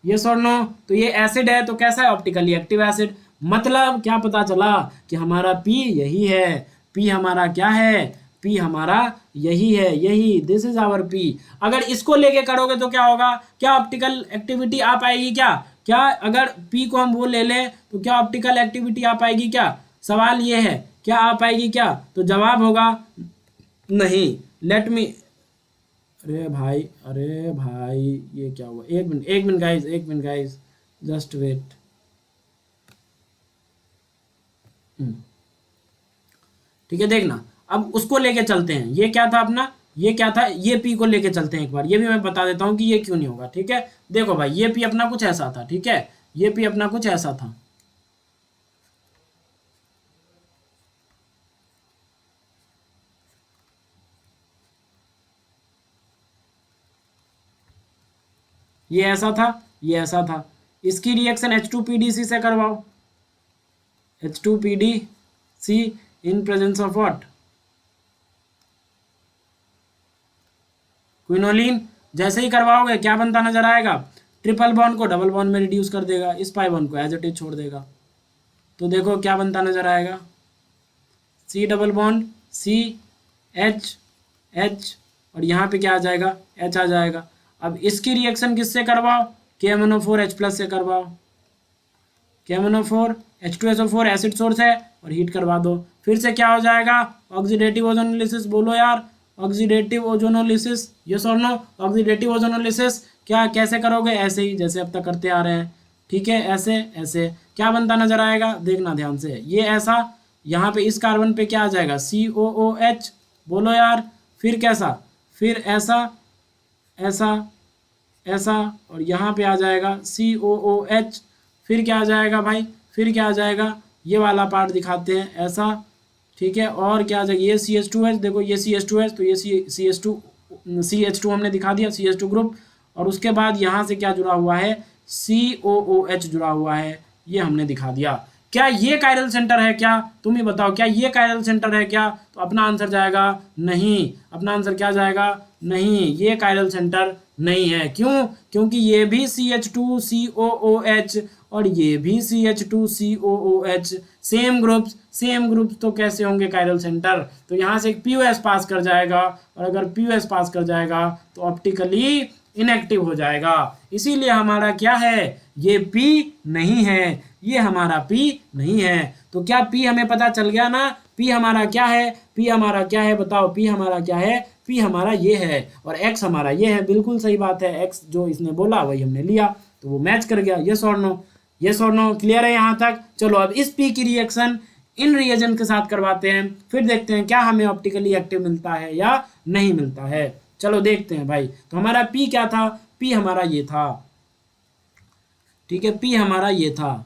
yes और नो। तो ये एसिड है तो कैसा है? Optically active acid. मतलब क्या पता चला कि हमारा P यही है। P हमारा क्या है? P हमारा यही है, यही, दिस इज आवर P। अगर इसको लेके करोगे तो क्या होगा? क्या ऑप्टिकल एक्टिविटी आ पाएगी क्या? क्या अगर P को हम वो ले लें तो क्या ऑप्टिकल एक्टिविटी आ पाएगी क्या? सवाल ये है, क्या आ पाएगी क्या? तो जवाब होगा नहीं। लेट मी, अरे भाई ये क्या हुआ? एक मिनट गाइस, जस्ट वेट। ठीक है, देखना अब उसको लेके चलते हैं। ये क्या था अपना? ये क्या था? ये P को लेके चलते हैं एक बार। ये भी मैं बता देता हूँ कि ये क्यों नहीं होगा। ठीक है, देखो भाई, ये P अपना कुछ ऐसा था। ठीक है, ये P अपना कुछ ऐसा था। ये ऐसा था, ये ऐसा था। इसकी रिएक्शन H2PDC से करवाओ। H2PDC in presence of what? Quinoline. जैसे ही करवाओगे क्या बनता नजर आएगा? ट्रिपल बॉन्ड को डबल बॉन्ड में रिड्यूस कर देगा, इस पाई बॉन्ड को एज इट इज छोड़ देगा। तो देखो क्या बनता नजर आएगा? C डबल बॉन्ड CH, और यहाँ पे क्या आ जाएगा? H आ जाएगा। अब इसकी रिएक्शन किससे करवाओ? KMnO4H+ से करवाओ। KMnO4 H2SO4 एसिड सोर्स है और हीट करवा दो। फिर से क्या हो जाएगा? Oxidative ozonolysis. बोलो यार, ऑक्सीडेटिव ओजोनोलिसिस, यस और नो? ऑक्सीडेटिव ओजोनोलिसिस क्या कैसे करोगे? ऐसे ही जैसे अब तक करते आ रहे हैं। ठीक है, ऐसे ऐसे क्या बनता नजर आएगा? देखना ध्यान से, ये ऐसा, यहाँ पे इस कार्बन पे क्या आ जाएगा? COOH। बोलो यार, फिर कैसा? फिर ऐसा, ऐसा, ऐसा, और यहाँ पे आ जाएगा COOH। फिर क्या आ जाएगा भाई? फिर क्या आ जाएगा? ये वाला पार्ट दिखाते हैं, ऐसा। ठीक है, और क्या आ जाएगा? ये CH2H, देखो ये CH2H, तो ये CH2 हमने दिखा दिया, CH2 ग्रुप। और उसके बाद यहाँ से क्या जुड़ा हुआ है? COOH जुड़ा हुआ है, ये हमने दिखा दिया। क्या ये कायरल सेंटर है क्या? तुम ही बताओ, क्या ये कायरल सेंटर है क्या? तो अपना आंसर जाएगा नहीं। अपना आंसर क्या जाएगा? नहीं, ये कायरल सेंटर नहीं है। क्यों? क्योंकि ये भी CH2COOH और ये भी CH2COOH, सेम ग्रुप्स तो कैसे होंगे कायरल सेंटर? तो यहाँ से एक POS पास कर जाएगा, और अगर POS पास कर जाएगा तो ऑप्टिकली इनएक्टिव हो जाएगा। इसीलिए हमारा क्या है? ये P नहीं है, ये हमारा P नहीं है। तो क्या P हमें पता चल गया ना? P हमारा क्या है? P हमारा क्या है बताओ? P हमारा क्या है? P हमारा ये है, और X हमारा ये है। बिल्कुल सही बात है, X जो इसने बोला वही हमने लिया, तो वो मैच कर गया। यस और नो? यस और नो? क्लियर है यहाँ तक? चलो अब इस P की रिएक्शन इन रिएजेंट के साथ करवाते हैं, फिर देखते हैं क्या हमें ऑप्टिकली एक्टिव मिलता है या नहीं मिलता है। चलो देखते हैं भाई। तो हमारा P क्या था? P हमारा ये था। ठीक है, P हमारा ये था।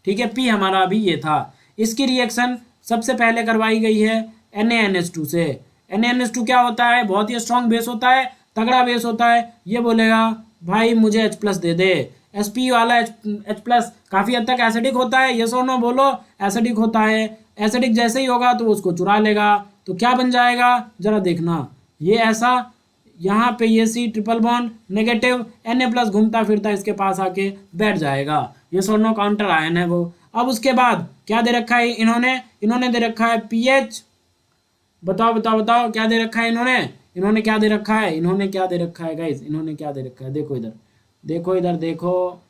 ठीक है, P हमारा अभी ये था। इसकी रिएक्शन सबसे पहले करवाई गई है NaNH2 से। NaNH2 क्या होता है? बहुत ही स्ट्रॉन्ग बेस होता है, तगड़ा बेस होता है। ये बोलेगा भाई मुझे H+ दे दे। Sp वाला H+ काफ़ी हद तक एसिडिक होता है, ये और नो? बोलो, एसिडिक होता है। एसिडिक जैसे ही होगा तो उसको चुरा लेगा, तो क्या बन जाएगा जरा देखना, ये ऐसा, यहाँ पे ये C triple bond negative, Na+ घूमता फिरता इसके पास आके बैठ जाएगा, ये सोनो काउंटर आयन है वो। अब उसके बाद क्या दे रखा है इन्होंने दे रखा है पीएच, बताओ बताओ बताओ क्या दे रखा है इन्होंने क्या दे रखा है, इन्होंने क्या दे रखा है गाइस, इन्होंने क्या दे रखा है, देखो इधर, देखो इधर, देखो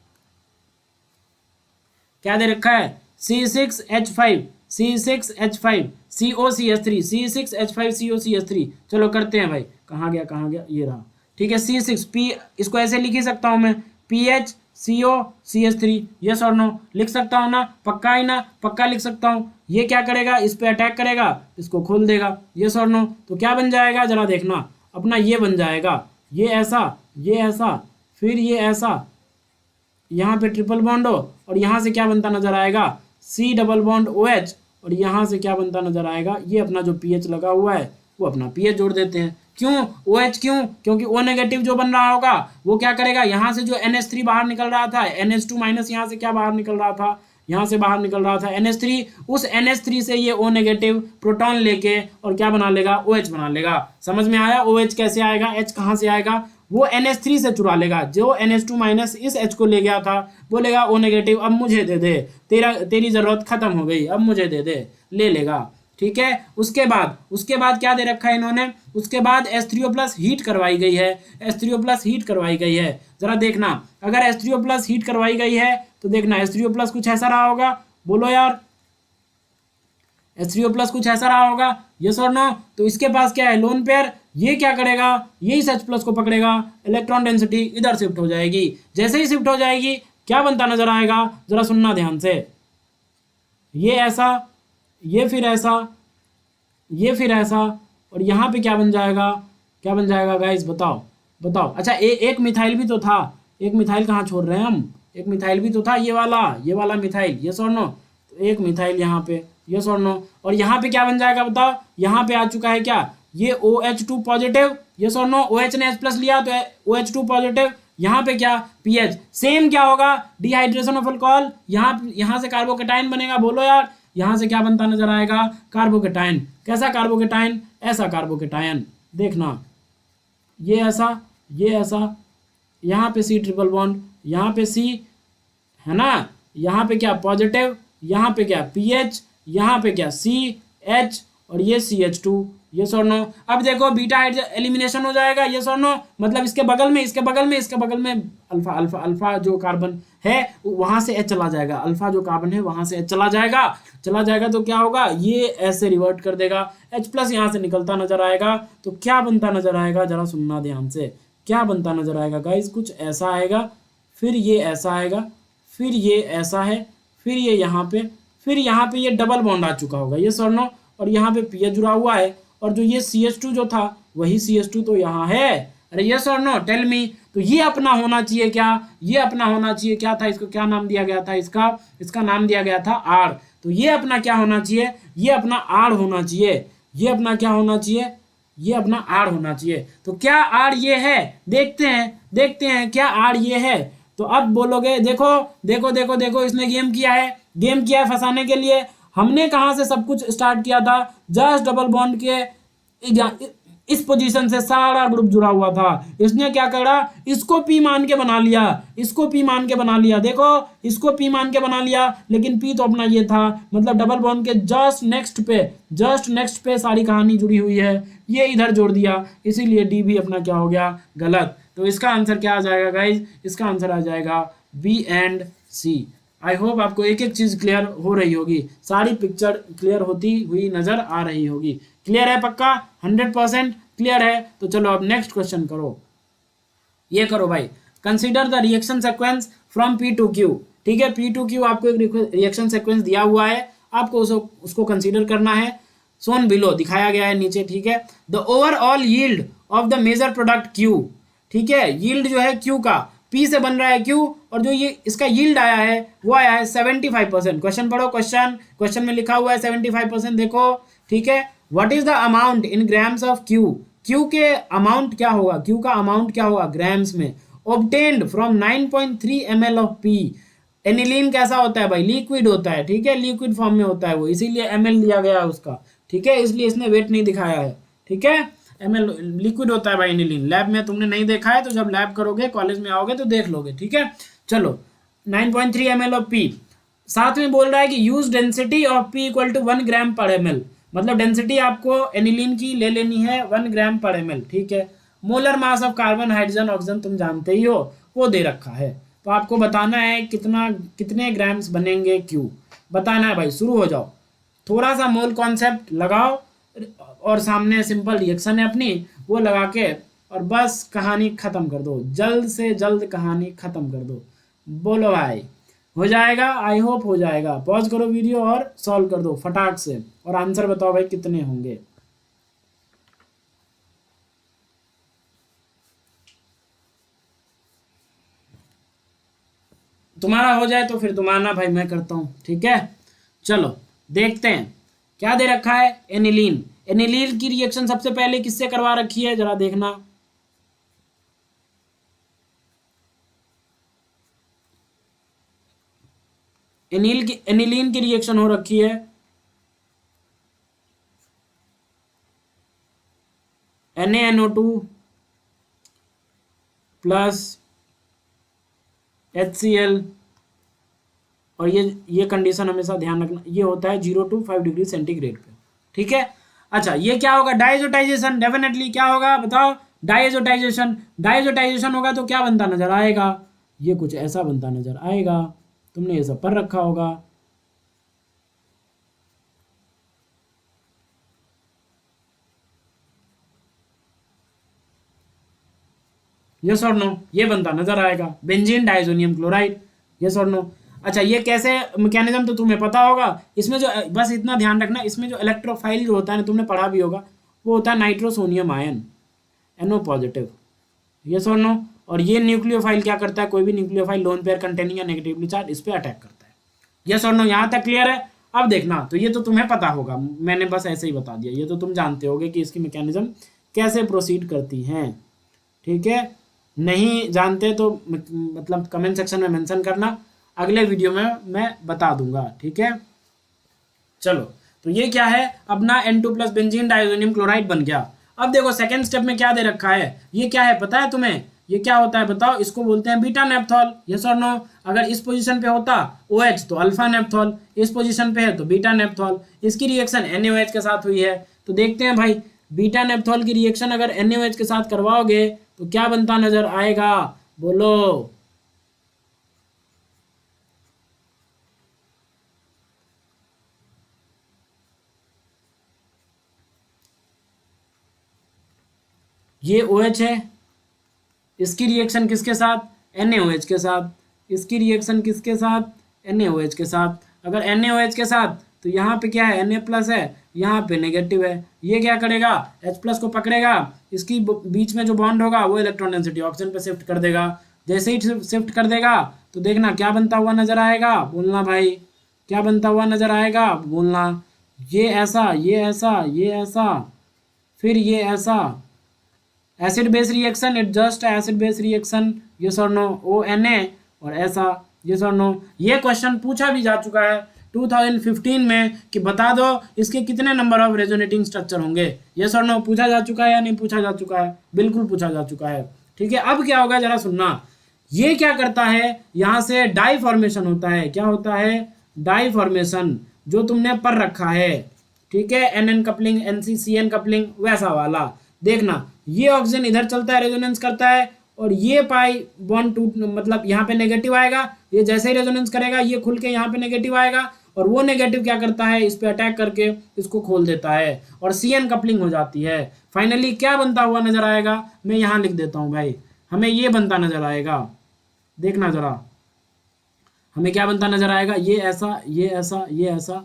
क्या दे रखा है, C6H5 C6H5 COCS3 C6H5 COCS3। चलो करते हैं भाई, कहाँ गया, ये रहा, ठीक है। C6P, इसको ऐसे लिख ही सकता हूँ मैं, PH COCS3, यस और नो लिख सकता हूँ ना, पक्का ही ना, पक्का लिख सकता हूँ। ये क्या करेगा, इस पे अटैक करेगा, इसको खोल देगा, यस और नो। तो क्या बन जाएगा जरा देखना, अपना ये बन जाएगा, ये ऐसा, फिर ये ऐसा, यहाँ पे ट्रिपल बॉन्ड हो, और यहाँ से क्या बनता नजर आएगा, C डबल बॉन्ड OH, और यहाँ से क्या बनता नजर आएगा, ये अपना जो पीएच लगा हुआ है वो अपना पीएच जोड़ देते हैं। क्यों OH, क्यों, क्योंकि O नेगेटिव जो बन रहा होगा वो क्या करेगा, यहाँ से जो NH3 बाहर निकल रहा था, NH2 माइनस यहाँ से क्या बाहर निकल रहा था, यहाँ से बाहर निकल रहा था NH3, उस NH3 से ये O नेगेटिव प्रोटॉन लेके और क्या बना लेगा, OH बना लेगा। समझ में आया, OH कैसे आएगा, H कहाँ से आएगा, वो NH3 से चुरा लेगा, जो NH2 माइनस इस H को ले गया था, बोलेगा O नेगेटिव अब मुझे दे दे, तेरी ज़रूरत खत्म हो गई, अब मुझे दे दे, ले लेगा, ठीक है। उसके बाद क्या दे रखा है इन्होंने, उसके बाद H3O+ हीट करवाई गई है, H3O+ हीट करवाई गई है। जरा देखना, अगर H3O+ हीट करवाई गई है तो देखना H3O+ कुछ ऐसा रहा होगा, बोलो यार, H3O+ कुछ ऐसा रहा होगा, यस और नो। तो इसके पास क्या है, लोन पेयर, ये क्या करेगा, ये इस H+ को पकड़ेगा, इलेक्ट्रॉन डेंसिटी इधर शिफ्ट हो जाएगी। जैसे ही शिफ्ट हो जाएगी क्या बनता नजर आएगा, जरा सुनना ध्यान से, ये ऐसा, ये फिर ऐसा, ये फिर ऐसा, और यहाँ पे क्या बन जाएगा गाइस, बताओ। अच्छा एक मिथाइल भी तो था, एक मिथाइल कहाँ छोड़ रहे हैं हम, एक मिथाइल भी तो था, ये वाला मिथाइल, यस और नो। तो एक मिथाइल यहाँ पे, यस और नो। और यहाँ पे क्या बन जाएगा बताओ, यहाँ पे आ चुका है क्या, ये OH2 पॉजिटिव, यस और नो, OH ने H+ लिया तो OH2 पॉजिटिव, यहाँ पे क्या पीएच, सेम क्या होगा, डिहाइड्रेशन ऑफ अल्कोहल, यहाँ से कार्बोकेटाइन बनेगा, बोलो यार, यहाँ से क्या बनता नजर आएगा, कार्बोकेटाइन। कैसा कार्बोकेटाइन, ऐसा कार्बोकेटाइन, देखना, ये ऐसा, यहाँ पे C ट्रिपल बॉन्ड, यहाँ पे C है ना, यहाँ पे क्या पॉजिटिव, यहाँ पे क्या पीएच, यहाँ पे क्या CH, और ये CH2, यस और नो। अब देखो बीटा एलिमिनेशन हो जाएगा, यस और नो, मतलब इसके बगल में अल्फा जो कार्बन है वहां से H चला जाएगा, अल्फा जो कार्बन है वहां से H चला जाएगा तो क्या होगा, ये ऐसे रिवर्ट कर देगा, H+ यहाँ से निकलता नजर आएगा। तो क्या बनता नजर आएगा, जरा सुनना ध्यान से, क्या बनता नजर आएगा गाइस, कुछ ऐसा आएगा, फिर ये ऐसा आएगा, फिर ये ऐसा है, फिर ये यहाँ पे ये डबल बॉन्ड आ चुका होगा, यस और नो, और यहाँ पे पीएच जुड़ा हुआ है, और जो ये CH2 जो था वही CH2 तो यहाँ है, अरे यस और नो, टेल मी। तो ये अपना होना चाहिए क्या, ये अपना होना चाहिए क्या था, इसको क्या नाम दिया गया था, इसका नाम दिया गया था R। तो ये अपना क्या होना चाहिए, ये अपना R होना चाहिए, ये अपना क्या होना चाहिए, ये अपना R होना चाहिए। तो क्या R ये है, देखते हैं क्या R ये है। तो अब बोलोगे देखो इसने गेम किया है फंसाने के लिए। हमने कहाँ से सब कुछ स्टार्ट किया था, जस्ट डबल बॉन्ड के इस पोजीशन से सारा ग्रुप जुड़ा हुआ था, इसने क्या करा, इसको P मान के बना लिया, देखो इसको P मान के बना लिया, लेकिन P तो अपना ये था, मतलब डबल बॉन्ड के जस्ट नेक्स्ट पे सारी कहानी जुड़ी हुई है, ये इधर जोड़ दिया, इसीलिए D भी अपना क्या हो गया, गलत। तो इसका आंसर क्या आ जाएगा गाइज, इसका आंसर आ जाएगा B and C। I hope आपको एक एक चीज़ क्लियर हो रही होगी, सारी पिक्चर क्लियर होती हुई नज़र आ रही होगी। क्लियर है, पक्का 100% क्लियर है। तो चलो अब नेक्स्ट क्वेश्चन करो, ये करो भाई, consider the reaction sequence from P to Q। ठीक है, P to Q आपको एक रिएक्शन सीक्वेंस दिया हुआ है, आपको उसको कंसीडर करना है, सोन बिलो दिखाया गया है नीचे। ठीक है, the overall yield of the major product Q, ठीक है, यील्ड जो है Q का, P से बन रहा है Q, और जो ये इसका यील्ड आया है वो आया है 75%। क्वेश्चन पढ़ो, क्वेश्चन में लिखा हुआ है 75%, देखो। ठीक है, what is the amount in grams of Q के अमाउंट क्या होगा, Q का अमाउंट क्या होगा ग्राम्स में, obtained from 9.3 ml of P। Aniline कैसा होता है भाई, लिक्विड होता है, ठीक है, लिक्विड फॉर्म में होता है वो, इसीलिए ml लिया गया है उसका। ठीक है, इसलिए इसने वेट नहीं दिखाया है। ठीक है, एमएल लिक्विड होता है भाई एनिलीन, लैब में तुमने नहीं देखा है तो जब लैब करोगे कॉलेज में आओगे तो देख लोगे। ठीक है, चलो 9.3 ml ऑफ पी। साथ में बोल रहा है कि use density of P equal to 1 gram पर ml, मतलब डेंसिटी आपको एनिलीन की ले लेनी है 1 ग्राम पर ml। ठीक है, molar mass of carbon hydrogen oxygen तुम जानते ही हो, वो दे रखा है, तो आपको बताना है कितने ग्राम्स बनेंगे क्यू, बताना है भाई। शुरू हो जाओ, थोड़ा सा मोल कॉन्सेप्ट लगाओ और सामने सिंपल रिएक्शन है अपनी, वो लगा के और बस कहानी ख़त्म कर दो, जल्द से जल्द कहानी ख़त्म कर दो। बोलो भाई, हो जाएगा? आई होप हो जाएगा। पॉज करो वीडियो और सॉल्व कर दो फटाक से, और आंसर बताओ भाई कितने होंगे। तुम्हारा हो जाए तो फिर तुम्हारा भाई मैं करता हूँ। ठीक है, चलो देखते हैं क्या दे रखा है। एनिलीन, एनिलीन की रिएक्शन सबसे पहले किससे करवा रखी है, जरा देखना। एनिलीन की रिएक्शन हो रखी है NaNO2 प्लस HCl, और ये कंडीशन हमेशा ध्यान रखना, ये होता है 0 to 5 डिग्री सेंटीग्रेड पे। ठीक है, अच्छा ये क्या होगा? डाइजोटाइजेशन। डेफिनेटली क्या होगा बताओ? डाइजोटाइजेशन। डाइजोटाइजेशन होगा तो क्या बनता नजर आएगा? ये कुछ ऐसा बनता नजर आएगा, तुमने ये सब पढ़ रखा होगा। यस और नो? ये बनता नजर आएगा, बेंजीन डाइजोनियम क्लोराइड। यस और नो? अच्छा ये कैसे मैकेनिज्म तो तुम्हें पता होगा। इसमें जो, बस इतना ध्यान रखना, इसमें जो इलेक्ट्रोफाइल जो होता है ना, तुमने पढ़ा भी होगा, वो होता है nitrosonium ion, NO positive. Yes और नो? और ये न्यूक्लियोफाइल क्या करता है? कोई भी न्यूक्लियोफाइल लोन पेयर कंटेनिंग या नेगेटिवली चार्ज, इस पर अटैक करता है। यस और नो? यहाँ तक क्लियर है? अब देखना, तो ये तो तुम्हें पता होगा, मैंने बस ऐसे ही बता दिया, ये तो तुम जानते होगे कि इसकी मैकेनिज्म कैसे प्रोसीड करती हैं। ठीक है, नहीं जानते तो मतलब कमेंट सेक्शन में मेंशन करना, अगले वीडियो में मैं बता दूंगा। ठीक है, चलो तो ये क्या है अपना N2 plus benzene diazonium chloride बन गया। अब देखो सेकेंड स्टेप में क्या दे रखा है, ये क्या है पता है तुम्हें? ये क्या होता है बताओ? इसको बोलते हैं बीटा नेप्थॉल। यस और नो? अगर इस पोजीशन पे होता OH तो अल्फा नेप्थॉल, इस पोजीशन पे है तो बीटा नेप्थॉल। इसकी रिएक्शन NaOH के साथ हुई है, तो देखते हैं भाई बीटा नेप्थॉल की रिएक्शन अगर NaOH के साथ करवाओगे तो क्या बनता नजर आएगा, बोलो। ये OH है, इसकी रिएक्शन किसके साथ? NaOH के साथ। इसकी रिएक्शन किसके साथ? NaOH के साथ। अगर NaOH के साथ तो यहाँ पे क्या है? Na प्लस है, यहाँ पे नेगेटिव है। ये क्या करेगा? H प्लस को पकड़ेगा, इसकी बीच में जो बॉन्ड होगा वो इलेक्ट्रॉन डेंसिटी ऑक्सीजन पे शिफ्ट कर देगा। जैसे ही शिफ्ट कर देगा तो देखना क्या बनता हुआ नजर आएगा, बोलना भाई। क्या बनता हुआ नजर आएगा, बोलना। ये ऐसा, ये ऐसा, ये ऐसा, फिर ये ऐसा। Acid base reaction, it just acid base reaction. Yes और नो? ONA और ऐसा। यस और नो? ये क्वेश्चन पूछा भी जा चुका है 2015 में कि बता दो इसके कितने नंबर ऑफ रेजोनेटिंग स्ट्रक्चर होंगे। यस और नो? पूछा जा चुका है या नहीं पूछा जा चुका है? बिल्कुल पूछा जा चुका है। ठीक है, अब क्या होगा जरा सुनना। ये क्या करता है, यहाँ से डाई फॉर्मेशन होता है। क्या होता है? डाई फॉर्मेशन, जो तुमने पढ़ रखा है। ठीक है, NN कपलिंग, NC-CN कपलिंग, वैसा वाला। देखना ये ऑक्सीजन इधर चलता है, रेजोनेंस करता है, और ये पाई बॉन्ड टूट, मतलब यहाँ पे नेगेटिव आएगा। ये जैसे ही रेजोनेंस करेगा ये खुल के यहाँ पे नेगेटिव आएगा, और वो नेगेटिव क्या करता है? इस पे अटैक करके इसको खोल देता है, और CN कपलिंग हो जाती है। फाइनली क्या बनता हुआ नजर आएगा, मैं यहाँ लिख देता हूँ भाई, हमें ये बनता नजर आएगा। देखना जरा, हमें क्या बनता नजर आएगा? ये ऐसा, ये ऐसा, ये ऐसा,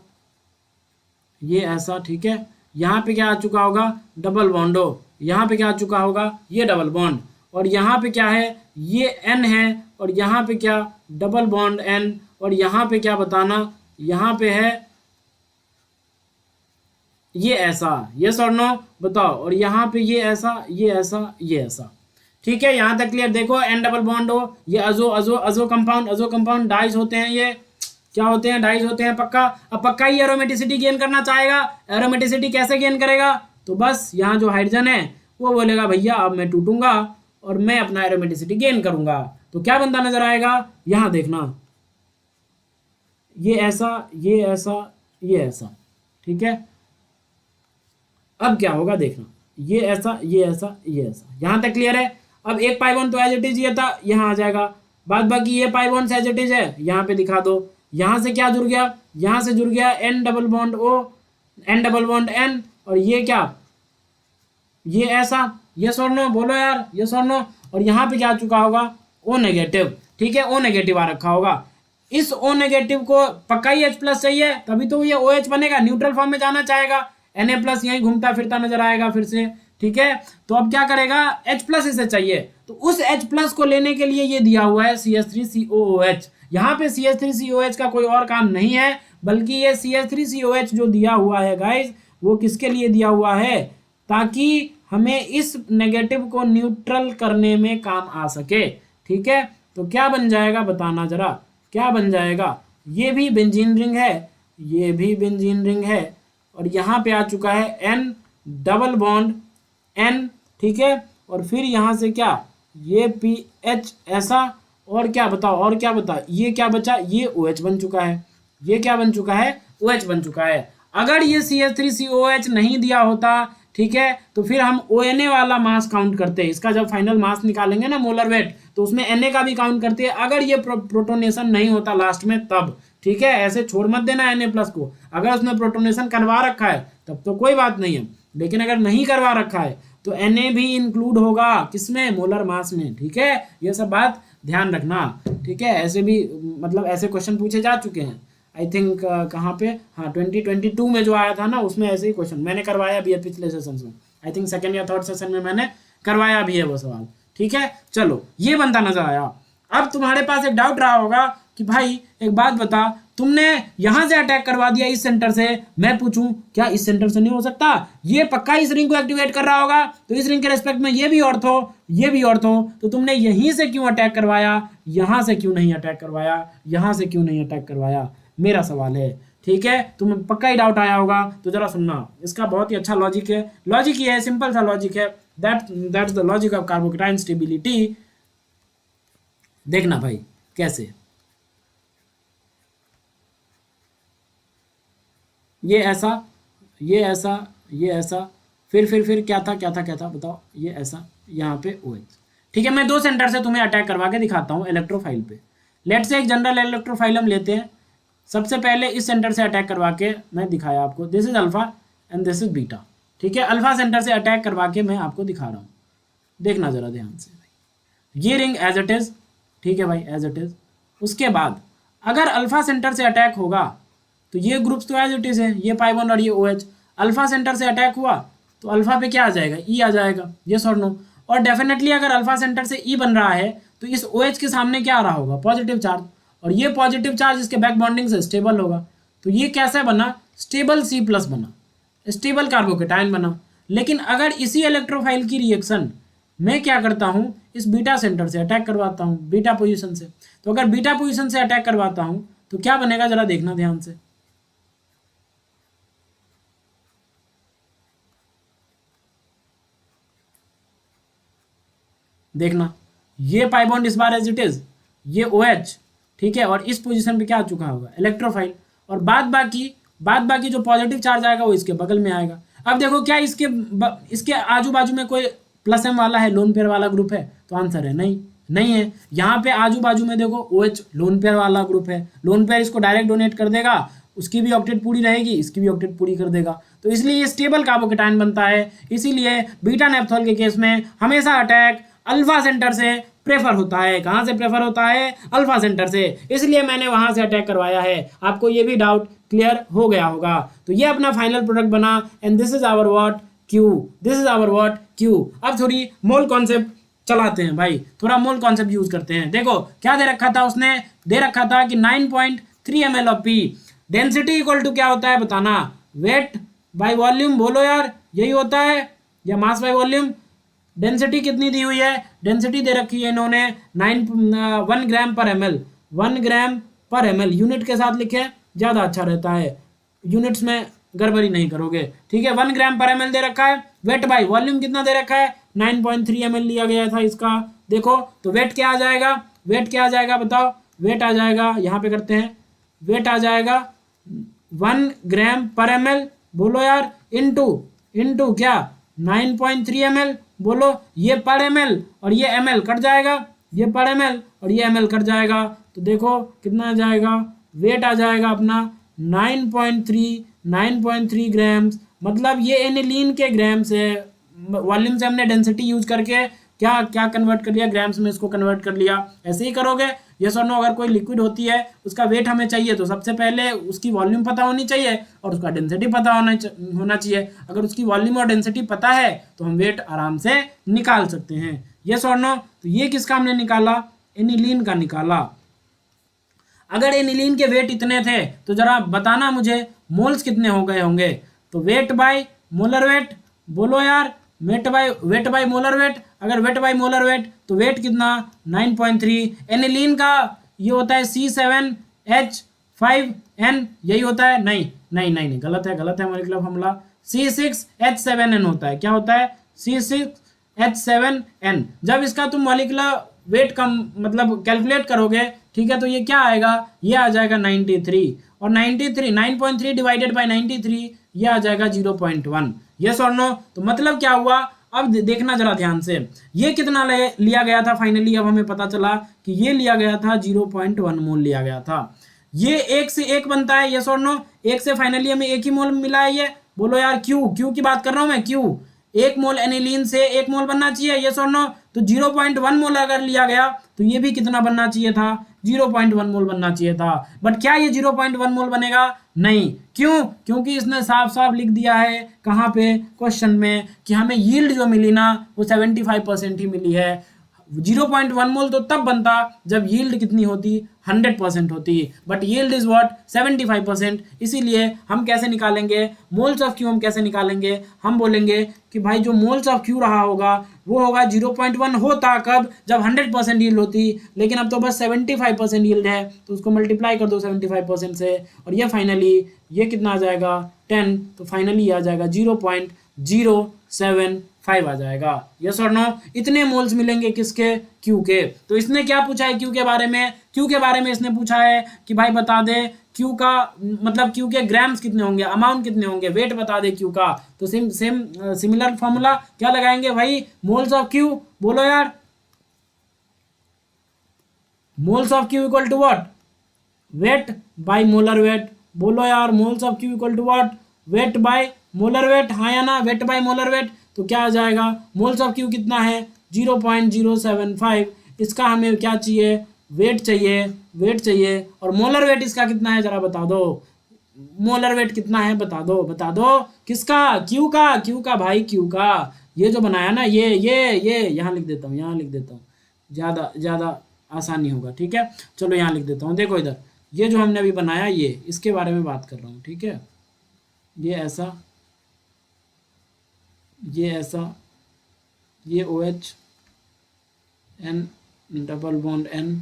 ये ऐसा। ठीक है, यहाँ पे क्या आ चुका होगा? डबल बॉन्ड हो। यहाँ पे क्या आ चुका होगा? ये डबल बॉन्ड। और यहाँ पे क्या है? ये N है, और यहाँ पे क्या? Double bond N। और यहाँ पे क्या बताना? यहाँ पे है ये ऐसा। यस और नो? बताओ। और यहाँ पे ये ऐसा, ये ऐसा, ये ऐसा। ठीक है, यहाँ तक क्लियर? देखो N डबल बॉन्ड हो, ये अजो अजो अजो कंपाउंड, अजो कंपाउंड डाइज होते हैं ये। क्या होते हैं, डाइज होते हैं पक्का। अब पक्का ही एरोमेटिसिटी गेन करना चाहेगा। एरोमेटिसिटी कैसे गेन करेगा, तो बस यहाँ जो हाइड्रोजन है वो बोलेगा भैया अब मैं टूटूंगा और मैं अपना एरोमेटिसिटी गेन करूंगा। तो क्या बनता नजर आएगा, यहाँ देखना, ये ऐसा, ये ऐसा, ये ऐसा, ठीक है। अब क्या होगा देखना, ये ऐसा, ये ऐसा, ये ऐसा, यहां तक क्लियर है। अब एक पाई बॉन्ड तो एज इट इज ये था, यहां आ जाएगा। बाद बाकी ये pi bond as it is है, यहां पे दिखा दो। यहां से क्या जुड़ गया, यहां से जुड़ गया N double bond O, N double bond N, और ये क्या, ये ऐसा, यस और नो बोलो यार, यस और नो। और यहाँ पे क्या आ चुका होगा, ओ नेगेटिव, ठीक है, ओ नेगेटिव आ रखा होगा। इस ओ नेगेटिव को पक्का ही H प्लस चाहिए, तभी तो ये OH बनेगा, न्यूट्रल फॉर्म में जाना चाहेगा। Na प्लस यहीं घूमता फिरता नजर आएगा फिर से, ठीक है। तो अब क्या करेगा, H प्लस इसे चाहिए, तो उस H प्लस को लेने के लिए ये दिया हुआ है CH3COOH। यहाँ पे CH3COH का कोई और काम नहीं है, बल्कि ये CH3COH जो दिया हुआ है गाइज, वो किसके लिए दिया हुआ है, ताकि हमें इस नेगेटिव को न्यूट्रल करने में काम आ सके, ठीक है। तो क्या बन जाएगा बताना जरा, क्या बन जाएगा, ये भी बेंजीन रिंग है, ये भी बेंजीन रिंग है, और यहाँ पे आ चुका है एन डबल बॉन्ड एन, ठीक है। और फिर यहाँ से क्या, ये PH ऐसा, और क्या बताओ, और क्या बताओ, ये क्या बचा, ये OH बन चुका है, ये क्या बन चुका है, OH बन चुका है। अगर ये CH3COH नहीं दिया होता, ठीक है, तो फिर हम ONA वाला मास काउंट करते हैं, इसका जब फाइनल मास निकालेंगे ना मोलर वेट, तो उसमें Na का भी काउंट करते हैं, अगर ये प्रोटोनेशन नहीं होता लास्ट में तब, ठीक है। ऐसे छोड़ मत देना Na प्लस को, अगर उसने प्रोटोनेशन करवा रखा है तब तो कोई बात नहीं है, लेकिन अगर नहीं करवा रखा है तो Na भी इंक्लूड होगा किसमें, मोलर मास में, ठीक है। ये सब बात ध्यान रखना, ठीक है। ऐसे भी मतलब ऐसे क्वेश्चन पूछे जा चुके हैं, आई थिंक कहाँ पे, हाँ 2022 में जो आया था ना, उसमें ऐसे ही क्वेश्चन मैंने करवाया भी है पिछले सेशन में, आई थिंक सेकंड या थर्ड सेशन में मैंने करवाया भी है वो सवाल, ठीक है। चलो ये बनता नजर आया। अब तुम्हारे पास एक डाउट रहा होगा कि भाई एक बात बता, तुमने यहां से अटैक करवा दिया इस सेंटर से, मैं पूछूं क्या इस सेंटर से नहीं हो सकता, ये पक्का इस रिंग को एक्टिवेट कर रहा होगा, तो इस रिंग के रेस्पेक्ट में ये भी ऑर्थो, ये भी ऑर्थो, तो तुमने यहीं से क्यों अटैक करवाया, यहां से क्यों नहीं अटैक करवाया, यहां से क्यों नहीं अटैक करवाया, मेरा सवाल है, ठीक है। तुम्हें पक्का ही डाउट आया होगा, तो जरा सुनना, इसका बहुत ही अच्छा लॉजिक है, लॉजिक ये है, सिंपल सा लॉजिक है, that's the logic of carbocation stability. देखना भाई कैसे, ये ऐसा, ये ऐसा, ये ऐसा, फिर क्या था, क्या था, क्या था बताओ, ये ऐसा, यहाँ पे OH, ठीक है। मैं दो सेंटर से तुम्हें अटैक करवा के दिखाता हूँ इलेक्ट्रोफाइल पे। लेट से एक जनरल इलेक्ट्रोफाइल हम लेते हैं, सबसे पहले इस सेंटर से अटैक करवा के मैं दिखाया आपको, this is alpha and this is beta, ठीक है। अल्फा सेंटर से अटैक करवा के मैं आपको दिखा रहा हूँ, देखना जरा ध्यान से भाई, ये रिंग एज इट इज, ठीक है भाई एज इट इज। उसके बाद अगर अल्फा सेंटर से अटैक होगा तो ये ग्रुप्स तो एज इट इज है, ये पाई बॉन्ड और ये OH। अल्फा सेंटर से अटैक हुआ तो अल्फा पे क्या आ जाएगा, E आ जाएगा, यस और नो। और डेफिनेटली अगर अल्फा सेंटर से E बन रहा है तो इस OH के सामने क्या आ रहा होगा, पॉजिटिव चार्ज, और ये पॉजिटिव चार्ज इसके बैक बॉन्डिंग से स्टेबल होगा, तो ये कैसा बना, स्टेबल C प्लस बना, स्टेबल कार्बोकेटाइन बना। लेकिन अगर इसी इलेक्ट्रोफाइल की रिएक्शन मैं क्या करता हूँ, इस बीटा सेंटर से अटैक करवाता हूँ, बीटा पोजीशन से, तो अगर बीटा पोजीशन से अटैक करवाता हूँ तो क्या बनेगा जरा देखना ध्यान से, देखना, ये पाई बॉन्ड इस बार एज इट इज, ये OH, ठीक है। और इस पोजीशन पे क्या आ चुका होगा, इलेक्ट्रोफाइल, और बाद बाकी जो पॉजिटिव चार्ज आएगा वो इसके बगल में आएगा। अब देखो क्या इसके आजू बाजू में कोई प्लस M वाला है, लोन पेयर वाला ग्रुप है, तो आंसर है नहीं, नहीं है। यहाँ पे आजू बाजू में देखो OH लोन पेयर वाला ग्रुप है, लोन पेयर इसको डायरेक्ट डोनेट कर देगा, उसकी भी ऑक्टेट पूरी रहेगी, इसकी भी ऑक्टेट पूरी कर देगा, तो इसलिए ये स्टेबल कार्बोकेटाइन बनता है। इसीलिए बीटा नेप्थॉल के केस में हमेशा अटैक अल्फा सेंटर से प्रेफर होता है। कहाँ से प्रेफर होता है, अल्फा सेंटर से, इसलिए मैंने वहां से अटैक करवाया है। आपको ये भी डाउट क्लियर हो गया होगा। तो ये अपना फाइनल प्रोडक्ट बना, and this is our what Q, this is our what Q। अब थोड़ी मोल कॉन्सेप्ट चलाते हैं भाई, थोड़ा मोल कॉन्सेप्ट यूज करते हैं। देखो क्या दे रखा था उसने, दे रखा था कि 9.3 ml of P, density equal to क्या होता है बताना, वेट बाय वॉल्यूम, बोलो यार यही होता है, या मास बाय वॉल्यूम। डेंसिटी कितनी दी हुई है, डेंसिटी दे रखी है इन्होंने 1 ग्राम पर ml, 1 ग्राम पर ml, यूनिट के साथ लिखे ज़्यादा अच्छा रहता है, यूनिट्स में गड़बड़ी नहीं करोगे, ठीक है। 1 ग्राम पर ml दे रखा है। वेट बाई वॉल्यूम कितना दे रखा है, 9.3 ml लिया गया था इसका, देखो तो वेट क्या आ जाएगा, वेट क्या आ जाएगा बताओ, वेट आ जाएगा, यहाँ पे करते हैं, वेट आ जाएगा 1 ग्राम पर ml, बोलो यार, इंटू क्या 9.3 ml, बोलो ये पर ml और ये ml कट जाएगा, ये पर ml और ये ml कट जाएगा, तो देखो कितना आ जाएगा, वेट आ जाएगा अपना 9.3 ग्राम्स, मतलब ये एनिलीन के ग्राम्स है। वॉल्यूम से हमने डेंसिटी यूज करके क्या क्या कन्वर्ट कर लिया, ग्राम्स में इसको कन्वर्ट कर लिया। ऐसे ही करोगे, यस और नो। अगर कोई लिक्विड होती है उसका वेट हमें चाहिए तो सबसे पहले उसकी वॉल्यूम पता होनी चाहिए और उसका डेंसिटी पता होना चाहिए। अगर उसकी वॉल्यूम और डेंसिटी पता है तो हम वेट आराम से निकाल सकते हैं, यस और नो। तो ये किसका हमने निकाला, एनिलीन का निकाला। अगर एनिलीन के वेट इतने थे तो जरा बताना मुझे मोल्स कितने हो गए होंगे। तो वेट बाय मोलर वेट, बोलो यार, वेट बाय मोलर वेट। अगर वेट बाय मोलर वेट तो वेट कितना 9.3। एनिलीन का ये होता है C7H5N, यही होता है, नहीं गलत है मॉलिक्यूलर फॉर्मूला, C6H7N होता है। क्या होता है, C6H7N। जब इसका तुम मॉलिक्यूलर वेट कम मतलब कैलकुलेट करोगे, ठीक है, तो ये क्या आएगा, ये आ जाएगा 93, और 9.3 डिवाइडेड बाय 93 ये आ जाएगा 0.1, यस और नो। तो मतलब क्या हुआ, अब देखना जरा ध्यान से, ये कितना लिया गया था फाइनली, अब हमें पता चला कि ये लिया गया था 0.1 मोल लिया गया था। ये एक से एक बनता है, यस और नो, एक से फाइनली हमें एक ही मोल मिला है। ये बोलो यार, क्यू की बात कर रहा हूं मैं, क्यू 1 मोल एनिलीन से 1 मोल बनना चाहिए, यस और नो। तो 0.1 मोल अगर लिया गया तो ये भी कितना बनना चाहिए था, 0.1 मोल बनना चाहिए था। बट क्या ये 0.1 मोल बनेगा, नहीं, क्यों, क्योंकि इसने साफ साफ लिख दिया है कहाँ पे, क्वेश्चन में, कि हमें यील्ड जो मिली ना वो 75% ही मिली है। 0.1 मोल तो तब बनता जब यील्ड कितनी होती, 100% होती, बट यील्ड इज व्हाट 75%। इसीलिए हम कैसे निकालेंगे मोल्स ऑफ क्यू, हम कैसे निकालेंगे, हम बोलेंगे कि भाई जो मोल्स ऑफ क्यू रहा होगा वो होगा 0.1, होता कब, जब 100% यील्ड होती, लेकिन अब तो बस 75% यील्ड है, तो उसको मल्टीप्लाई कर दो 75% से, और ये फाइनली ये कितना आ जाएगा 10, तो फाइनली आ जाएगा 0.075 आ जाएगा, यस और नो। इतने मोल्स मिलेंगे किसके, क्यू के। तो इसने क्या पूछा है क्यू के बारे में, क्यू के बारे में इसने पूछा है कि भाई बता दे क्यू का मतलब क्यू के ग्राम्स कितने होंगे, अमाउंट कितने होंगे, वेट बता दे क्यू का। तो सिमिलर फॉर्मूला क्या लगाएंगे भाई, मोल्स ऑफ क्यू, बोलो यार, moles of Q equal to what, weight by molar weight, बोलो यार, moles of Q equal to what, weight by molar weight, हाँ या ना, वेट बाय मोलर वेट। तो क्या आ जाएगा, मोल्स ऑफ क्यू कितना है 0.075, इसका हमें क्या चाहिए, वेट चाहिए, और मोलर वेट इसका कितना है जरा बता दो, मोलर वेट कितना है बता दो, किसका, क्यू का भाई, क्यू का। ये जो बनाया ना, ये यहाँ लिख देता हूँ, ज़्यादा आसानी होगा, ठीक है। चलो यहाँ लिख देता हूँ, देखो इधर, ये जो हमने अभी बनाया, ये इसके बारे में बात कर रहा हूँ, ठीक है। ये ऐसा, ये OH N double bond N,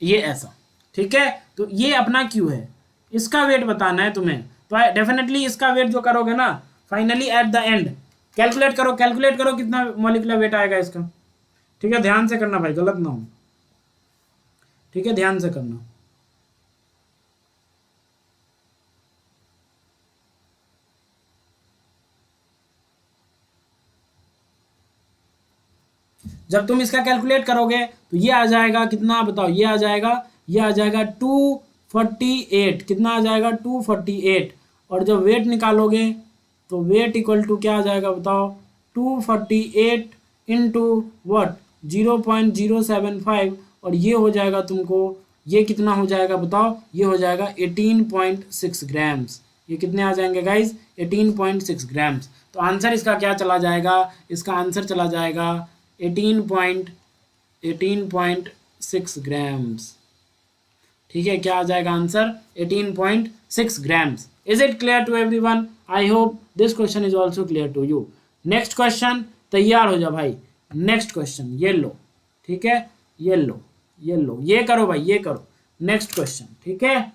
ये ऐसा, ठीक है। तो ये अपना क्यू है, इसका वेट बताना है तुम्हें, तो डेफिनेटली इसका वेट जो करोगे ना finally at the end, calculate करो कितना मॉलिक्यूलर वेट आएगा इसका, ठीक है। ध्यान से करना भाई, गलत ना हो, ठीक है, ध्यान से करना। जब तुम इसका कैलकुलेट करोगे तो ये आ जाएगा कितना बताओ, ये आ जाएगा 248, कितना आ जाएगा 248, और जब वेट निकालोगे तो वेट इक्वल टू क्या आ जाएगा बताओ, 248 इंटू वट 0.075, और ये हो जाएगा तुमको, ये कितना हो जाएगा बताओ, ये हो जाएगा 18.6 ग्राम्स। ये कितने आ जाएंगे गाइज, 18.6 ग्राम्स। तो आंसर इसका क्या चला जाएगा, इसका आंसर चला जाएगा 18.6 ग्राम्स, ठीक है। क्या आ जाएगा answer, 18.6 grams. Is it clear to everyone? I hope this question is also clear to you. Next question, तैयार हो जा भाई। नेक्स्ट क्वेश्चन ये लो, ठीक है, ये लो, ये लो, ये करो भाई, ये करो। नेक्स्ट क्वेश्चन, ठीक है।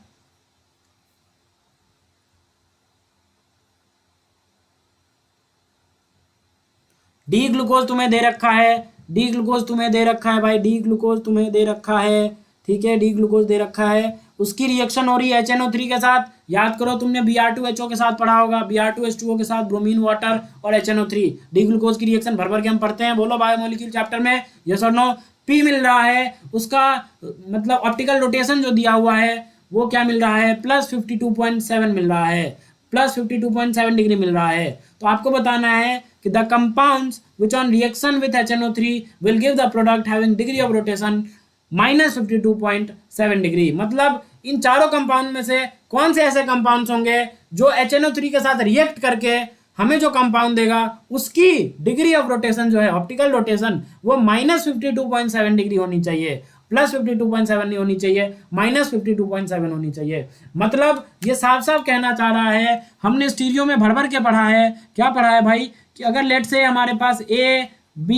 डी ग्लूकोज तुम्हें दे रखा है, डी ग्लूकोज तुम्हें दे रखा है भाई, डी ग्लूकोज तुम्हें दे रखा है, ठीक है, डी ग्लूकोज दे रखा है। उसकी रिएक्शन हो रही है HNO3 के साथ। याद करो, तुमने Br2HO के साथ पढ़ा होगा, Br2H2O के साथ ब्रोमीन वाटर और HNO3। डी ग्लूकोज की रिएक्शन भर भर के हम पढ़ते हैं। बोलो बायोमोलिक्यूल चैप्टर में, यस और नो। पी मिल रहा है, उसका मतलब ऑप्टिकल रोटेशन जो दिया हुआ है वो क्या मिल रहा है, +52.7 मिल रहा है, +52.7 डिग्री मिल रहा है। तो आपको बताना है कि the compounds which on reaction with HNO3 will give the product having degree of rotation -52.7 degree. मतलब इन चारों कंपाउंड में से कौन से ऐसे कंपाउंड्स होंगे जो HNO3 के साथ रिएक्ट करके हमें जो कंपाउंड देगा उसकी डिग्री ऑफ रोटेशन जो है, ऑप्टिकल रोटेशन, वो -52.7 डिग्री होनी चाहिए, +52.7 नहीं होनी चाहिए, -52.7 होनी चाहिए। मतलब ये साफ साफ कहना चाह रहा है, हमने स्टीरियो में भर भर के पढ़ा है। क्या पढ़ा है भाई, कि अगर लेट से हमारे पास A, B,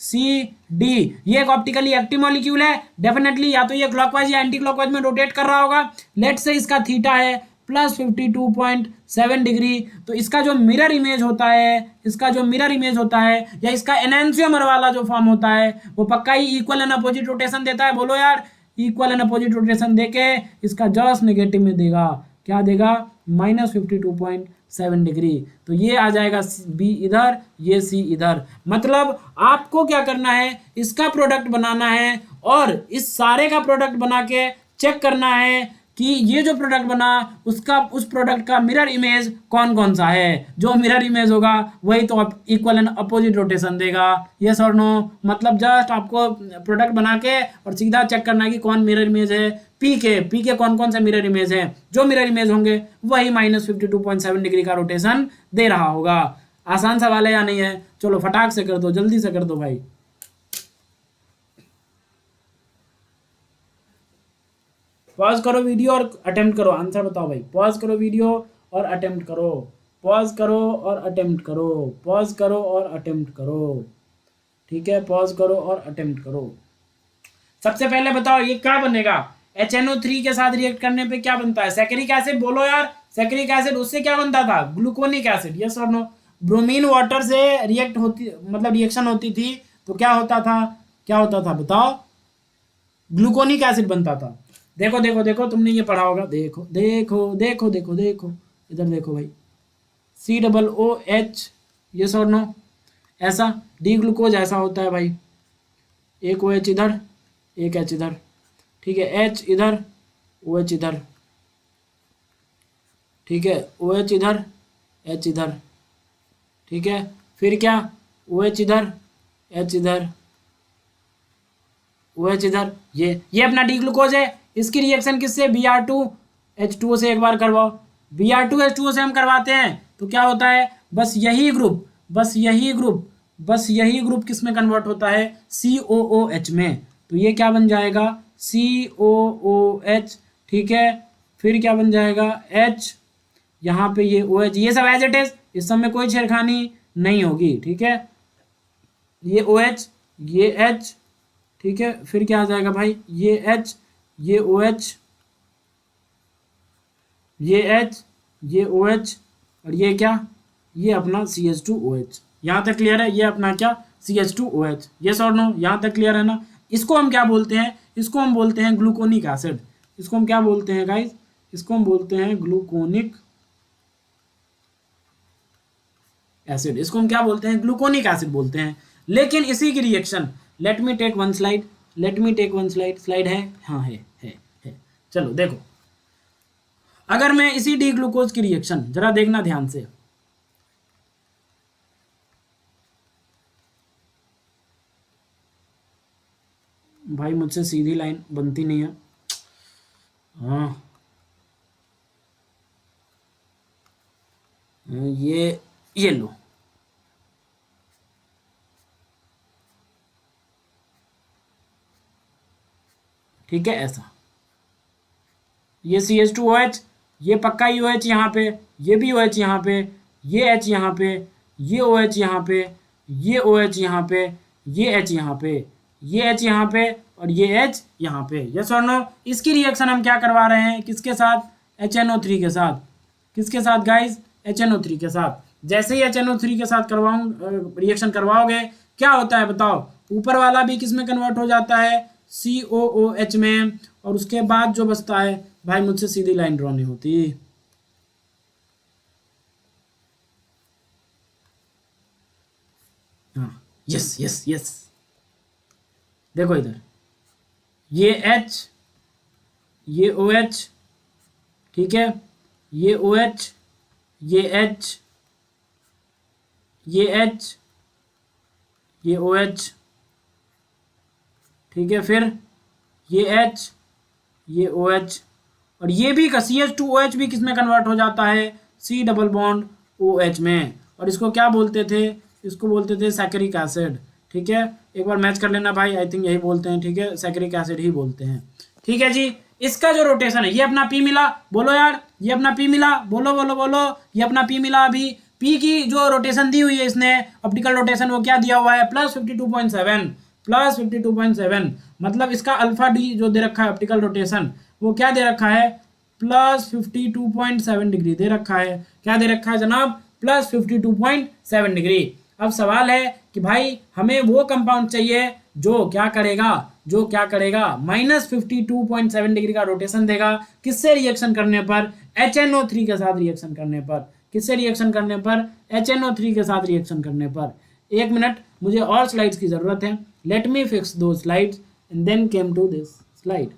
C, D ये एक ऑप्टिकली एक्टिव मॉलिक्यूल है, डेफिनेटली या तो ये क्लॉकवाइज या एंटी क्लॉकवाइज में रोटेट कर रहा होगा। लेट से इसका थीटा है +52.7 डिग्री, तो इसका जो मिरर इमेज होता है, इसका जो मिरर इमेज होता है या इसका एनैंसियोमर वाला जो फॉर्म होता है वो पक्का ही इक्वल एंड अपोजिट रोटेशन देता है। बोलो यार, इक्वल एंड अपोजिट रोटेशन देके इसका जस्ट नेगेटिव में देगा, क्या देगा, -52.7 डिग्री। तो ये आ जाएगा बी इधर, ये सी इधर। मतलब आपको क्या करना है, इसका प्रोडक्ट बनाना है और इस सारे का प्रोडक्ट बना के चेक करना है कि ये जो प्रोडक्ट बना उसका, उस प्रोडक्ट का मिरर इमेज कौन कौन सा है। जो मिरर इमेज होगा वही तो इक्वल एंड अपोजिट रोटेशन देगा, यस और नो। मतलब जस्ट आपको प्रोडक्ट बना के और सीधा चेक करना है कि कौन मिरर इमेज है। पी के कौन कौन से मिरर इमेज है, जो मिरर इमेज होंगे वही -52.7 डिग्री का रोटेशन दे रहा होगा। आसान सवाल है या नहीं है? चलो फटाक से कर दो, जल्दी से कर दो भाई। पॉज करो वीडियो और अटेम्प्ट करो, आंसर बताओ भाई। पॉज करो वीडियो और अटेम्प्ट करो, पॉज करो और अटेम्प्ट करो, पॉज करो और अटेम्प्ट करो, ठीक है, पॉज करो और अटेम्प्ट करो। सबसे पहले बताओ ये क्या बनेगा, HNO3 के साथ रिएक्ट करने पे क्या बनता है, सैकरिक एसिड। बोलो यार, सैकरिक एसिड, उससे क्या बनता था, ग्लूकोनिक एसिड, यस और नो। ब्रोमीन वाटर से रिएक्ट होती, मतलब रिएक्शन होती थी तो क्या होता था, क्या होता था बताओ, ग्लूकोनिक एसिड बनता था। देखो देखो देखो, तुमने ये पढ़ा होगा, देखो देखो देखो देखो देखो, इधर देखो भाई, COOH, यस और नो। ऐसा डी ग्लूकोज ऐसा होता है भाई, एक OH इधर, एक H इधर, ठीक है, H इधर, OH इधर, ठीक है, OH इधर, H इधर, ठीक है, फिर क्या, OH इधर, H इधर, OH इधर। ये अपना डी ग्लूकोज है। इसकी रिएक्शन किससे, Br2H2O से एक बार करवाओ। Br2H2O से हम करवाते हैं तो क्या होता है, बस यही ग्रुप, बस यही ग्रुप, बस यही ग्रुप किस में कन्वर्ट होता है, COOH में। तो ये क्या बन जाएगा, COOH, ठीक है। फिर क्या बन जाएगा, H, यहाँ पे ये OH, ये सब एज इट इज, इस सब में कोई छेड़खानी नहीं होगी, ठीक है। ये OH, ये H, ठीक है, फिर क्या आ जाएगा भाई, ये H, ये OH, ये H, ये OH, और ये क्या, ये अपना CH2OH। यहाँ तक क्लियर है, ये अपना क्या, CH2OH, यस और नो, यहाँ तक क्लियर है ना। इसको हम क्या बोलते हैं, इसको हम बोलते हैं ग्लूकोनिक एसिड। इसको हम क्या बोलते हैं गाइस, इसको हम बोलते हैं ग्लूकोनिक एसिड। इसको हम क्या बोलते हैं, ग्लूकोनिक एसिड बोलते हैं। लेकिन इसी की reaction, let me take one slide, let me take one slide, slide है, हाँ है। चलो देखो, अगर मैं इसी डी ग्लूकोज की रिएक्शन, जरा देखना ध्यान से, भाई मुझसे सीधी लाइन बनती नहीं है, हाँ ये लो, ठीक है, ऐसा, ये CH2OH, ये पक्का ही OH यहाँ पे, ये भी OH यहाँ पे, ये H यहाँ पे, ये OH यहाँ पे, ये OH यहाँ पे, ये H यहाँ पे, ये H यहाँ पे और ये H यहाँ पे, यस और नो। इसकी रिएक्शन हम क्या करवा रहे हैं, किसके साथ, HNO3 के साथ। किसके साथ गाइज, HNO3 के साथ। जैसे ही HNO3 के साथ रिएक्शन करवाओगे क्या होता है बताओ, ऊपर वाला भी किस में कन्वर्ट हो जाता है, COOH में, और उसके बाद जो बचता है भाई, मुझसे सीधी लाइन ड्रॉ नहीं होती। हाँ, यस यस यस, देखो इधर, ये H, ये OH, ठीक है, ये OH, ये H, ये H, ये OH, ठीक है, फिर ये H, ये OH, और ये भी CH2OH भी किसमें कन्वर्ट हो जाता है, C डबल बॉन्ड OH में, और इसको क्या बोलते थे, इसको बोलते थे सैकरिक एसिड। ठीक है, एक बार मैच कर लेना भाई, आई थिंक यही बोलते हैं, ठीक है, सैकरिक एसिड ही बोलते हैं। ठीक है जी, इसका जो रोटेशन है, ये अपना पी मिला, बोलो यार, ये अपना पी मिला, बोलो बोलो बोलो, ये अपना पी मिला। अभी पी की जो रोटेशन दी हुई है इसने, ऑप्टिकल रोटेशन, वो क्या दिया हुआ है, +52.7, +52.7, मतलब इसका अल्फा डी जो दे रखा है ऑप्टिकल रोटेशन, वो क्या दे रखा है, +52.7 डिग्री दे रखा है। क्या दे रखा है जनाब, +52.7 डिग्री। अब सवाल है कि भाई हमें वो कंपाउंड चाहिए जो क्या करेगा, जो क्या करेगा, -52.7 डिग्री का रोटेशन देगा। किससे रिएक्शन करने पर, HNO3 के साथ रिएक्शन करने पर। किससे रिएक्शन करने पर, HNO3 के साथ रिएक्शन करने पर। एक मिनट, मुझे और स्लाइड्स की जरूरत है, लेट मी फिक्स दो slides and then came to this slide.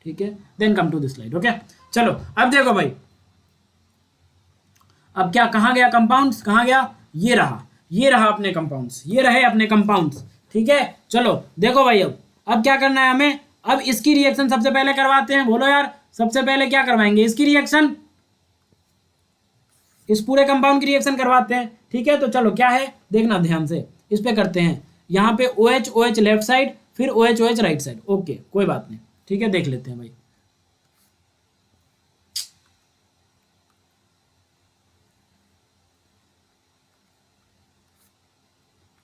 ठीक है, then come to this slide. Okay, चलो अब देखो भाई, अब क्या, कहाँ गया कंपाउंड्स, कहाँ गया, ये रहा, ये रहा अपने कंपाउंड्स, ये रहे अपने कंपाउंड्स। ठीक है, चलो देखो भाई, अब क्या करना है हमें, अब इसकी रिएक्शन सबसे पहले करवाते हैं, बोलो यार, सबसे पहले क्या करवाएंगे, इसकी रिएक्शन, इस पूरे कंपाउंड की रिएक्शन करवाते हैं। ठीक है, तो चलो क्या है देखना ध्यान से, इस पे करते हैं, यहाँ पे OH OH लेफ्ट साइड, फिर OH OH right side. Okay, कोई बात नहीं, ठीक है, देख लेते हैं भाई।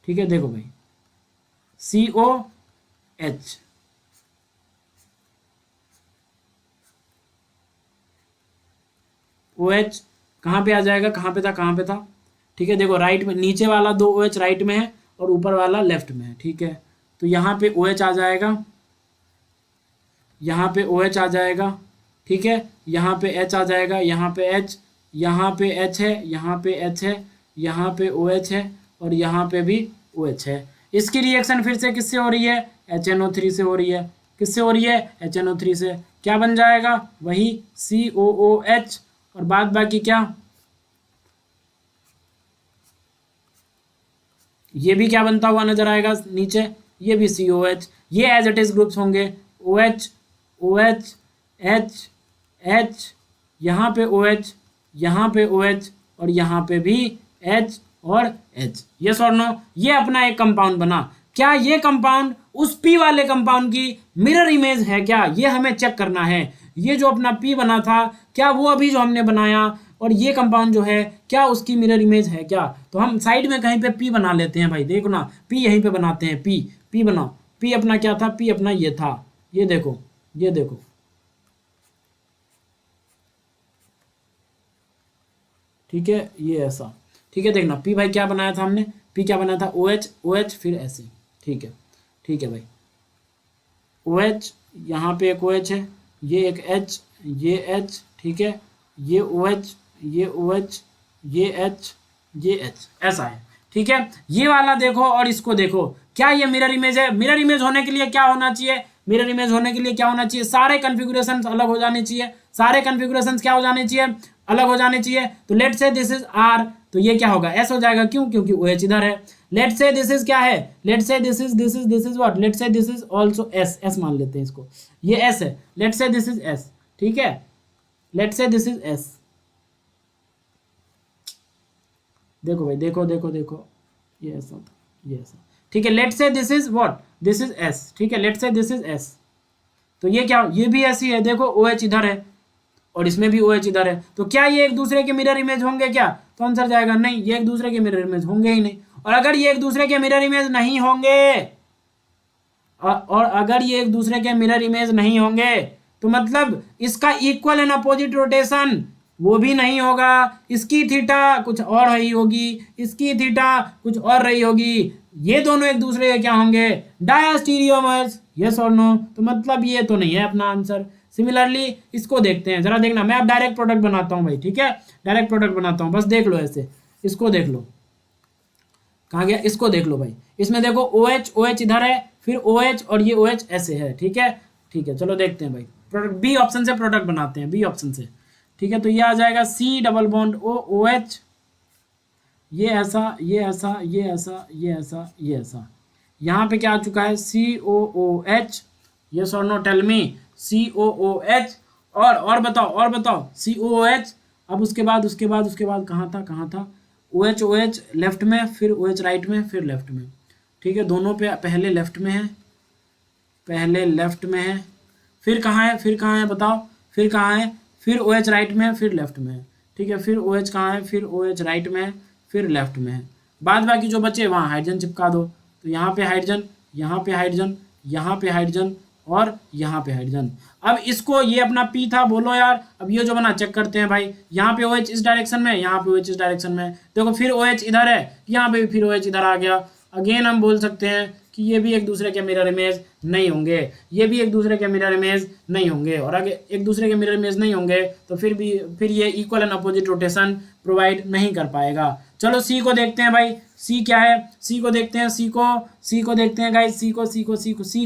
ठीक है, देखो भाई, COH, OH कहाँ पे आ जाएगा, कहाँ पे था, कहाँ पे था, ठीक है, देखो राइट में, नीचे वाला 2 OH राइट में है और ऊपर वाला लेफ्ट में है। ठीक है, तो यहाँ पे OH आ जाएगा, यहाँ पे OH आ जाएगा, ठीक है, यहाँ पे H आ जाएगा, यहाँ पे H, यहाँ पे H है, यहाँ पे H है, यहाँ पे OH है, और यहाँ पे भी OH है। इसकी रिएक्शन फिर से किससे हो रही है, HNO3 से हो रही है। किससे हो रही है, HNO3 से। क्या बन जाएगा, वही COOH, और बाद बाकी क्या, ये भी क्या बनता हुआ नजर आएगा नीचे, ये भी COH। ये एज इट इज ग्रुप्स होंगे, OH OH H H, यहाँ पे OH, यहाँ पे OH, और यहाँ पे भी H और H। यस और नो, ये अपना एक कंपाउंड बना। क्या ये कंपाउंड उस P वाले कंपाउंड की मिरर इमेज है क्या, ये हमें चेक करना है। ये जो अपना P बना था, क्या वो अभी जो हमने बनाया और ये कंपाउंड जो है, क्या उसकी मिरर इमेज है क्या। तो हम साइड में कहीं पे P बना लेते हैं भाई, देखो ना, P यहीं पे बनाते हैं, P बनाओ। P अपना क्या था, P अपना ये था, ये देखो, ये देखो, ठीक है, ये ऐसा। ठीक है, देखना P भाई क्या बनाया था हमने, P क्या बनाया था, OH OH फिर ऐसे। ठीक है, ठीक है भाई, OH, यहाँ पे एक OH है, ये एक H, ये H, ठीक है, ये OH, ये OH, ये H, ये H, ऐसा है। ठीक है, ये वाला देखो और इसको देखो, क्या ये मिरर इमेज है। मिरर इमेज होने के लिए क्या होना चाहिए, मिरर इमेज होने के लिए क्या होना चाहिए, सारे कन्फिगुरेशंस अलग हो जाने चाहिए, सारे कन्फिगुरेशंस क्या हो जाने चाहिए, अलग हो जाने चाहिए। तो लेट से दिस इज R, तो ये क्या होगा, S हो जाएगा, क्यों, क्योंकि OH इधर है। लेट से दिस इज क्या है, लेट से दिस इज व्हाट, लेट से दिस इज आल्सो S मान लेते हैं इसको, ये S है, लेट से दिस इज S। ठीक है, लेट से दिस इज S, देखो भाई, देखो देखो देखो, ये ऐसा होता, ये ऐसा। ठीक है, लेट से this is what, this is S। ठीक है, लेट से दिस इज S, तो ये क्या, ये भी ऐसी है, देखो OH इधर है और इसमें भी OH इधर है, तो क्या ये एक दूसरे के मिरर इमेज होंगे क्या, तो आंसर जाएगा नहीं, ये एक दूसरे के मिरर इमेज होंगे ही नहीं। और अगर ये एक दूसरे के मिरर इमेज नहीं होंगे, और अगर ये एक दूसरे के मिरर इमेज नहीं होंगे तो मतलब इसका इक्वल एंड अपोजिट रोटेशन वो भी नहीं होगा, इसकी थीटा कुछ और रही होगी, इसकी थीटा कुछ और रही होगी, ये दोनों एक दूसरे के क्या होंगे, डायस्टीरियोमर्स, यस और नो। तो मतलब ये तो नहीं है अपना आंसर। सिमिलरली इसको देखते हैं, जरा देखना, मैं अब डायरेक्ट प्रोडक्ट बनाता हूँ भाई, ठीक है, डायरेक्ट प्रोडक्ट बनाता हूँ, बस देख लो ऐसे, इसको देख लो, कहाँ गया, इसको देख लो भाई, इसमें देखो OH OH इधर है, फिर OH और ये OH ऐसे है, ठीक है, ठीक है, चलो देखते हैं भाई, प्रोडक्ट बी ऑप्शन से प्रोडक्ट बनाते हैं, बी ऑप्शन से, ठीक है। तो ये आ जाएगा C double bond O OH, ये ऐसा, ये ऐसा, ये ऐसा, ये ऐसा, ये ऐसा, यहाँ पे क्या आ चुका है COOH, यस और नो, टेल मी, COOH, और बताओ, और बताओ, COOH। अब उसके बाद कहाँ था, कहाँ था, OH OH लेफ्ट में, फिर OH राइट में, फिर लेफ्ट में, ठीक है, दोनों पे पहले लेफ्ट में है, पहले लेफ्ट में है, फिर कहाँ है, फिर कहाँ है बताओ, फिर कहाँ है, फिर OH राइट में है, फिर लेफ्ट में है, ठीक है, फिर OH कहाँ है, फिर OH राइट में है, फिर लेफ्ट में है, बाद बाकी जो बचे वहाँ हाइड्रोजन चिपका दो, तो यहाँ पे हाइड्रोजन, यहाँ पे हाइड्रोजन, यहाँ पे हाइड्रोजन और यहाँ पे हाइड्रोजन। अब इसको, ये अपना P था, बोलो यार, अब ये जो बना चेक करते हैं भाई, यहाँ पे OH इस डायरेक्शन में, यहाँ पे OH इस डायरेक्शन में, देखो फिर OH इधर है, यहाँ पे भी फिर OH इधर आ गया, अगेन हम बोल सकते हैं कि ये भी एक दूसरे के मिरर इमेज नहीं होंगे, ये भी एक दूसरे के मिरर इमेज नहीं होंगे, और अगर एक दूसरे के मिरर इमेज नहीं होंगे तो फिर ये equal and opposite rotation provide नहीं कर पाएगा। चलो सी को देखते हैं भाई, सी क्या है, सी को देखते हैं, सी को देखते हैं गाइस, सी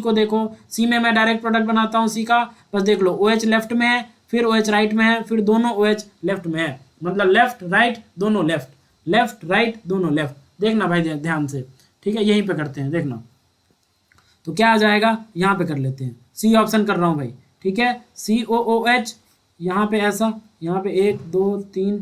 को देखो, सी में मैं डायरेक्ट प्रोडक्ट बनाता हूँ सी का, बस देख लो, OH लेफ्ट में है, फिर OH राइट में है, फिर दोनों OH लेफ्ट में है, मतलब लेफ्ट राइट दोनों लेफ्ट, लेफ्ट राइट दोनों लेफ्ट, देखना भाई ध्यान से, ठीक है, यहीं पे करते हैं, देखना, तो क्या आ जाएगा, यहाँ पे कर लेते हैं, सी ऑप्शन कर रहा हूँ भाई, ठीक है, COOH, यहाँ पे ऐसा, यहाँ पे 1 2 3,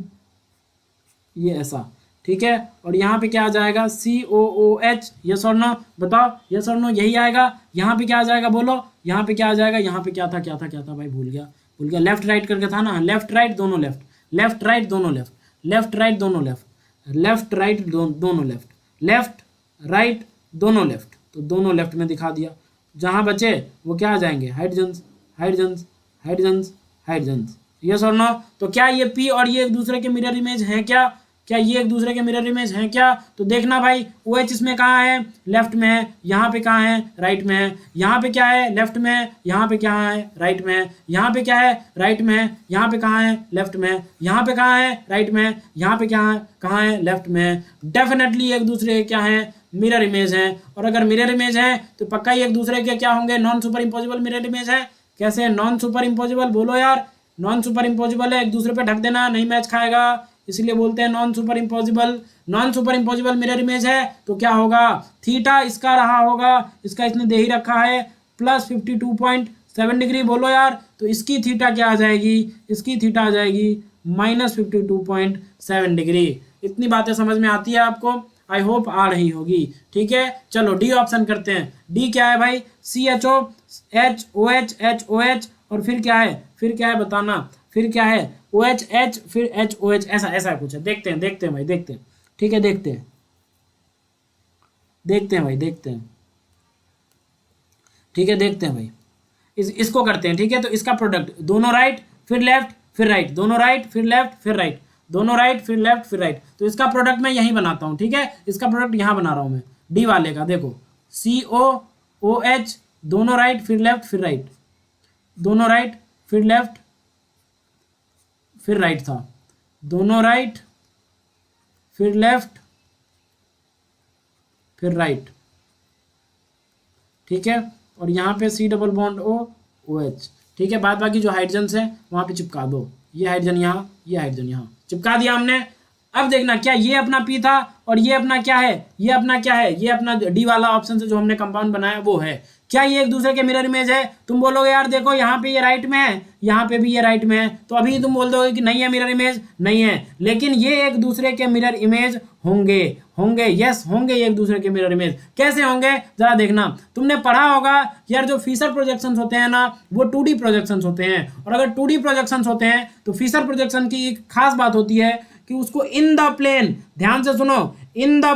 ये ऐसा, ठीक है, और यहाँ पे क्या आ जाएगा COOH, यस और नो, बताओ, यस और नो, यही आएगा। यहाँ पे क्या आ जाएगा बोलो, यहाँ पे क्या आ जाएगा, यहाँ पे क्या था, क्या था भाई, भूल गया, लेफ्ट राइट करके था ना, लेफ्ट राइट दोनों लेफ्ट, लेफ्ट राइट दोनों लेफ्ट, लेफ्ट राइट दोनों लेफ्ट, लेफ्ट राइट दोनों लेफ्ट, लेफ्ट राइट दोनों लेफ्ट, तो दोनों लेफ्ट में दिखा दिया, जहाँ बचे वो क्या आ जाएंगे, hydrogens, hydrogens, hydrogens, hydrogens, yes और नो। तो क्या ये P और ये एक दूसरे के मिरर इमेज हैं क्या ये एक दूसरे के मिरर इमेज हैं क्या, तो देखना भाई, OH इसमें कहाँ है, लेफ्ट में है, यहाँ पे कहाँ है, राइट में है, यहाँ पे क्या है, लेफ्ट में है, यहाँ पे क्या है, राइट में है, यहाँ पे क्या है, राइट में है, यहाँ पे कहाँ है, लेफ्ट में है, यहाँ पे कहाँ है, राइट में है, यहाँ पे क्या है, कहाँ है, लेफ्ट में है, डेफिनेटली एक दूसरे के क्या है, मिरर इमेज है, और अगर मिरर इमेज है तो पक्का ही एक दूसरे के क्या होंगे, non super impossible mirror image है। कैसे नॉन सुपर इम्पॉसिबल, बोलो यार, नॉन सुपर इम्पॉसिबल है, एक दूसरे पे ढक देना, नहीं मैच खाएगा, इसलिए बोलते हैं non super impossible. Non super impossible mirror image है तो क्या होगा, थीटा इसका रहा होगा, इसका इसने दे ही रखा है प्लस 52.7 डिग्री, बोलो यार, तो इसकी थीटा क्या आ जाएगी, इसकी थीटा आ जाएगी माइनस 52.7 डिग्री। इतनी बातें समझ में आती है आपको, आई होप आ रही होगी, ठीक है। चलो डी ऑप्शन करते हैं, डी क्या है भाई, CHO HOH HOH, और फिर क्या है बताना, फिर क्या है OH फिर HOH, ऐसा कुछ है, देखते हैं भाई, देखते हैं, ठीक है, देखते हैं भाई, देखते हैं, ठीक है, देखते हैं भाई, इसको करते हैं, ठीक है। तो इसका प्रोडक्ट दोनों राइट फिर लेफ्ट फिर राइट, दोनों राइट फिर लेफ्ट फिर राइट, दोनों राइट फिर लेफ्ट फिर राइट, तो इसका प्रोडक्ट मैं यहीं बनाता हूँ, ठीक है, इसका प्रोडक्ट यहाँ बना रहा हूँ मैं, डी वाले का, देखो COOH, दोनों राइट फिर लेफ्ट फिर राइट, दोनों राइट फिर लेफ्ट फिर राइट था, दोनों राइट फिर लेफ्ट फिर राइट, ठीक है, और यहाँ पे C डबल बॉन्ड OH, ठीक है, बाद बाकी जो हाइड्रोजन है वहाँ पे चिपका दो, ये हाइड्रोजन यहाँ, ये हाइड्रोजन यहाँ, चिपका दिया हमने। अब देखना क्या ये अपना P था और ये अपना क्या है, ये अपना डी वाला ऑप्शन से जो हमने कंपाउंड बनाया वो है, क्या ये एक दूसरे के मिरर इमेज है, तुम बोलोगे यार देखो यहाँ पे ये राइट में है, यहाँ पे भी ये राइट में है, तो अभी तुम बोल दोगे कि नहीं है मिरर इमेज, नहीं है, लेकिन ये एक दूसरे के मिरर इमेज होंगे, यस होंगे, ये एक दूसरे के मिरर इमेज। कैसे होंगे जरा देखना, तुमने पढ़ा होगा यार, जो फिशर प्रोजेक्शंस होते हैं ना वो 2D प्रोजेक्शंस होते हैं, और अगर 2D प्रोजेक्शंस होते हैं तो फिशर प्रोजेक्शन की एक खास बात होती है कि उसको इन द प्लेन, ध्यान से सुनो, इन द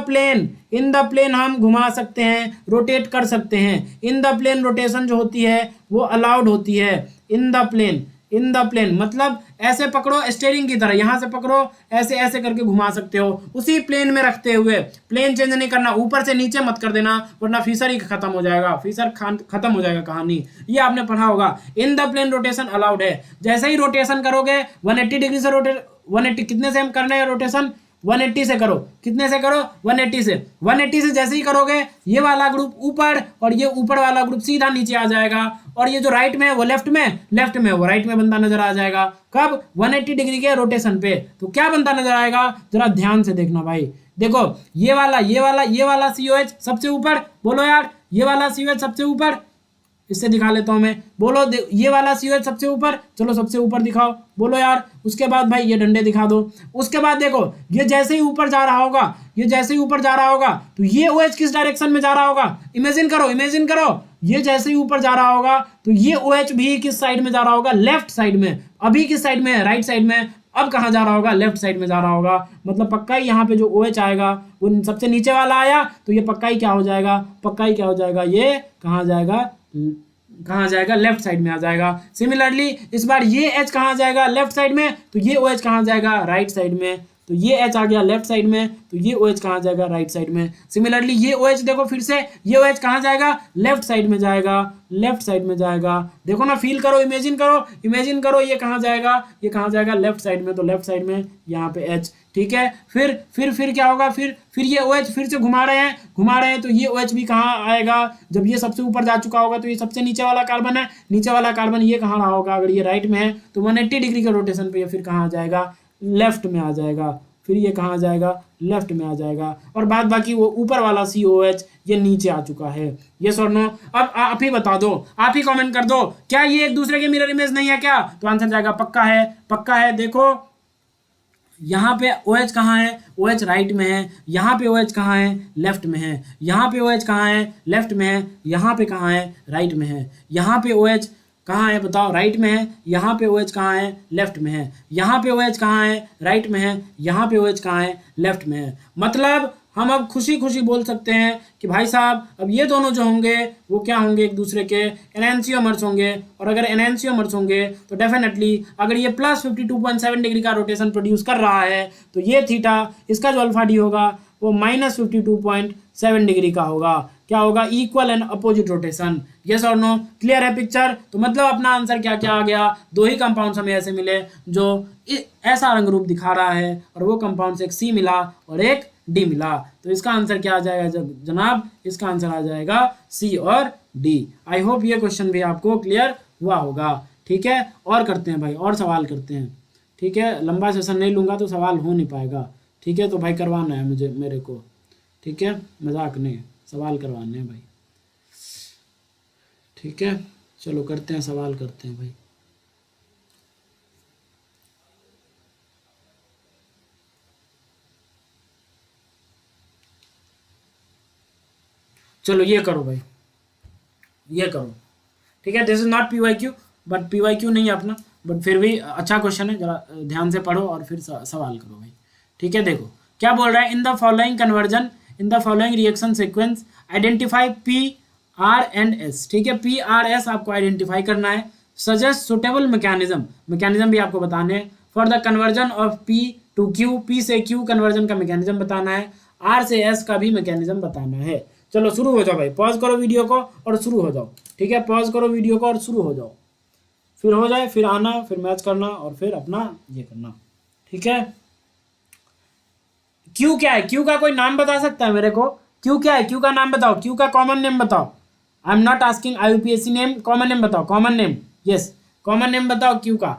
प्लेन हम घुमा सकते हैं, रोटेट कर सकते हैं। इन द प्लेन रोटेशन जो होती है वो अलाउड होती है। इन द प्लेन मतलब ऐसे पकड़ो स्टेयरिंग की तरह, यहाँ से पकड़ो, ऐसे ऐसे करके घुमा सकते हो, उसी प्लेन में रखते हुए। प्लेन चेंज नहीं करना, ऊपर से नीचे मत कर देना, वरना फीसर ही खत्म हो जाएगा, फीसर खत्म हो जाएगा कहानी। ये आपने पढ़ा होगा। In the plane rotation allowed है। जैसे ही रोटेशन करोगे 180 डिग्री से रोटेट, 180 कितने से हम करने हैं रोटेशन, 180 से करो। कितने से करो, 180 से। 180 से जैसे ही करोगे ये वाला ग्रुप ऊपर और ये ऊपर वाला ग्रुप सीधा नीचे आ जाएगा, और ये जो राइट में है वो लेफ्ट में वो राइट में बनता नजर आ जाएगा। कब, 180 डिग्री के रोटेशन पे। तो क्या बनता नजर आएगा, जरा ध्यान से देखना भाई। देखो ये वाला COH सबसे ऊपर, बोलो यार, ये वाला COH सबसे ऊपर, इससे दिखा लेता हूं मैं, बोलो ये वाला COH सबसे ऊपर, चलो सबसे ऊपर दिखाओ, बोलो यार। उसके बाद भाई ये डंडे दिखा दो। उसके बाद देखो ये जैसे ही ऊपर जा रहा होगा, ये जैसे ही ऊपर जा रहा होगा तो ये OH किस डायरेक्शन में जा रहा होगा, इमेजिन करो, ये जैसे ही ऊपर जा रहा होगा तो ये OH भी किस साइड में जा रहा होगा, लेफ्ट साइड में। अभी किस साइड में है, राइट साइड में। अब कहाँ जा रहा होगा, लेफ्ट साइड में जा रहा होगा। मतलब पक्का ही यहाँ पे जो OH आएगा वो सबसे नीचे वाला आया, तो ये पक्का ही क्या हो जाएगा, ये कहाँ जाएगा, लेफ्ट साइड में आ जाएगा। सिमिलरली इस बार ये H कहाँ जाएगा, लेफ्ट साइड में, तो ये OH कहाँ जाएगा, राइट साइड में। तो ये H आ गया लेफ्ट साइड में, तो ये OH कहाँ जाएगा, राइट साइड में। सिमिलरली ये OH देखो फिर से, ये OH कहाँ जाएगा, लेफ्ट साइड में जाएगा। देखो ना, फील करो, इमेजिन करो, ये कहाँ जाएगा, लेफ्ट साइड में। तो लेफ्ट साइड में यहाँ पे H, ठीक है। फिर क्या होगा, फिर ये OH फिर से घुमा रहे हैं, तो ये OH भी कहाँ आएगा, जब ये सबसे ऊपर जा चुका होगा तो ये सबसे नीचे वाला कार्बन है, ये कहाँ रहा होगा, अगर ये राइट में है तो 180 डिग्री के रोटेशन पे ये फिर कहाँ आ जाएगा, लेफ्ट में आ जाएगा। फिर ये कहाँ जाएगा, लेफ्ट में आ जाएगा। और बाद बाकी वो ऊपर वाला COH ये नीचे आ चुका है। ये और नो, अब आप ही बता दो, आप ही कमेंट कर दो, क्या ये एक दूसरे के मिरर इमेज नहीं है क्या? तो आंसर जाएगा पक्का है। देखो यहाँ पे OH कहाँ है, OH राइट में है। यहाँ पे OH कहाँ है, लेफ्ट में है। यहाँ पे OH कहाँ है, लेफ्ट में है। यहाँ पे कहाँ है, राइट में है। यहाँ पे OH कहाँ है बताओ, राइट में है। यहाँ पे OH कहाँ है, लेफ्ट में है। यहाँ पे OH कहाँ है, राइट में है। यहाँ पे OH कहाँ है, लेफ्ट में है। मतलब हम अब खुशी बोल सकते हैं कि भाई साहब अब ये दोनों जो होंगे वो क्या होंगे, एक दूसरे के एनहांसियोमर्स होंगे। और अगर एनहांसियोमर्स होंगे तो डेफिनेटली अगर ये प्लस 52.7 डिग्री का रोटेशन प्रोड्यूस कर रहा है तो ये थीटा, इसका जो अल्फा डी होगा वो माइनस 52.7 डिग्री का होगा। क्या होगा, equal and opposite rotation. Yes और नो, क्लियर है पिक्चर? तो मतलब अपना आंसर क्या क्या आ गया, दो ही कंपाउंड्स हमें ऐसे मिले जो ऐसा रंग रूप दिखा रहा है, और वो कंपाउंड से एक C मिला और एक D मिला। तो इसका आंसर क्या आ जाएगा जनाब, इसका आंसर आ जाएगा C और D। आई होप ये क्वेश्चन भी आपको क्लियर हुआ होगा। ठीक है, और करते हैं भाई, और सवाल करते हैं। ठीक है, लंबा सेशन नहीं लूँगा तो सवाल हो नहीं पाएगा। ठीक है, तो भाई करवाना है मेरे को। ठीक है, मजाक नहीं, सवाल करवाने हैं भाई। ठीक है, चलो करते हैं, सवाल करते हैं भाई। चलो ये करो भाई, ये करो। ठीक है, this is not PYQ, but PYQ नहीं है अपना, बट फिर भी अच्छा क्वेश्चन है, जरा ध्यान से पढ़ो और फिर सवाल करो भाई। ठीक है, देखो क्या बोल रहा है, in the following conversion, in the following reaction sequence identify P, R and S। ठीक है, P, R, S आपको आइडेंटिफाई करना है। सजेस्ट सुटेबल मैकेनिज्म भी आपको बताने हैं for the conversion of P to Q, P से Q कन्वर्जन का मैकेनिज्म बताना है, R से S का भी मैकेनिज्म बताना है। चलो शुरू हो जाओ भाई, पॉज करो वीडियो को और शुरू हो जाओ। ठीक है, पॉज करो वीडियो को और शुरू हो जाओ, फिर हो जाए, फिर आना, फिर मैच करना और फिर अपना ये करना। ठीक है, क्यू क्या है, क्यू का कोई नाम बता सकता है मेरे को? क्यू क्या है, क्यू का नाम बताओ, क्यू का कॉमन नेम बताओ। I am not asking IUPAC नेम, कॉमन नेम बताओ, common name. Yes, common name बताओ क्यू का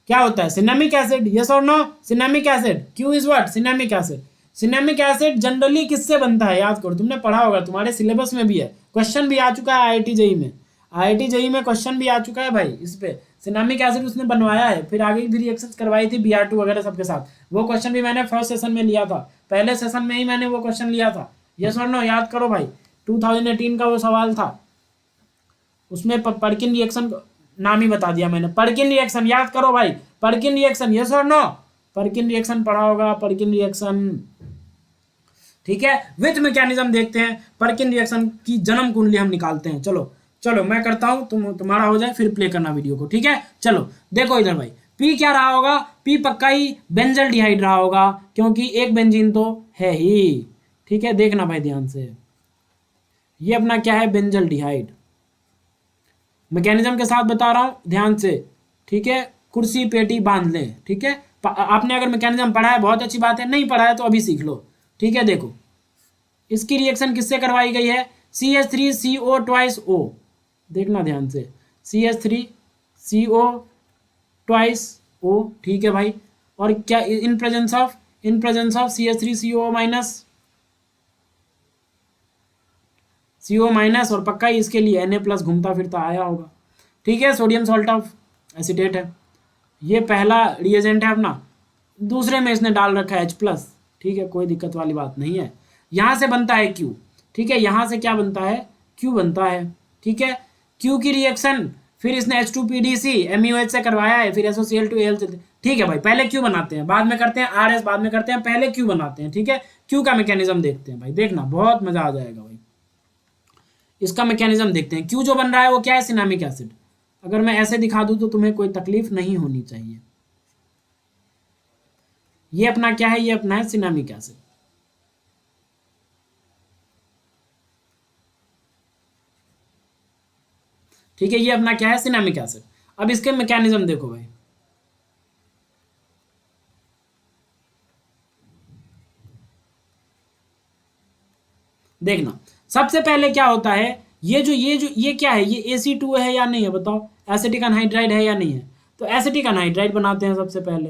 क्या होता है। सिनेमिक एसिड, यस और no, cinnamic acid. Q is what, cinnamic acid. Cinnamic acid generally किससे बनता है, याद करो, तुमने पढ़ा होगा, तुम्हारे सिलेबस में भी है, क्वेश्चन भी आ चुका है IIT JEE में। IIT JEE में क्वेश्चन भी आ चुका है भाई इस पे। सिनेमिक एसिड उसने बनवाया है, फिर आगे भी रिएक्शंस करवाई थी BR2 वगैरह सबके साथ। वो क्वेश्चन भी मैंने फर्स्ट सेशन में लिया था, पहले सेशन में ही मैंने वो क्वेश्चन लिया था। यस और नो, याद करो भाई, 2018 का वो सवाल था, उसमें पर्किन रिएक्शन नाम ही बता दिया मैंने, पर्किन रिएक्शन। याद करो भाई, पर्किन रिएक्शन। यस और नो, पर्किन रिएक्शन पढ़ा होगा, पर्किन रिएक्शन, ठीक है। विच मैकेनिज्म देखते हैं, पर्किन रिएक्शन की जन्म कुंडली हम निकालते हैं। चलो चलो मैं करता हूं, तुम्हारा हो जाए फिर प्ले करना वीडियो को, ठीक है। चलो देखो इधर भाई, पी क्या रहा होगा, पी पक्का ही बेंजल डिहाइड रहा होगा, क्योंकि एक बेंजीन तो है ही, ठीक है। देखना भाई ध्यान से, ये अपना क्या है, बेंजल डिहाइड। मैकेनिज्म के साथ बता रहा हूं ध्यान से, ठीक है। कुर्सी पेटी बांध लें, ठीक है। आपने अगर मैकेनिज्म पढ़ा है बहुत अच्छी बात है, नहीं पढ़ा है तो अभी सीख लो, ठीक है। देखो इसकी रिएक्शन किससे करवाई गई है, CH3CO ट्वाइस O, देखना ध्यान से, CH3CO ट्वाइस O, ठीक है भाई। और क्या in presence of CH3CO minus, CO minus, और पक्का ही इसके लिए Na+ घूमता फिरता आया होगा, ठीक है। सोडियम सॉल्ट ऑफ एसीटेट है, ये पहला रिएजेंट है अपना। दूसरे में इसने डाल रखा है H+, ठीक है, कोई दिक्कत वाली बात नहीं है। यहाँ से बनता है Q, ठीक है। यहाँ से क्या बनता है, Q बनता है, ठीक है। Q की रिएक्शन फिर इसने H2PDC MuH से करवाया है, फिर SOCl2Al से, ठीक है भाई। पहले Q बनाते हैं, बाद में करते हैं RS, बाद में करते हैं, पहले Q बनाते हैं, ठीक है। Q का मैकेनिज्म देखते हैं भाई, देखना बहुत मजा आ जाएगा भाई। इसका मैकेनिज्म देखते हैं। Q जो बन रहा है वो क्या है, सिनामिक एसिड। अगर मैं ऐसे दिखा दूं तो तुम्हें कोई तकलीफ नहीं होनी चाहिए। ये अपना क्या है, ये अपना है सिनामिक एसिड, ठीक है। ये अपना क्या है, सिनामिक एसिड। अब इसके मैकेनिज्म देखो भाई, देखना सबसे पहले क्या होता है, ये क्या है, ये AC2 है या नहीं है, बताओ। एसिटिक अनहाइड्राइड है या नहीं है, तो एसिटिक अनहाइड्राइड बनाते हैं सबसे पहले,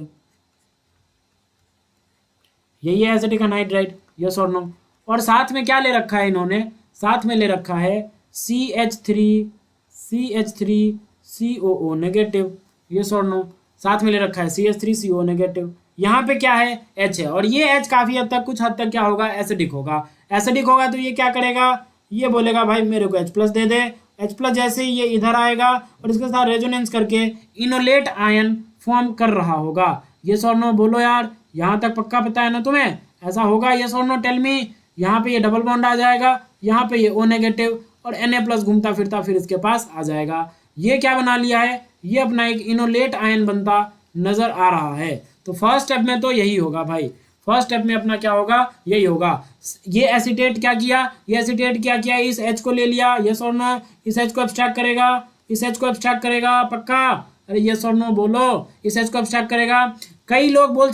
यही है एसिटिक अनहाइड्राइड, यस और नो। और साथ में क्या ले रखा है इन्होंने, साथ में ले रखा है CH3COO नेगेटिव, यस और नो। साथ में ले रखा है CH3CO नेगेटिव। यहाँ पे क्या है, H है, और ये H काफी हद तक, कुछ हद तक क्या होगा, एसिडिक होगा। एसिडिक होगा तो ये क्या करेगा, ये बोलेगा भाई मेरे को H+ दे दे। H+ जैसे ही ये इधर आएगा और इसके साथ रेजोनेंस करके इनोलेट आयन फॉर्म कर रहा होगा, यस और नो बोलो यार। यहाँ तक पक्का पता है ना तुम्हें, ऐसा होगा, यस और नो टेल मी। यहाँ पे ये डबल बॉन्ड आ जाएगा, यहाँ पे ये O नेगेटिव और Na+ घूमता फिरता फिर इसके पास आ जाएगा। ये क्या बना लिया है, ये अपना एक इनोलेट आयन बनता नजर आ रहा है। तो फर्स्ट स्टेप में तो यही होगा भाई, फर्स्ट स्टेप में अपना क्या होगा, यही होगा। ये एसीटेट क्या किया, ये एसीटेट क्या किया, इस H को ले लिया, यस और नो। इस H को एब्स्ट्रैक्ट करेगा, इस H को एब्स्ट्रैक्ट करेगा पक्का, अरे यस और नो बोलो। इस H को एब्स्ट्रैक्ट करेगा। कई लोग बोल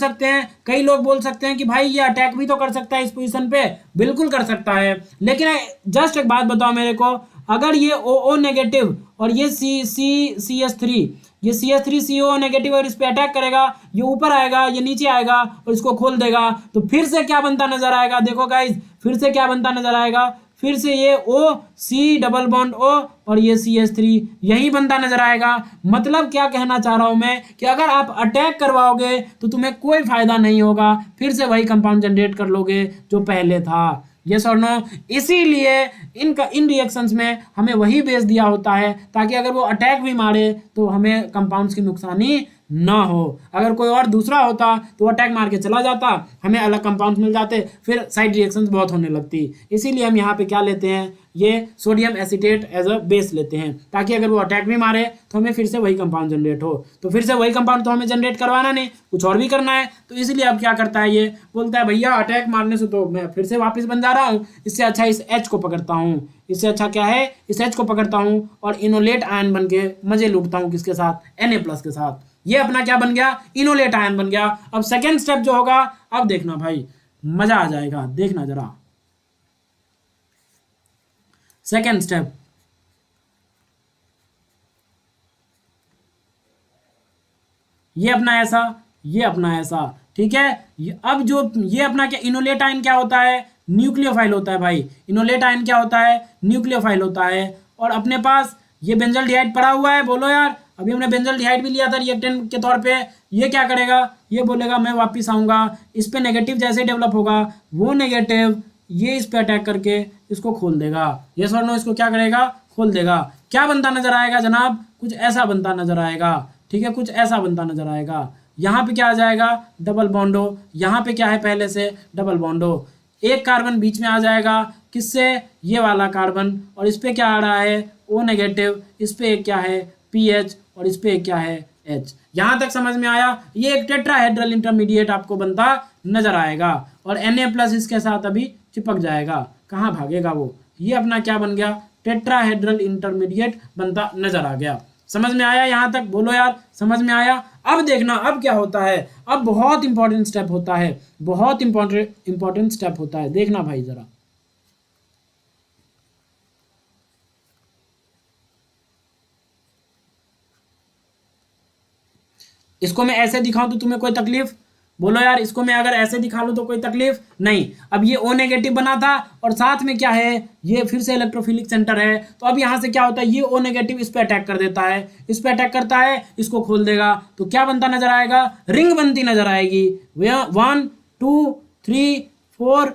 सकते हैं कि भाई ये अटैक भी तो कर सकता है इस पोजीशन पे, बिल्कुल कर सकता है। लेकिन जस्ट एक बात बताओ मेरे को, अगर ये OO नेगेटिव और ये CH3, ये CH3CO नेगेटिव और इस पे अटैक करेगा, ये ऊपर आएगा, ये नीचे आएगा और इसको खोल देगा, तो फिर से क्या बनता नजर आएगा, देखो गाइज, फिर से क्या बनता नजर आएगा, फिर से ये OC डबल बॉन्ड O और ये CH3 यही बनता नजर आएगा। मतलब क्या कहना चाह रहा हूं मैं, कि अगर आप अटैक करवाओगे तो तुम्हें कोई फायदा नहीं होगा, फिर से वही कंपाउंड जनरेट कर लोगे जो पहले था, यस और नो। इसीलिए इन रिएक्शंस में हमें वही बेस दिया होता है, ताकि अगर वो अटैक भी मारे तो हमें कंपाउंड्स की नुकसानी ना हो। अगर कोई और दूसरा होता तो अटैक मार के चला जाता, हमें अलग कंपाउंड्स मिल जाते, फिर साइड रिएक्शंस बहुत होने लगती। इसीलिए हम यहाँ पे क्या लेते हैं, ये sodium acetate as a base लेते हैं, ताकि अगर वो अटैक भी मारे तो हमें फिर से वही कंपाउंड जनरेट हो। तो फिर से वही कंपाउंड तो हमें जनरेट करवाना नहीं, कुछ और भी करना है। तो इसलिए अब क्या करता है, ये बोलता है भैया अटैक मारने से तो मैं फिर से वापस बन जा रहा हूँ, इससे अच्छा इस H को पकड़ता हूँ, इससे अच्छा क्या है, इस H को पकड़ता हूँ और इनोलेट आयन बन के मजे लूटता हूँ, किसके साथ, Na+ के साथ। ये अपना क्या बन गया, इनोलेट आयन बन गया। अब सेकेंड स्टेप जो होगा, अब देखना भाई मजा आ जाएगा, देखना जरा सेकेंड स्टेप। ये अपना ऐसा, ये अपना ऐसा, ठीक है। अब जो ये अपना क्या, इनोलेट आयन क्या होता है, न्यूक्लियोफाइल होता है भाई। इनोलेट आयन क्या होता है, न्यूक्लियोफाइल होता है। और अपने पास ये बेंजल डिहाइड पड़ा हुआ है, बोलो यार, अभी हमने बेंजल डिहाइड भी लिया था रिएक्टेंट के तौर पे। ये क्या करेगा, ये बोलेगा मैं वापस आऊंगा, इस पे नेगेटिव जैसे डेवलप होगा, वो नेगेटिव ये इस पे अटैक करके इसको खोल देगा, यस और नो। इसको क्या करेगा, खोल देगा। क्या बनता नजर आएगा जनाब, कुछ ऐसा बनता नजर आएगा, ठीक है, कुछ ऐसा बनता नजर आएगा। यहाँ पे क्या आ जाएगा, डबल बॉन्ड O, यहाँ पे क्या है पहले से डबल बॉन्ड O, एक कार्बन बीच में आ जाएगा किससे, ये वाला कार्बन, और इस पे क्या आ रहा है O नेगेटिव, इस पे क्या है PH, और इस पे क्या है H। यहाँ तक समझ में आया। ये एक टेट्राहेड्रल इंटरमीडिएट आपको बनता नजर आएगा, और Na+ इसके साथ अभी चिपक जाएगा, कहाँ भागेगा वो, ये अपना क्या बन गया, टेट्राहेड्रल इंटरमीडिएट बनता नजर आ गया। समझ में आया यहाँ तक, बोलो यार समझ में आया। अब देखना अब क्या होता है, अब बहुत इंपॉर्टेंट स्टेप होता है, बहुत इंपॉर्टेंट स्टेप होता है, देखना भाई जरा। इसको मैं ऐसे दिखाऊं तो तुम्हें कोई तकलीफ, बोलो यार, इसको मैं अगर ऐसे दिखा लूं तो कोई तकलीफ नहीं। अब ये O नेगेटिव बना था, और साथ में क्या है, ये फिर से इलेक्ट्रोफिलिक सेंटर है, तो अब यहाँ से क्या होता है, ये O नेगेटिव इस पे अटैक कर देता है, इस पे अटैक करता है, इसको खोल देगा, तो क्या बनता नजर आएगा, रिंग बनती नजर आएगी। 1 2 3 4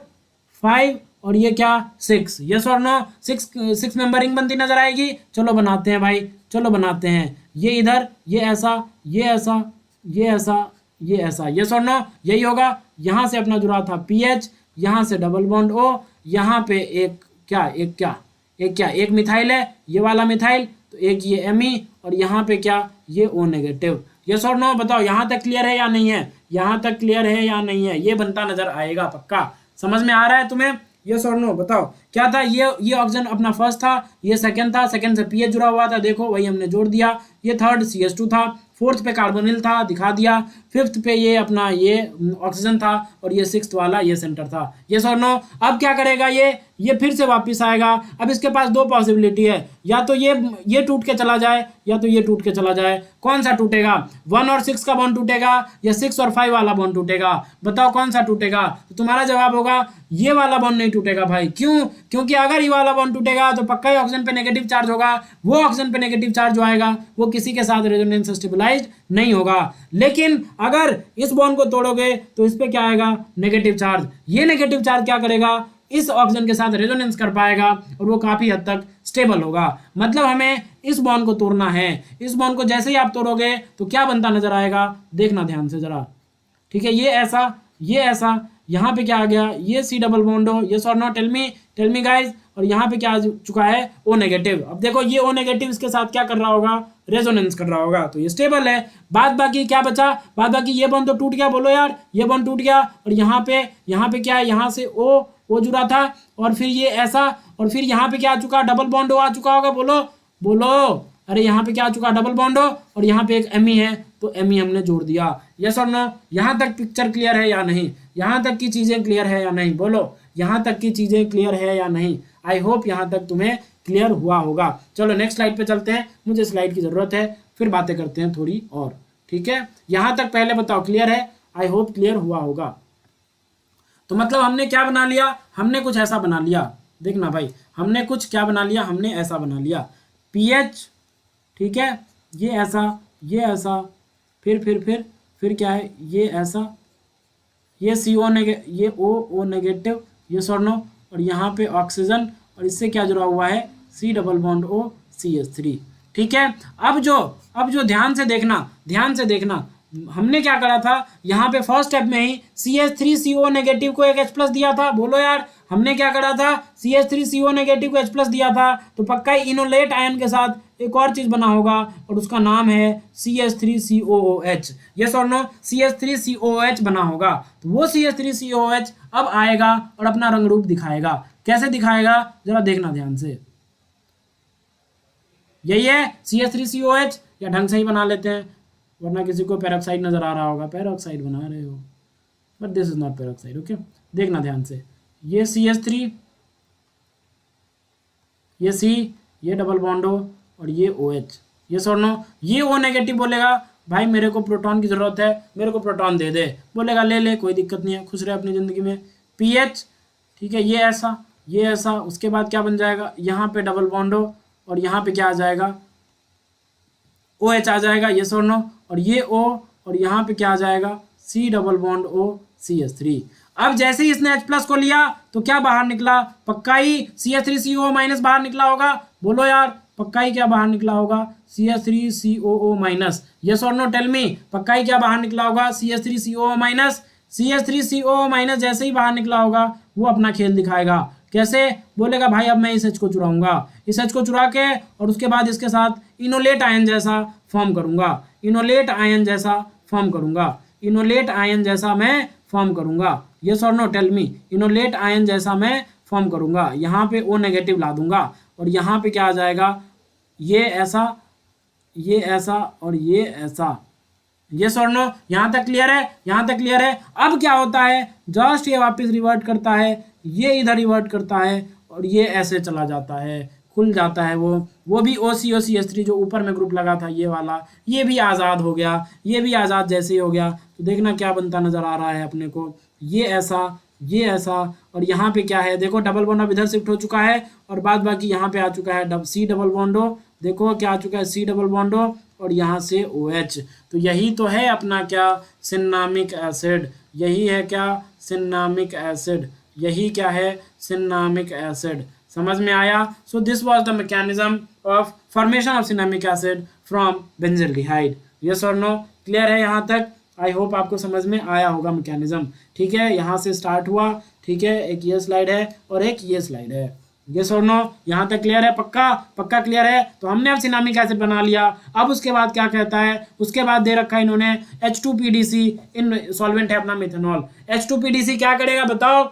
5 और ये क्या 6, यस और नो, 6 मेंबर रिंग बनती नजर आएगी। चलो बनाते हैं भाई, चलो बनाते हैं, ये इधर, ये ऐसा, ये ऐसा, ये ऐसा, ये ऐसा, यस और नो, यही होगा। यहाँ से अपना जुड़ा था PH, यहाँ से डबल बॉन्ड O, यहाँ पे एक मिथाइल है, ये वाला मिथाइल, तो एक ये Me, और यहाँ पे क्या, ये O नेगेटिव। यस और नो, बताओ यहाँ तक क्लियर है या नहीं है, यहाँ तक क्लियर है या नहीं है, ये बनता नजर आएगा पक्का। समझ में आ रहा है तुम्हें, यस और नो बताओ। क्या था, ये ऑक्सीजन अपना फर्स्ट था, ये सेकंड था, सेकंड से PH जुड़ा हुआ था, देखो वही हमने जोड़ दिया। ये थर्ड CH2 था, फोर्थ पे कार्बोनिल था, दिखा दिया। फिफ्थ पे ये अपना ये ऑक्सीजन था, और ये सिक्स्थ वाला ये सेंटर था। यस और नो। अब क्या करेगा ये फिर से वापस आएगा। अब इसके पास दो पॉसिबिलिटी है, या तो ये टूट के चला जाए, या तो ये टूट के चला जाए। कौन सा टूटेगा, 1 और 6 का बॉन्ड टूटेगा, या 6 और 5 वाला बॉन्ड टूटेगा, बताओ कौन सा टूटेगा। तो तुम्हारा जवाब होगा ये वाला बॉन्ड नहीं टूटेगा भाई। क्यों, क्योंकि अगर ये वाला बॉन्ड टूटेगा तो पक्का ही ऑक्सीजन पे नेगेटिव चार्ज होगा, वो ऑक्सीजन पे नेगेटिव चार्ज जो आएगा वो किसी के साथ रेजोनेंस स्टेबलाइज्ड नहीं होगा। लेकिन अगर इस बॉन्ड को तोड़ोगे तो इस पे क्या आएगा, नेगेटिव चार्ज। ये नेगेटिव चार्ज क्या करेगा, इस ऑक्सीजन के साथ रेजोनेंस कर पाएगा, और वो काफी हद तक स्टेबल होगा। मतलब हमें इस बॉन्ड को तोड़ना है। इस बॉन्ड को जैसे ही आप तोड़ोगे तो क्या बनता नजर आएगा, देखना ध्यान से जरा, ठीक है। ये ऐसा, यहाँ पे क्या आ गया, ये C डबल बॉन्ड हो, यस और नो, टेल मी गाइज। और यहाँ पे क्या आ चुका है, O नेगेटिव। अब देखो ये O नेगेटिव इसके साथ क्या कर रहा होगा, रेजोनेंस कर रहा होगा, तो ये स्टेबल है। बाद बाकी क्या बचा, बाद बाकी ये बॉन्ड तो टूट गया, बोलो यार, ये बॉन्ड टूट गया। और यहाँ पे क्या है, यहाँ से O जुड़ा था, और फिर ये ऐसा, और फिर यहाँ पे क्या आ चुका, डबल बॉन्ड O आ चुका होगा, बोलो। अरे यहाँ पे क्या आ चुका, डबल बॉन्ड O, और यहाँ पे एक Me है, तो Me हमने जोड़ दिया। यस और नो। यहाँ तक पिक्चर क्लियर है या नहीं, यहाँ तक की चीजें क्लियर है या नहीं, बोलो यहाँ तक की चीजें क्लियर है या नहीं। आई होप यहाँ तक तुम्हें क्लियर हुआ होगा। चलो नेक्स्ट स्लाइड पे चलते हैं, मुझे स्लाइड की जरूरत है, फिर बातें करते हैं थोड़ी और, ठीक है। यहाँ तक पहले बताओ क्लियर है, आई होप क्लियर हुआ होगा। तो मतलब हमने क्या बना लिया, हमने कुछ ऐसा बना लिया, देखना भाई, हमने कुछ क्या बना लिया, हमने ऐसा बना लिया PH, ठीक है, ये ऐसा, फिर क्या है, ये ऐसा, ये CO नेगेटिव, ये O नेगेटिव, ये सोनो, और यहाँ पे ऑक्सीजन, और इससे क्या जुड़ा हुआ है, C double bond O CH3, ठीक है। अब जो ध्यान से देखना, हमने क्या करा था, यहाँ पे फर्स्ट स्टेप में ही CH3CO नेगेटिव को एक H+ दिया था, बोलो यार, हमने क्या करा था, CH3CO नेगेटिव को H+ दिया था, तो पक्का ही इनोलेट आयन के साथ एक और चीज बना होगा, और उसका नाम है CH3COOH, यस और नो, CH3COOH बना होगा। तो वो CH3COOH अब आएगा और अपना रंग रूप दिखाएगा। कैसे दिखाएगा, जरा देखना ध्यान से। यही है CH3COOH, या ढंग से ही बना लेते हैं, वरना किसी को पेरोक्साइड नजर आ रहा होगा, पेरोक्साइड बना रहे हो, but this is not peroxide, okay. देखना ध्यान से, ये CH3, ये C, ये डबल बॉन्ड O, और ये OH, यस और नो। ये O नेगेटिव बोलेगा भाई मेरे को प्रोटॉन की जरूरत है, मेरे को प्रोटॉन दे दे, बोलेगा ले, कोई दिक्कत नहीं है, खुश रहे अपनी जिंदगी में। PH, ठीक है, ये ऐसा, उसके बाद क्या बन जाएगा, यहाँ पे डबल बॉन्ड O, और यहाँ पे क्या आ जाएगा, OH आ जाएगा, यस और नो, और ये O, और यहाँ पे क्या आ जाएगा, C double bond O CH3। अब जैसे ही इसने H+ को लिया तो क्या बाहर निकला, पक्का ही CH3CO- बाहर निकला होगा, बोलो यार, पक्का ही क्या बाहर निकला होगा, CH3COO माइनस। यस और नो, टेल मी, पक्का ही क्या बाहर निकला होगा, CH3COO माइनस। CH3COO माइनस जैसे ही बाहर निकला होगा वो अपना खेल दिखाएगा। कैसे? बोलेगा भाई अब मैं इस H को चुराऊंगा, इस H को चुरा के और उसके बाद इसके साथ इनोलेट आयन जैसा फॉर्म करूंगा, इनोलेट आयन जैसा फॉर्म करूंगा, इनोलेट आयन जैसा मैं फॉर्म करूंगा। यस और no, tell me, enolate ion जैसा मैं फॉर्म करूंगा। यहाँ पे O नेगेटिव ला दूंगा और यहाँ पे क्या आ जाएगा, ये ऐसा, ये ऐसा और ये ऐसा। यस और नो, यहाँ तक क्लियर है, यहाँ तक क्लियर है। अब क्या होता है, जस्ट ये वापस रिवर्ट करता है, ये इधर रिवर्ट करता है और ये ऐसे चला जाता है, खुल जाता है वो भी OCOCH3 जो ऊपर में ग्रुप लगा था ये वाला, ये भी आज़ाद हो गया, ये भी आज़ाद जैसे ही हो गया। तो देखना क्या बनता नजर आ रहा है अपने को, ये ऐसा, ये ऐसा और यहाँ पे क्या है, देखो डबल बॉन्ड अब इधर शिफ्ट हो चुका है और बाद बाकी यहाँ पे आ चुका है C डबल बॉन्डो, देखो क्या आ चुका है, C डबल बॉन्डो और यहाँ से OH। तो यही तो है अपना क्या, सिन्नामिक एसिड। यही है क्या, सिन्नामिक एसिड। यही क्या है, सिन्नामिक एसिड। समझ में आया? So this was the mechanism of formation of cinnamic acid from benzaldehyde. Yes और नो, क्लियर है यहाँ तक? आई होप आपको समझ में आया होगा मैकेनिज्म। ठीक है, यहाँ से स्टार्ट हुआ, ठीक है, एक ये स्लाइड है और एक ये स्लाइड है। यस और नो, यहाँ तक क्लियर है? पक्का पक्का क्लियर है? तो हमने अब सिनामिक एसिड बना लिया। अब उसके बाद क्या कहता है, उसके बाद दे रखा है इन्होंने H2PDC, इन सॉल्वेंट है अपना मिथेनॉल। H2PDC क्या करेगा बताओ,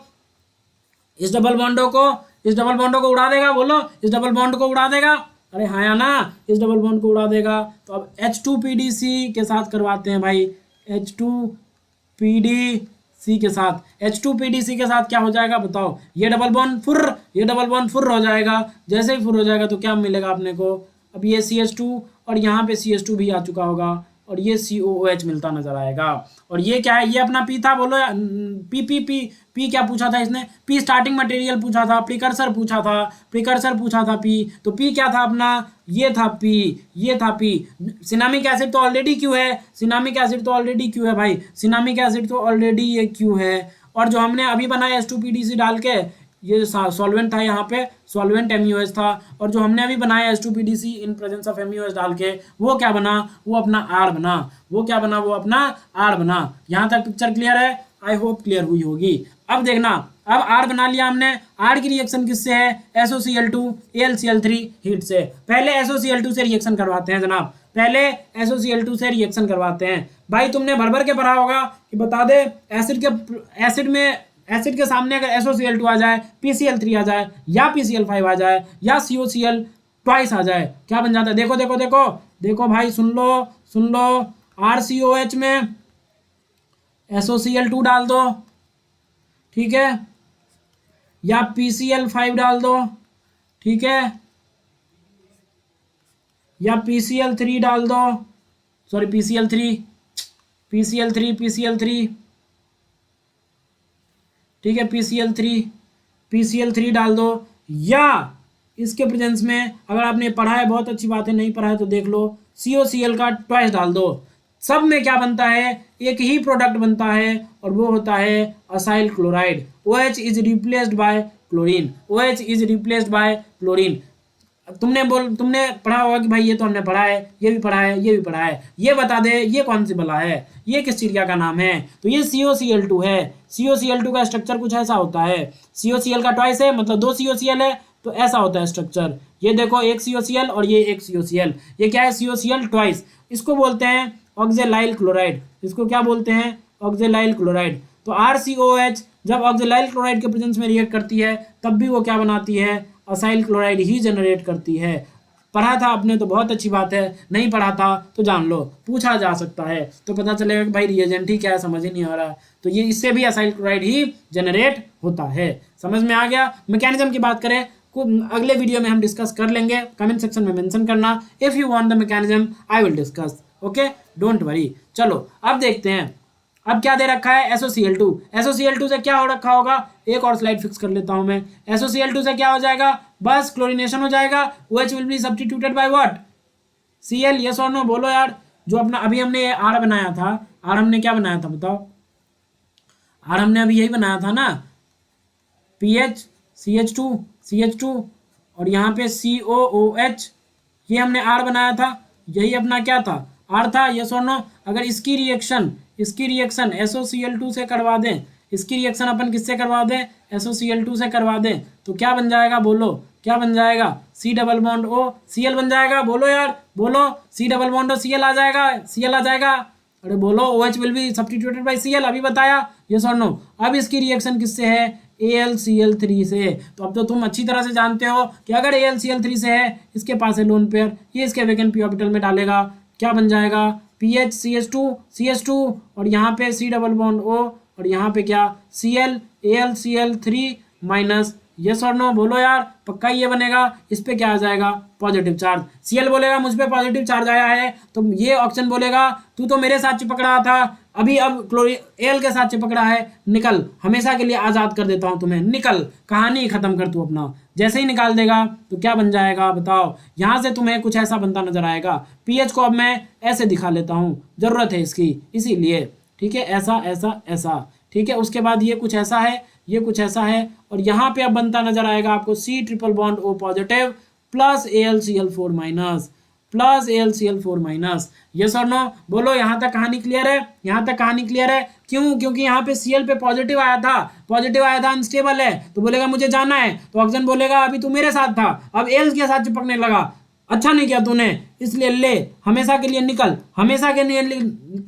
इस डबल बॉन्डो को, इस डबल बॉन्डो को उड़ा देगा, बोलो इस डबल बॉन्ड को उड़ा देगा, अरे हाँ या ना, इस डबल बॉन्ड को उड़ा देगा। तो अब H2PDC के साथ करवाते हैं भाई, H2PDC के साथ, H2PDC के साथ क्या हो जाएगा बताओ, ये डबल बॉन्ड फुर्र, ये डबल बॉन्ड फुर्र हो जाएगा। जैसे ही फुर्र हो जाएगा तो क्या मिलेगा अपने को, अब ये CH2 और यहाँ पे CH2 भी आ चुका होगा और ये COOH मिलता नजर आएगा। और ये क्या है, ये अपना पी था, बोलो पी क्या पूछा था इसने, पी स्टार्टिंग मटेरियल पूछा था, प्रिकर्सर पूछा था, प्रिकर्सर पूछा था पी, तो पी क्या था अपना, ये था पी, ये था पी। सिनामिक एसिड तो ऑलरेडी क्यों है, सिनामिक एसिड तो ऑलरेडी क्यों है भाई, सिनामिक एसिड तो ऑलरेडी ये क्यों है। और जो हमने अभी बनाया H2PDC डाल के, ये सॉल्वेंट था, यहाँ पे सॉल्वेंट MUH था, और जो हमने अभी बनाया H2PDC in presence of MUH डाल के, वो क्या बना, वो अपना आड़ बना, वो क्या बना, वो अपना आड़ बना। यहाँ तक पिक्चर क्लियर है? आई होप क्लियर हुई होगी। अब देखना, अब आड़ बना लिया हमने, आड़ की रिएक्शन किससे है, SOCl2 AlCl3 हीट से। पहले SOCl2 से रिएक्शन करवाते हैं जनाब, पहले SOCl2 से रिएक्शन करवाते हैं। भाई तुमने भर भर के पढ़ा होगा कि बता दे, एसिड के सामने अगर SOCl2 आ जाए, PCl3 आ जाए या PCl5 आ जाए या COCl ट्वाइस आ जाए, क्या बन जाता है, देखो देखो देखो देखो भाई, सुन लो, RCOH में SOCl2 डाल दो, ठीक है, या PCl5 डाल दो, ठीक है, या PCl3 डाल दो, सॉरी PCl3 ठीक है, PCl3 डाल दो। या इसके प्रेजेंस में अगर आपने पढ़ा है, बहुत अच्छी बात है, नहीं पढ़ा है तो देख लो, COCl का ट्वाइस डाल दो। सब में क्या बनता है, एक ही प्रोडक्ट बनता है और वो होता है acyl chloride. OH is replaced by chlorine, OH is replaced by chlorine. तुमने पढ़ा होगा कि भाई ये तो हमने पढ़ा है, ये भी पढ़ा है, ये भी पढ़ा है, ये बता दे ये कौन सी बला है, ये किस चिड़िया का नाम है, तो ये COCl2 है। COCl2 का स्ट्रक्चर कुछ ऐसा होता है, COCl का ट्वाइस है, मतलब 2 COCl है, तो ऐसा होता है स्ट्रक्चर। ये देखो एक COCl और ये एक COCl, ये क्या है, COCl ट्वाइस। इसको बोलते हैं ऑक्जेलाइल क्लोराइड, इसको क्या बोलते हैं, ऑक्जेलाइल क्लोराइड। तो RCOH जब ऑक्जेलाइल क्लोराइड के प्रेजेंस में रिएक्ट करती है तब भी वो क्या बनाती है, असाइल क्लोराइड ही जनरेट करती है। पढ़ा था आपने तो बहुत अच्छी बात है, नहीं पढ़ा था तो जान लो, पूछा जा सकता है तो पता चलेगा कि भाई रिएजेंट ही क्या है, समझ ही नहीं आ रहा, तो ये इससे भी असाइल क्लोराइड ही जनरेट होता है। समझ में आ गया? मैकेनिज्म की बात करें को अगले वीडियो में हम डिस्कस कर लेंगे, कमेंट सेक्शन में मेंशन करना, if you want the mechanism I will discuss, okay, don't worry. चलो अब देखते हैं, अब क्या दे रखा है, SOCl2 से क्या हो रखा होगा, एक और स्लाइड फिक्स कर लेता हूं मैं। SOCl2 से क्या हो जाएगा, बस क्लोरीनेशन हो जाएगा, OH will be substituted by what, Cl। Yes और नो बोलो यार, जो अपना अभी हमने ये आर बनाया था, आर हमने क्या बनाया था बताओ, आर हमने अभी यही बनाया था ना, PH CH2 और यहाँ पे COOH ये हमने आर बनाया था, यही अपना क्या था, आर था, यस और नो। अगर इसकी रिएक्शन SOCl2 से करवा दें, इसकी रिएक्शन अपन किससे करवा दें, SOCl2 से करवा दें, तो क्या बन जाएगा, बोलो क्या बन जाएगा, C double bond O Cl बन जाएगा, बोलो यार बोलो, C double bond O Cl आ जाएगा, Cl आ जाएगा, अरे बोलो OH will be substituted by Cl, अभी बताया, यस और नो। अब इसकी रिएक्शन किससे है, AlCl3 से। तो अब तो तुम अच्छी तरह से जानते हो कि अगर AlCl3 से है, इसके पास है लोन पेयर, ये इसके वैकेंट p ऑर्बिटल में डालेगा, क्या बन जाएगा, PHCH2 और यहाँ पे C डबल बॉन्ड O और यहाँ पे क्या Cl AlCl3 माइनस, यस और नो, बोलो यार पक्का ये बनेगा, इस पे क्या आ जाएगा, पॉजिटिव चार्ज। Cl बोलेगा मुझ पे पॉजिटिव चार्ज आया है, तो ये ऑप्शन बोलेगा तू तो मेरे साथ चिपक रहा था, अभी अब Al के साथ चिपक रहा है, निकल, हमेशा के लिए आज़ाद कर देता हूँ तुम्हें, निकल, कहानी खत्म कर तू अपना। जैसे ही निकाल देगा तो क्या बन जाएगा बताओ, यहाँ से तुम्हें कुछ ऐसा बनता नजर आएगा। पीएच को अब मैं ऐसे दिखा लेता हूँ, जरूरत है इसकी इसीलिए, ठीक है, ऐसा ऐसा ऐसा, ठीक है। उसके बाद ये कुछ ऐसा है, ये कुछ ऐसा है, और यहाँ पे अब बनता नजर आएगा आपको C triple bond O positive plus AlCl4 minus, plus AlCl4 minus, yes और नो, बोलो यहाँ तक कहानी क्लियर है, यहाँ तक कहानी क्लियर है। क्यों, क्योंकि यहाँ पे Cl पे पॉजिटिव आया था, अनस्टेबल है, तो बोलेगा मुझे जाना है, तो ऑक्सीजन बोलेगा अभी तू मेरे साथ था, अब Al के साथ चिपकने लगा, अच्छा नहीं किया तूने, इसलिए ले, हमेशा के लिए निकल, हमेशा के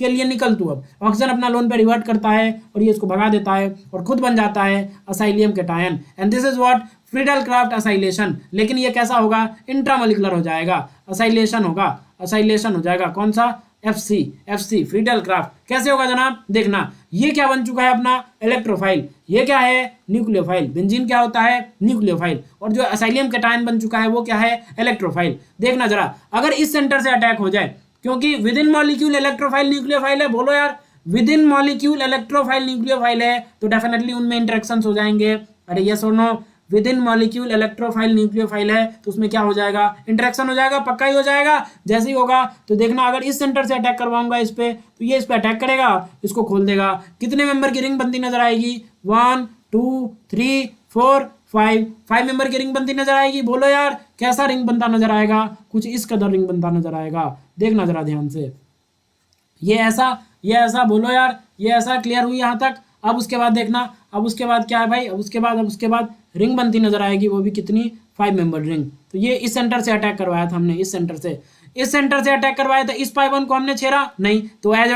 लिए निकल तू। अब ऑक्सीजन अपना लोन पे रिवर्ट करता है और ये इसको भगा देता है और खुद बन जाता है acylium cation, and this is what Friedel Crafts acylation. लेकिन ये कैसा होगा, इंट्रामोलिकुलर हो जाएगा, असाइलेशन होगा, असाइलेशन हो जाएगा, कौन सा, FC फ्रीडल क्राफ्ट। कैसे होगा जनाब, देखना, ये क्या बन चुका है अपना, इलेक्ट्रोफाइल, ये क्या है, न्यूक्लियोफाइल। बेंजीन क्या होता है, न्यूक्लियोफाइल, और जो असाइलियम कैटायन बन चुका है वो क्या है, इलेक्ट्रोफाइल। देखना जरा, अगर इस सेंटर से अटैक हो जाए, क्योंकि with in molecule electrophile nucleophile है, बोलो यार, with in molecule electrophile nucleophile है, तो डेफिनेटली उनमें इंटरेक्शंस हो जाएंगे, अरे यस और no. Within molecule electrophile nucleophile है, तो उसमें क्या हो जाएगा, इंटरेक्शन हो जाएगा, पक्का ही हो जाएगा। जैसे ही होगा तो देखना, अगर इस सेंटर से अटैक करवाऊंगा इस पे, तो ये इस पे अटैक करेगा, इसको खोल देगा, कितने मेंबर की रिंग बनती नजर आएगी, 1 2 3 4 5 मेंबर की रिंग बनती नजर आएगी, बोलो यार कैसा रिंग बनता नजर आएगा, कुछ इस कदर रिंग बनता नजर आएगा, देखना जरा ध्यान से, ये ऐसा, बोलो यार, ये ऐसा, क्लियर हुई यहाँ तक। अब उसके बाद देखना, अब उसके बाद क्या है भाई, अब उसके बाद रिंग बनती नजर आएगी, वो भी कितनी, 5 मेंबर रिंग। तो ये इस सेंटर से अटैक करवाया था हमने, इस सेंटर से अटैक करवाया था, इस पाइबोन को हमने छेड़ा नहीं, तो एज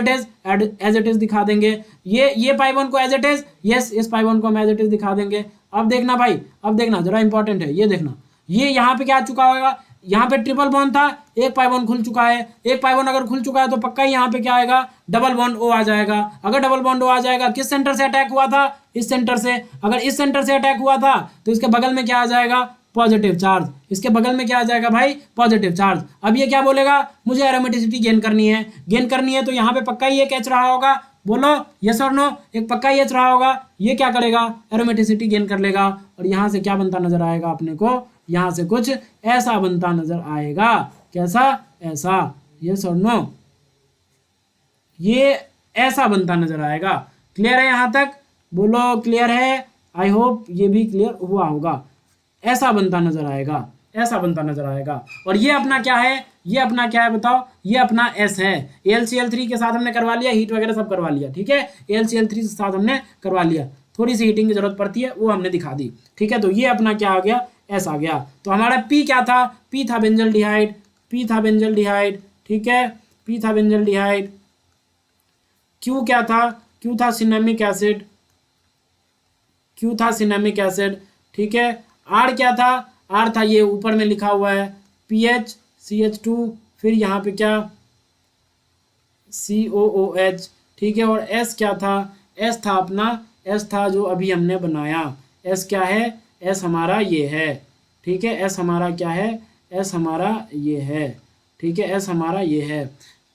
इट इज दिखा देंगे, ये पाइबोन को एज इट इज, यस, इस पाइबोन को हम एज इट इज दिखा देंगे। अब देखना भाई, अब देखना जरा इंपॉर्टेंट है, ये देखना, ये यहाँ पे क्या आ चुका होगा, यहाँ पे ट्रिपल बॉन्ड था, एक पाइबोन खुल चुका है, एक पाइबोन अगर खुल चुका है तो पक्का ही यहाँ पे क्या आएगा, डबल बॉन्ड O आ जाएगा। अगर डबल बॉन्ड O आ जाएगा, किस सेंटर से अटैक हुआ था, इस सेंटर से, अगर इस सेंटर से अटैक हुआ था तो इसके बगल में क्या आ जाएगा, पॉजिटिव चार्ज, इसके बगल में क्या आ जाएगा भाई, पॉजिटिव चार्ज। अब ये क्या बोलेगा, मुझे एरोमेटिसिटी गेन करनी है, तो यहाँ पे पक्का ही एक एच रहा होगा, बोलो यस और नो, एक पक्का ही एच रहा होगा, ये क्या करेगा, एरोमेटिसिटी गेन कर लेगा, और यहाँ से क्या बनता नजर आएगा अपने को, यहाँ से कुछ ऐसा बनता नजर आएगा, कैसा, ऐसा, यस और नो, ये ऐसा बनता नजर आएगा। क्लियर है यहाँ तक, बोलो क्लियर है, आई होप ये भी क्लियर हुआ होगा। ऐसा बनता नजर आएगा, ऐसा बनता नजर आएगा। और ये अपना क्या है, ये अपना क्या है बताओ, ये अपना S है। AlCl3 के साथ हमने करवा लिया, हीट वगैरह सब करवा लिया, ठीक है, AlCl3 के साथ हमने करवा लिया, थोड़ी सी हीटिंग की जरूरत पड़ती है वो हमने दिखा दी, ठीक है। तो ये अपना क्या आ गया, S आ गया। तो हमारा P क्या था, P था बेंजल्डिहाइड, ठीक है, P था बेंजल्डिहाइड। Q क्या था, Q था सिनेमिक एसिड, ठीक है। R क्या था, R था ये ऊपर में लिखा हुआ है PHCH2, फिर यहाँ पे क्या COOH, ठीक है। और S क्या था, S था अपना, S था जो अभी हमने बनाया, S क्या है, S हमारा ये है, ठीक है, S हमारा क्या है, S हमारा ये है, ठीक है, S हमारा ये है।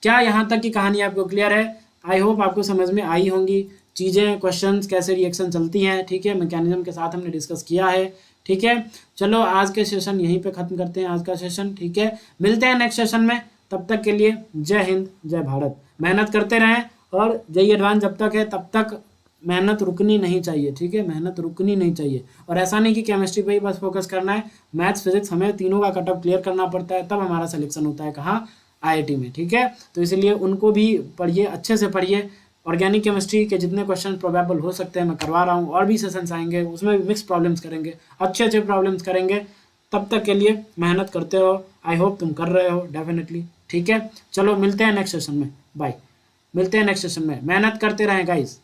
क्या यहाँ तक की कहानी आपको क्लियर है, आई होप आपको समझ में आई होंगी चीज़ें, क्वेश्चंस, कैसे रिएक्शन चलती हैं, ठीक है, मैकेनिज्म के साथ हमने डिस्कस किया है, ठीक है। चलो आज के सेशन यहीं पे ख़त्म करते हैं, आज का सेशन, ठीक है। मिलते हैं नेक्स्ट सेशन में, तब तक के लिए जय हिंद, जय भारत। मेहनत करते रहें और जय एडवांस जब तक है तब तक मेहनत रुकनी नहीं चाहिए, ठीक है, मेहनत रुकनी नहीं चाहिए। और ऐसा नहीं कि केमिस्ट्री पे ही बस फोकस करना है, मैथ्स फिजिक्स हमें तीनों का कट ऑफ क्लियर करना पड़ता है, तब हमारा सिलेक्शन होता है कहाँ, आईआईटी में, ठीक है। तो इसलिए उनको भी पढ़िए, अच्छे से पढ़िए। ऑर्गेनिक केमिस्ट्री के जितने क्वेश्चन प्रोबेबल हो सकते हैं मैं करवा रहा हूँ, और भी सेशंस आएंगे, उसमें भी मिक्स प्रॉब्लम्स करेंगे, अच्छे अच्छे प्रॉब्लम्स करेंगे। तब तक के लिए मेहनत करते रहो, आई होप तुम कर रहे हो डेफिनेटली, ठीक है। चलो मिलते हैं नेक्स्ट सेशन में, बाय। मिलते हैं नेक्स्ट सेशन में, मेहनत करते रहें गाइस।